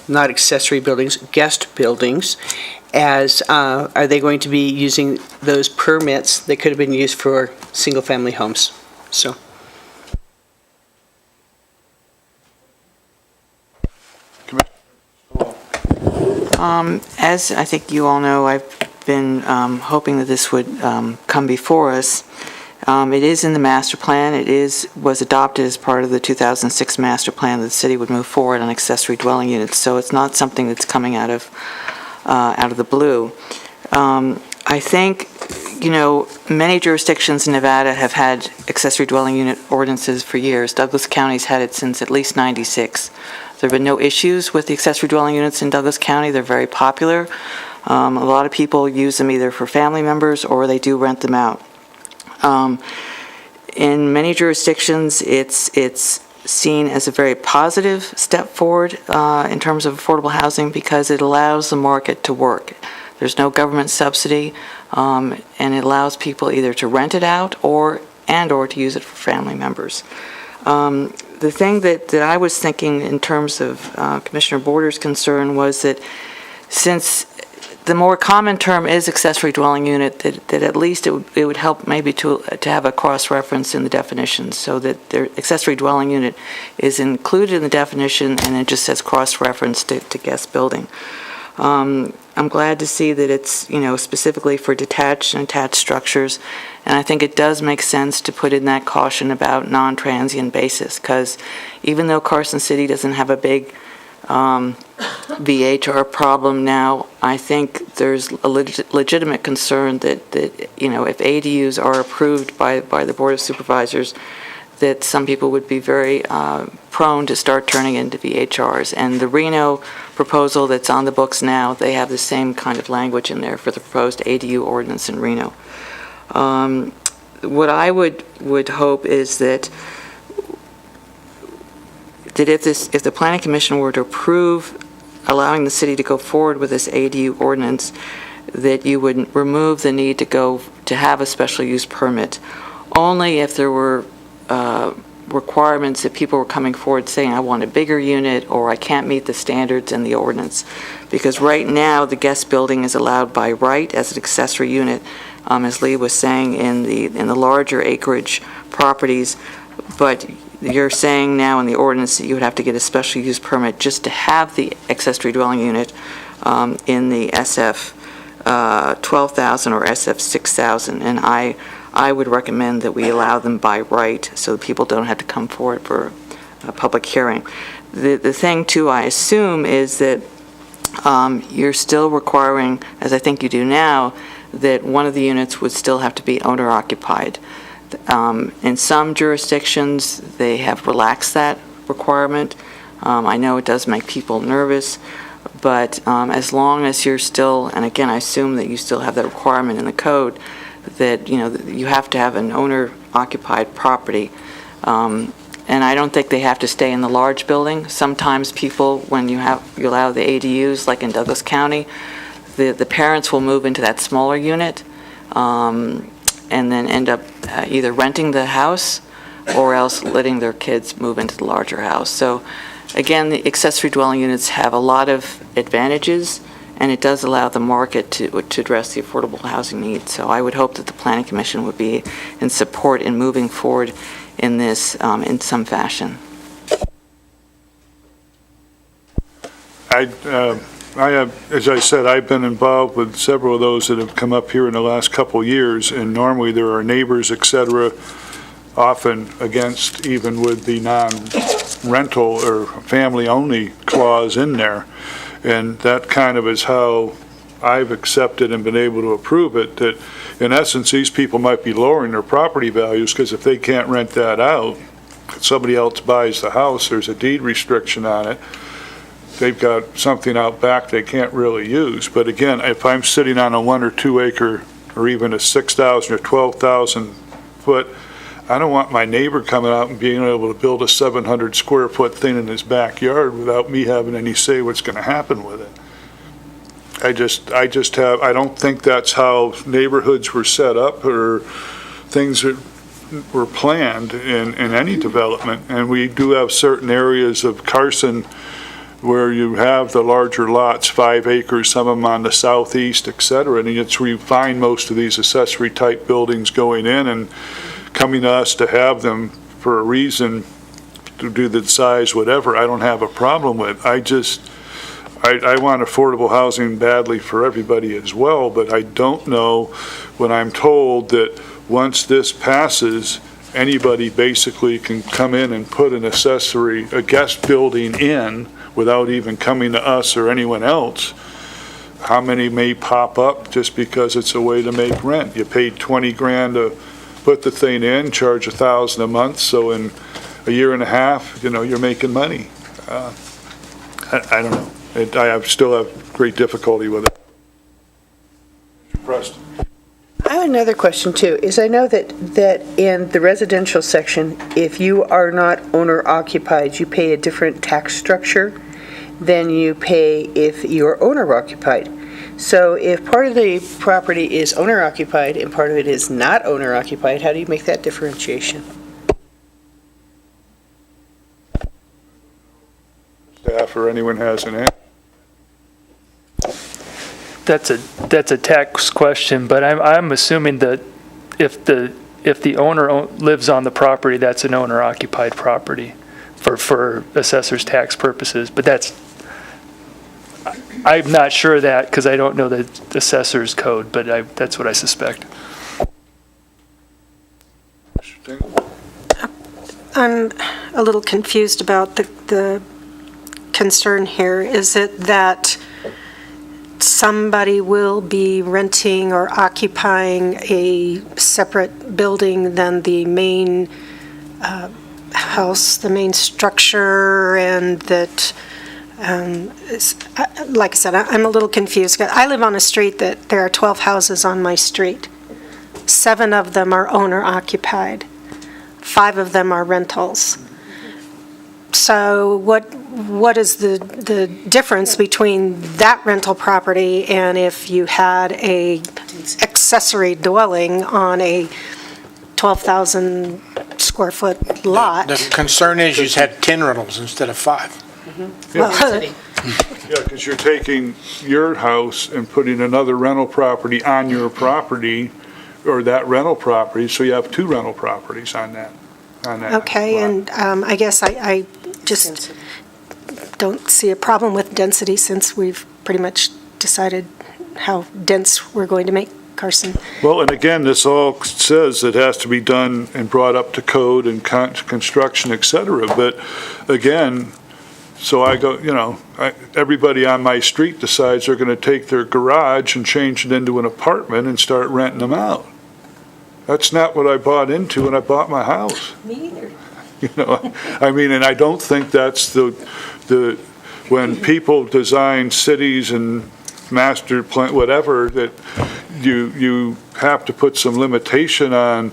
not accessory buildings, guest buildings, as, are they going to be using those permits that could have been used for single-family homes? So. As I think you all know, I've been hoping that this would come before us. It is in the master plan. It was adopted as part of the 2006 master plan that the city would move forward on accessory dwelling units. So it's not something that's coming out of the blue. I think, many jurisdictions in Nevada have had accessory dwelling unit ordinances for years. Douglas County's had it since at least '96. There have been no issues with the accessory dwelling units in Douglas County. They're very popular. A lot of people use them either for family members or they do rent them out. In many jurisdictions, it's seen as a very positive step forward in terms of affordable housing because it allows the market to work. There's no government subsidy, and it allows people either to rent it out or to use it for family members. The thing that I was thinking in terms of Commissioner Border's concern was that since the more common term is accessory dwelling unit, that at least it would help maybe to have a cross-reference in the definition so that their accessory dwelling unit is included in the definition and it just says cross-reference to guest building. I'm glad to see that it's, specifically for detached and attached structures, and I think it does make sense to put in that caution about non-transient basis, because even though Carson City doesn't have a big VHR problem now, I think there's a legitimate concern that if ADUs are approved by the Board of Supervisors, that some people would be very prone to start turning into VHRs. And the Reno proposal that's on the books now, they have the same kind of language in there for the proposed ADU ordinance in Reno. What I would hope is that if the Planning Commission were to approve allowing the city to go forward with this ADU ordinance, that you would remove the need to have a special use permit, only if there were requirements that people were coming forward saying, I want a bigger unit, or I can't meet the standards in the ordinance. Because right now, the guest building is allowed by right as an accessory unit as Lee was saying, in the larger acreage properties, but you're saying now in the ordinance that you would have to get a special use permit just to have the accessory dwelling unit in the SF 12,000 or SF 6,000, and I would recommend that we allow them by right so that people don't have to come forward for a public hearing. The thing, too, I assume, is that you're still requiring, as I think you do now, that one of the units would still have to be owner-occupied. In some jurisdictions, they have relaxed that requirement. I know it does make people nervous, but as long as you're still, and again, I assume that you still have that requirement in the code, that, you have to have an owner-occupied property. And I don't think they have to stay in the large building. Sometimes people, when you allow the ADUs, like in Douglas County, the parents will move into that smaller unit and then end up either renting the house or else letting their kids move into the larger house. So again, the accessory dwelling units have a lot of advantages, and it does allow the market to address the affordable housing needs. So I would hope that the Planning Commission would be in support in moving forward in this in some fashion. I have, as I said, I've been involved with several of those that have come up here in the last couple of years, and normally there are neighbors, et cetera, often against, even with the non-rental or family-only clause in there. And that kind of is how I've accepted and been able to approve it, that in essence, these people might be lowering their property values, because if they can't rent that out, somebody else buys the house, there's a deed restriction on it, they've got something out back they can't really use. But again, if I'm sitting on a 1 or 2 acre, or even a 6,000 or 12,000 foot, I don't want my neighbor coming out and being able to build a 700 square foot thing in his backyard without me having any say what's going to happen with it. I don't think that's how neighborhoods were set up or things that were planned in any development. And we do have certain areas of Carson where you have the larger lots, 5 acres, some of them on the southeast, et cetera, and it's where you find most of these accessory type buildings going in and coming to us to have them for a reason, to do the size, whatever, I don't have a problem with. I want affordable housing badly for everybody as well, but I don't know when I'm told that once this passes, anybody basically can come in and put a guest building in without even coming to us or anyone else. How many may pop up just because it's a way to make rent? You paid $20,000 to put the thing in, charge $1,000 a month, so in a year and a half, you're making money. I don't know. I still have great difficulty with it. Preston. I have another question too, is I know that in the residential section, if you are not owner occupied, you pay a different tax structure than you pay if you're owner occupied. So if part of the property is owner occupied and part of it is not owner occupied, how do you make that differentiation? Staff or anyone has an answer? That's a tax question, but I'm assuming that if the owner lives on the property, that's an owner-occupied property for assessor's tax purposes. But I'm not sure of that because I don't know the assessor's code, but that's what I suspect. I'm a little confused about the concern here. Is it that somebody will be renting or occupying a separate building than the main house, the main structure, and that, like I said, I'm a little confused. I live on a street that there are 12 houses on my street. 7 of them are owner-occupied. 5 of them are rentals. So what is the difference between that rental property and if you had a accessory dwelling on a 12,000 square foot lot? The concern is you had 10 rentals instead of 5. Yeah, because you're taking your house and putting another rental property on your property, or that rental property, so you have 2 rental properties on that. Okay, lot. and I guess I just don't see a problem with density since we've pretty much decided how dense we're going to make Carson. Well, and again, this all says it has to be done and brought up to code and construction, et cetera. But again, so I go, everybody on my street decides they're going to take their garage and change it into an apartment and start renting them out. That's not what I bought into when I bought my house. Me either. And I don't think that's when people design cities and master plan, whatever, that you have to put some limitation on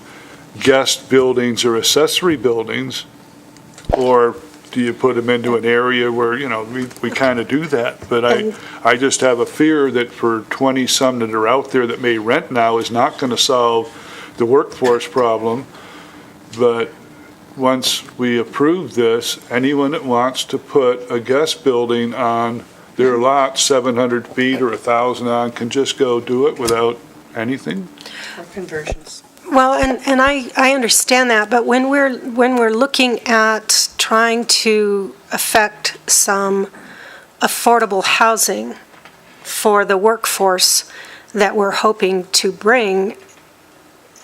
guest buildings or accessory buildings, or do you put them into an area where, we kind of do that. But I just have a fear that for 20-some that are out there that may rent now is not going to solve the workforce problem. But once we approve this, anyone that wants to put a guest building on their lot 700 feet or 1,000 on can just go do it without anything. Or conversions. Well, and I understand that, but when we're looking at trying to affect some affordable housing for the workforce that we're hoping to bring,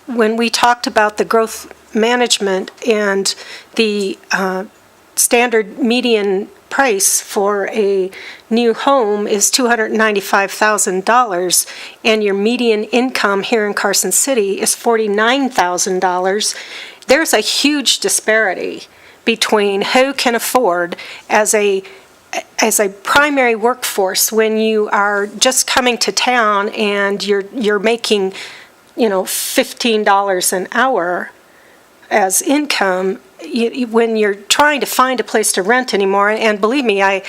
when we talked about the growth management and the standard median price for a new home is $295,000, and your median income here in Carson City is $49,000, there's a huge disparity between who can afford as a primary workforce when you are just coming to town and you're making, $15 an hour as income, when you're trying to find a place to rent anymore. And believe me, I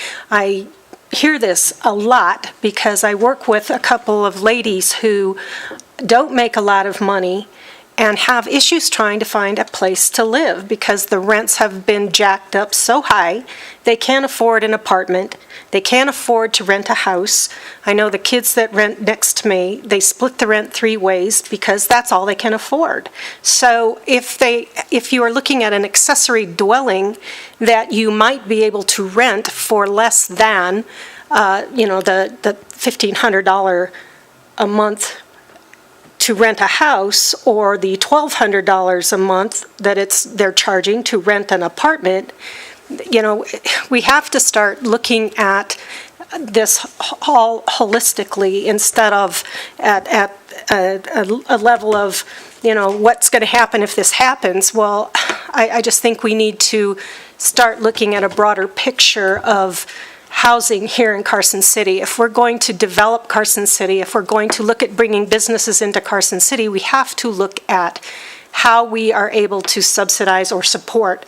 hear this a lot because I work with a couple of ladies who don't make a lot of money and have issues trying to find a place to live because the rents have been jacked up so high, they can't afford an apartment, they can't afford to rent a house. I know the kids that rent next to me, they split the rent 3 ways because that's all they can afford. So if you are looking at an accessory dwelling that you might be able to rent for less than, the $1,500 a month to rent a house, or the $1,200 a month that they're charging to rent an apartment, we have to start looking at this all holistically instead of at a level of, what's going to happen if this happens. Well, I just think we need to start looking at a broader picture of housing here in Carson City. If we're going to develop Carson City, if we're going to look at bringing businesses into Carson City, we have to look at how we are able to subsidize or support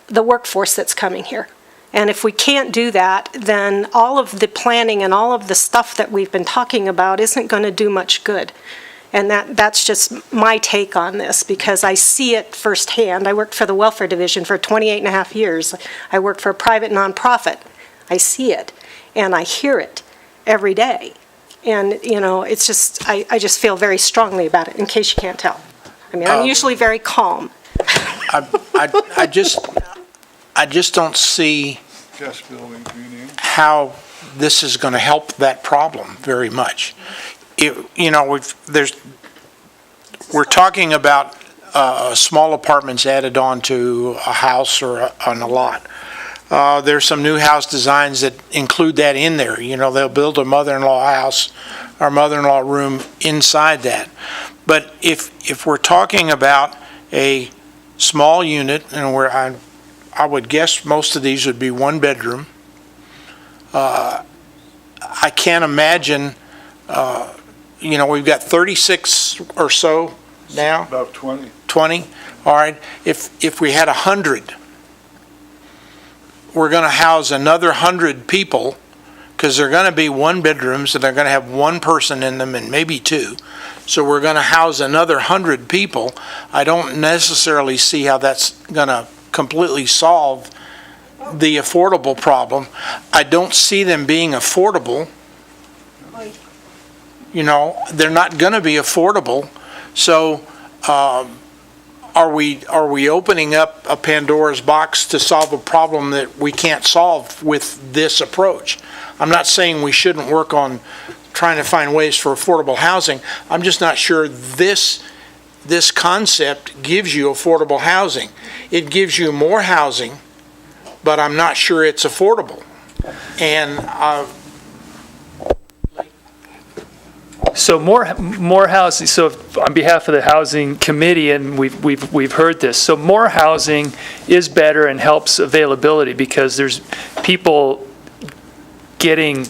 the workforce that's coming here. And if we can't do that, then all of the planning and all of the stuff that we've been talking about isn't going to do much good. And that's just my take on this, because I see it firsthand. I worked for the welfare division for 28 and a half years. I worked for a private nonprofit. I see it, and I hear it every day. And, it's just, I just feel very strongly about it, in case you can't tell. I'm usually very calm. I just don't see Guest building, how this is going to help that problem very much. We're talking about small apartments added on to a house or on a lot. There's some new house designs that include that in there. They'll build a mother-in-law house or mother-in-law room inside that. But if we're talking about a small unit, and where I would guess most of these would be 1 bedroom, I can't imagine, we've got 36 or so now. About 20. 20, all right. If we had 100, we're going to house another 100 people, because they're going to be 1 bedrooms and they're going to have 1 person in them and maybe 2. So we're going to house another 100 people. I don't necessarily see how that's going to completely solve the affordable problem. I don't see them being affordable. They're not going to be affordable So, are we opening up a Pandora's box to solve a problem that we can't solve with this approach? I'm not saying we shouldn't work on trying to find ways for affordable housing. I'm just not sure this concept gives you affordable housing. It gives you more housing, but I'm not sure it's affordable. And So more housing, so on behalf of the Housing Committee, and we've heard this, so more housing is better and helps availability because there's people getting,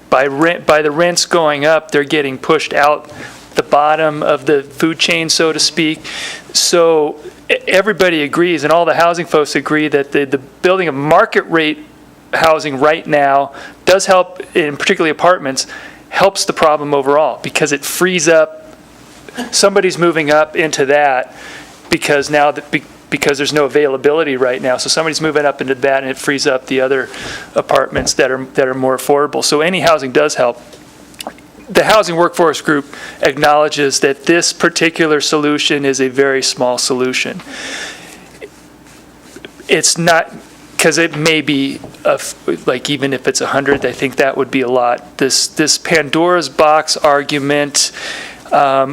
by the rents going up, they're getting pushed out the bottom of the food chain, so to speak. So everybody agrees, and all the housing folks agree, that the building of market rate housing right now does help, in particularly apartments, helps the problem overall because it frees up, somebody's moving up into that because now that because there's no availability right now. So somebody's moving up into that and it frees up the other apartments that are more affordable. So any housing does help. The Housing Workforce Group acknowledges that this particular solution is a very small solution. It's not, because it may be, like even if it's 100, I think that would be a lot. This Pandora's box argument, I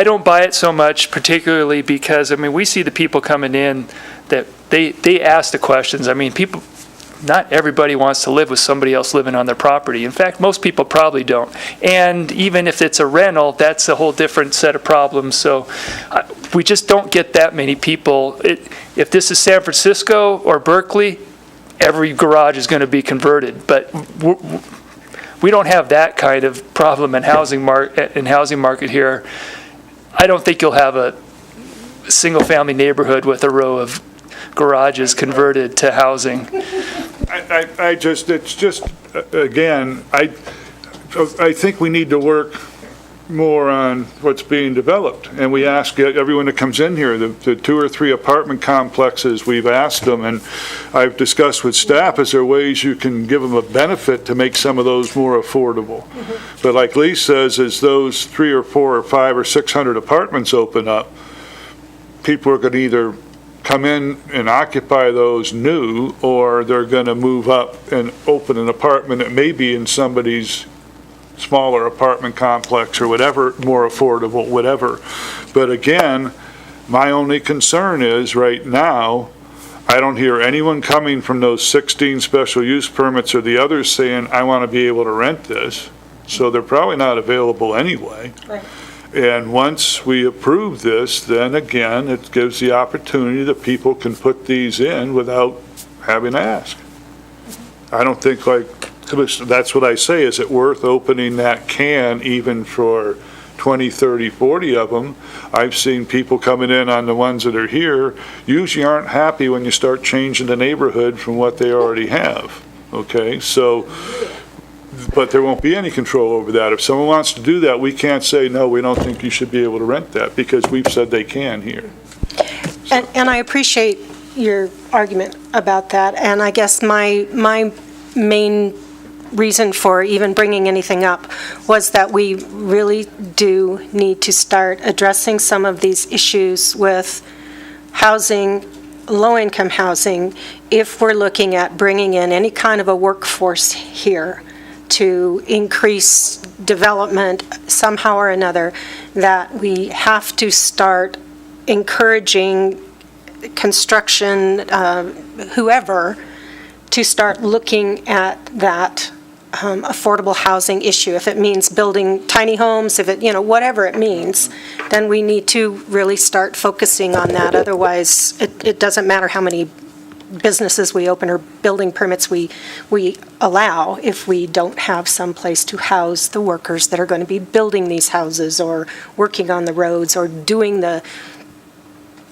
don't buy it so much, particularly because, I mean, we see the people coming in that they ask the questions. I mean, people, not everybody wants to live with somebody else living on their property. In fact, most people probably don't. And even if it's a rental, that's a whole different set of problems. So we just don't get that many people. If this is San Francisco or Berkeley, every garage is going to be converted. But we don't have that kind of problem in housing market here. I don't think you'll have a single-family neighborhood with a row of garages converted to housing. Again, I think we need to work more on what's being developed. And we ask everyone that comes in here, the 2 or 3 apartment complexes, we've asked them, and I've discussed with staff, is there ways you can give them a benefit to make some of those more affordable? But like Lee says, as those 3 or 4 or 5 or 600 apartments open up, people are going to either come in and occupy those new, or they're going to move up and open an apartment that may be in somebody's smaller apartment complex or whatever, more affordable, whatever. But again, my only concern is right now, I don't hear anyone coming from those 16 special use permits or the others saying, I want to be able to rent this. So they're probably not available anyway. Right. And once we approve this, then again, it gives the opportunity that people can put these in without having to ask. I don't think, like, that's what I say, is it worth opening that can even for 20, 30, 40 of them? I've seen people coming in on the ones that are here, usually aren't happy when you start changing the neighborhood from what they already have, okay? So, but there won't be any control over that. If someone wants to do that, we can't say, no, we don't think you should be able to rent that, because we've said they can here. And I appreciate your argument about that, and I guess my main reason for even bringing anything up was that we really do need to start addressing some of these issues with housing, low-income housing, if we're looking at bringing in any kind of a workforce here to increase development somehow or another, that we have to start encouraging construction, whoever, to start looking at that affordable housing issue. If it means building tiny homes, if it, whatever it means, then we need to really start focusing on that. Otherwise, it doesn't matter how many businesses we open or building permits we allow if we don't have some place to house the workers that are going to be building these houses or working on the roads or doing the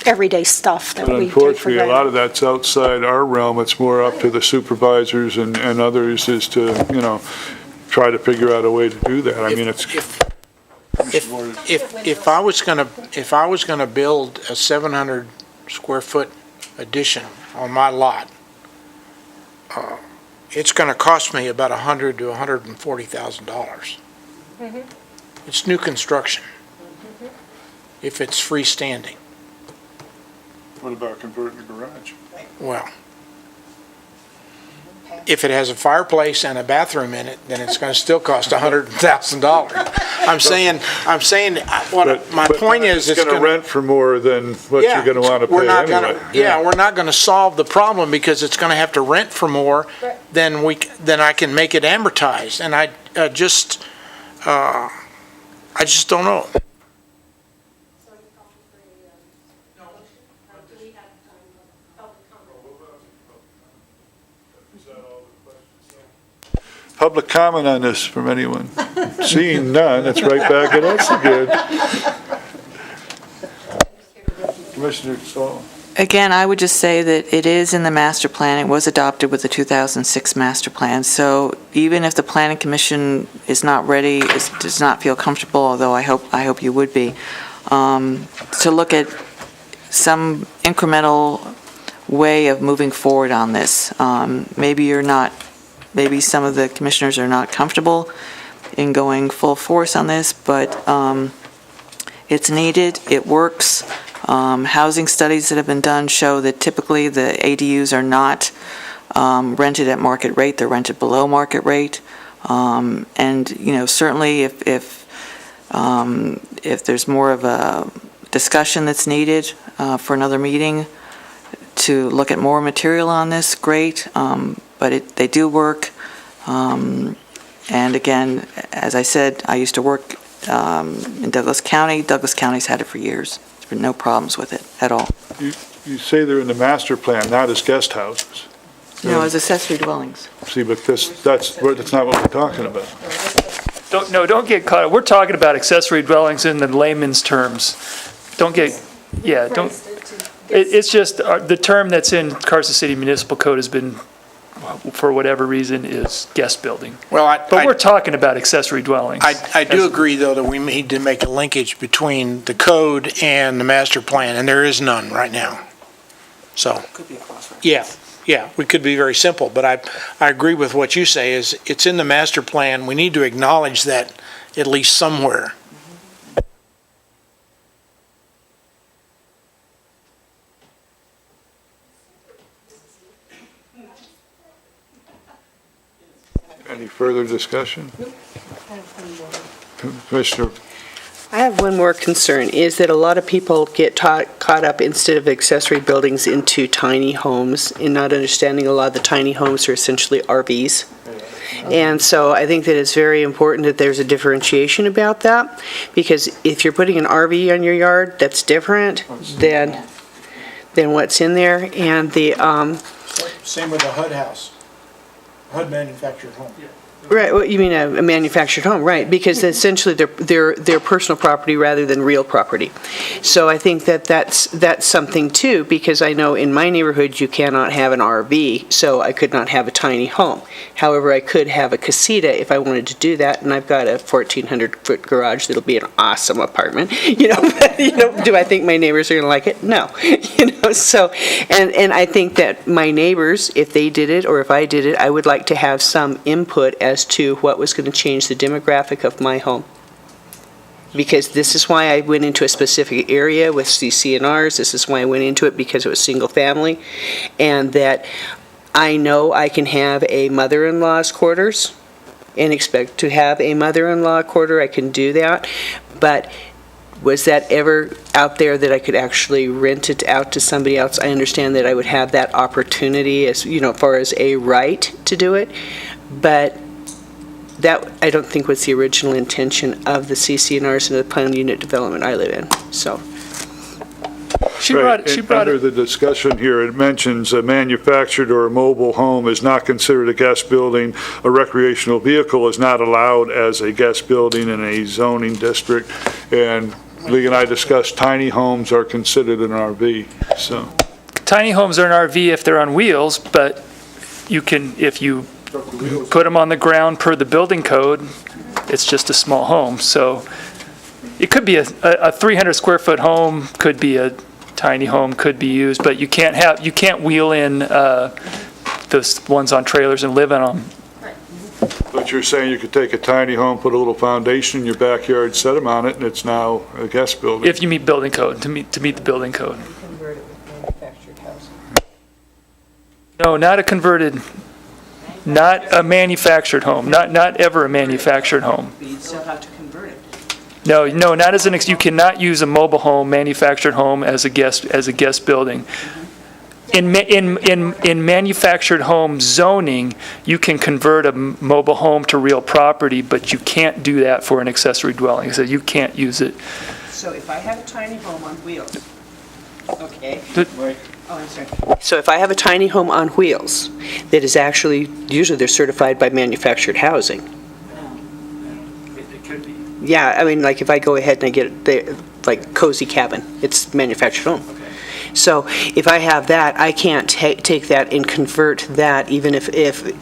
everyday stuff that But we take for unfortunately, a granted. lot of that's outside our realm. It's more up to the supervisors and others is to, try to figure out a way to do that. I mean, it's. If I was gonna build a 700 square foot addition on my lot, it's gonna cost me about $100,000 to $140,000. It's new construction. if it's freestanding. What about converting a garage? Well, if it has a fireplace and a bathroom in it, then it's going to still cost $100,000. My point is, it's going to rent for more than what you're going to want to pay anyway. We're not going to solve the problem because it's going to have to rent for more than I can make it amortized. And I just don't know. Public comment on this from anyone? Seeing none, it's right back at us again. Commissioner Saul. Again, I would just say that it is in the master plan. It was adopted with the 2006 master plan. So even if the planning commission is not ready, does not feel comfortable, although I hope you would be, to look at some incremental way of moving forward on this. Maybe some of the commissioners are not comfortable in going full force on this, but it's needed, it works. Housing studies that have been done show that typically the ADUs are not rented at market rate, they're rented below market rate. And, certainly if there's more of a discussion that's needed for another meeting to look at more material on this, great. But they do work. And again, as I said, I used to work in Douglas County. Douglas County's had it for years. There's been no problems with it at all. You say they're in the master plan, not as guest houses. No, as accessory dwellings. See, but that's not what we're talking about. Don't get caught up. We're talking about accessory dwellings in the layman's terms. It's just the term that's in Carson City Municipal Code has been, for whatever reason, is guest building. But we're talking about accessory dwellings. I do agree, though, that we need to make a linkage between the code and the master plan, and there is none right now. So, yeah, we could be very simple, but I agree with what you say, is it's in the master plan. We need to acknowledge that at least somewhere. Any further discussion? Commissioner, I have one more concern, is that a lot of people get caught up, instead of accessory buildings, into tiny homes, and not understanding a lot of the tiny homes are essentially RVs. And so I think that it's very important that there's a differentiation about that, because if you're putting an RV on your yard, that's different than what's in there. And the Same with the HUD house, HUD manufactured home. Right, well, you mean a manufactured home, right, because essentially they're personal property rather than real property. So I think that's something too, because I know in my neighborhood you cannot have an RV, so I could not have a tiny home. However, I could have a casita if I wanted to do that, and I've got a 1,400-foot garage that'll be an awesome apartment. Do I think my neighbors are going to like it? No. So, and I think that my neighbors, if they did it or if I did it, I would like to have some input as to what was going to change the demographic of my home. Because this is why I went into a specific area with CCNRs. This is why I went into it, because it was single family. And that I know I can have a mother-in-law's quarters and expect to have a mother-in-law quarter. I can do that. But was that ever out there that I could actually rent it out to somebody else? I understand that I would have that opportunity as far as a right to do it. But that, I don't think, was the original intention of the CCNRs and the planned unit development I live in, so. Under the discussion here, it mentions a manufactured or a mobile home is not considered a guest building. A recreational vehicle is not allowed as a guest building in a zoning district. And Lee and I discussed tiny homes are considered an RV, so. Tiny homes are an RV if they're on wheels, but you can, if you put them on the ground per the building code, it's just a small home. So it could be a 300 square foot home, could be a tiny home, could be used, but you can't wheel in those ones on trailers and live in them. But But you're saying you could take a tiny home, put a little foundation in your backyard, set them on it, and it's now a guest building? If you meet building code, to meet the building code. Convert it with manufactured housing. No, not a converted, not a manufactured home, not ever a manufactured home. But you'd still have to convert it. No, not as you cannot use a mobile home, manufactured home as a guest building. In manufactured home zoning, you can convert a mobile home to real property, but you can't do that for an accessory dwelling, so you can't use it. So if I have a tiny home on wheels, okay? Mike? Oh, I'm sorry. So if I have a tiny home on wheels that is actually, usually they're certified by manufactured housing. It could be. Yeah, I mean, like if I go ahead and I get the, like cozy cabin, it's manufactured home. So if I have that, I can't take that and convert that, even if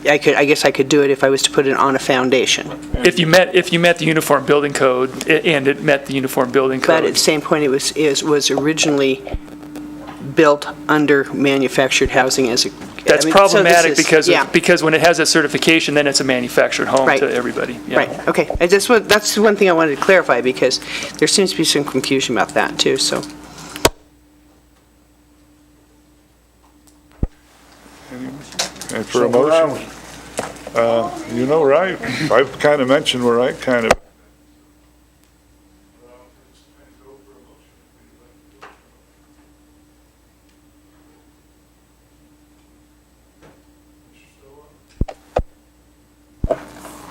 I could, I guess I could do it if I was to put it on a foundation. If you met the uniform building code, and it met the uniform building code. But at the same point, it was originally built under manufactured housing as a. That's I mean, problematic so this is- because when it has that certification, then it's a manufactured home Right. to everybody. Yeah. Right, okay. That's one thing I wanted to clarify, because there seems to be some confusion about that, too, so. And for a motion? You know, right, I've kind of mentioned where I kind of.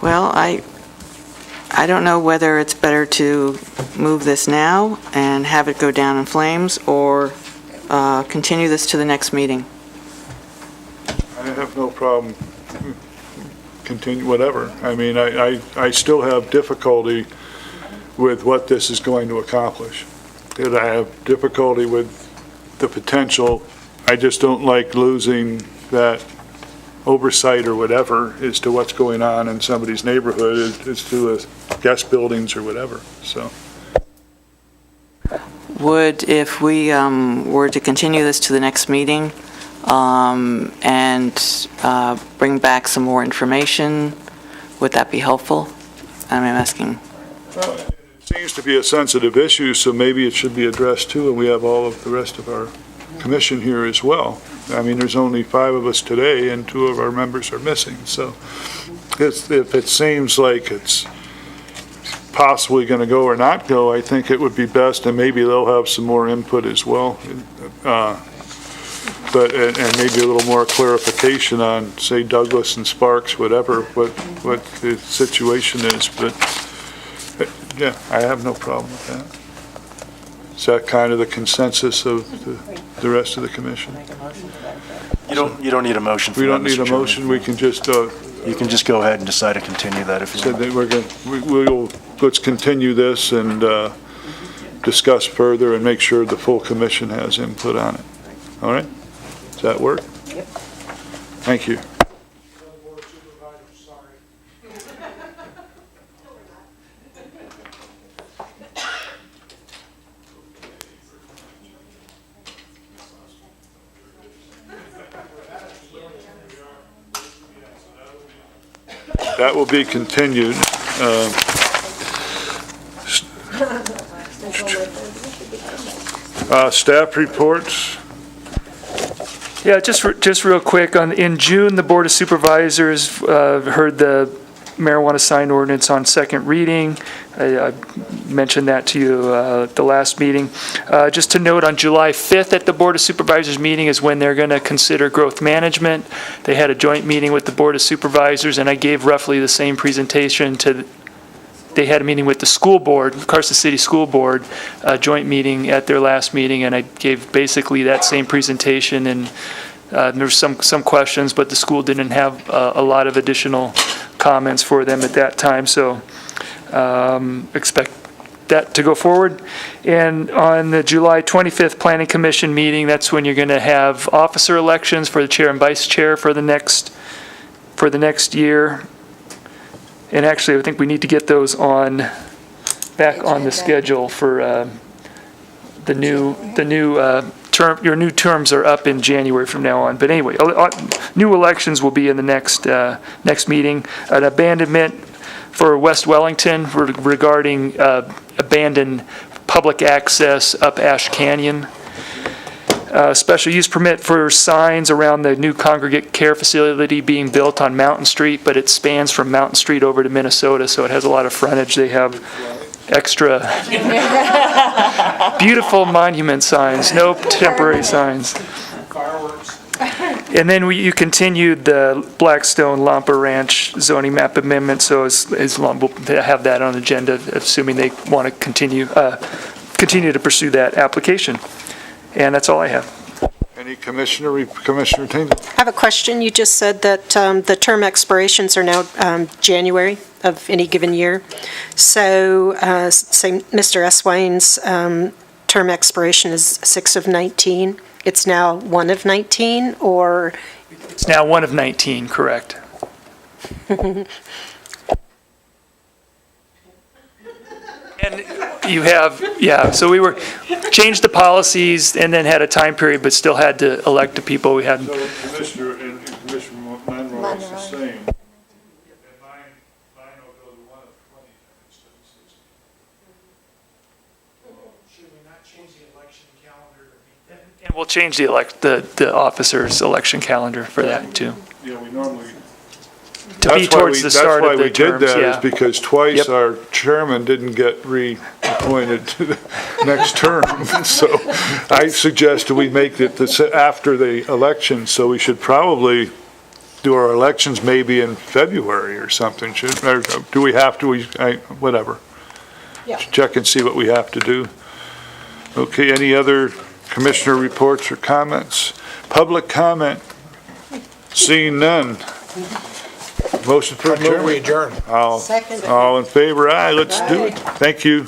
Well, I don't know whether it's better to move this now and have it go down in flames, or continue this to the next meeting. I have no problem, continue, whatever. I mean, I still have difficulty with what this is going to accomplish. And I have difficulty with the potential. I just don't like losing that oversight or whatever as to what's going on in somebody's neighborhood as to guest buildings or whatever, so. Would, if we were to continue this to the next meeting, and bring back some more information, would that be helpful? I'm asking. Well, it seems to be a sensitive issue, so maybe it should be addressed too, and we have all of the rest of our commission here as well. I mean, there's only 5 of us today, and 2 of our members are missing, so if it seems like it's possibly going to go or not go, I think it would be best, and maybe they'll have some more input as well. But, and maybe a little more clarification on, say, Douglas and Sparks, whatever, what the situation is, but, yeah, I have no problem with that. Is that kind of the consensus of the rest of the commission? You don't need a motion for We that, don't need Mr. a Chairman. motion, we can just, You can just go ahead and decide to continue that if you said want. that let's continue this and discuss further and make sure the full commission has input on it. All right? Does that work? Yep. Thank you. That will be continued. Staff reports. Yeah, just real quick, in June, the Board of Supervisors heard the marijuana sign ordinance on second reading. I mentioned that to you at the last meeting. Just to note, on July 5th at the Board of Supervisors meeting is when they're going to consider growth management. They had a joint meeting with the Board of Supervisors, and I gave roughly the same presentation they had a meeting with the school board, Carson City School Board, a joint meeting at their last meeting, and I gave basically that same presentation, and there were some questions, but the school didn't have a lot of additional comments for them at that time, so expect that to go forward. And on the July 25th Planning Commission meeting, that's when you're going to have officer elections for the chair and vice chair for the next year. And actually, I think we need to get those back on the schedule for the new your new terms are up in January from now on. But anyway, new elections will be in the next meeting. An abandonment for West Wellington regarding abandoned public access up Ash Canyon. Special use permit for signs around the new congregate care facility being built on Mountain Street, but it spans from Mountain Street over to Minnesota, so it has a lot of frontage. They have extra beautiful monument signs, no temporary signs. And then you continued the Blackstone Lampa Ranch zoning map amendment, so as long we'll have that on the agenda, assuming they want to continue to pursue that application. And that's all I have. Any Commissioner Taylor? I have a question. You just said that the term expirations are now January of any given year. So, say Mr. Eswine's term expiration is 6 of 19. It's now 1 of 19, or? It's now 1 of 19, correct. And you have, so we changed the policies and then had a time period, but still had to elect the people we had. So Commissioner Monroe is the same. And mine will go to 1 of 20 instead of 60. Should we not change the election calendar to be? And we'll change the officer's election calendar for that too. Yeah, we normally. To be towards the start of the terms, That's why we did that, yeah. is because twice Yep. our chairman didn't get reappointed to the next term. So I suggested we make it after the election, so we should probably do our elections maybe in February or something. Or do we have to, whatever. Yeah. Check and see what we have to do. Okay, any other commissioner reports or comments? Public comment? Seeing none. Motion for adjournment. We adjourn. All in favor, aye, let's do it. Thank you.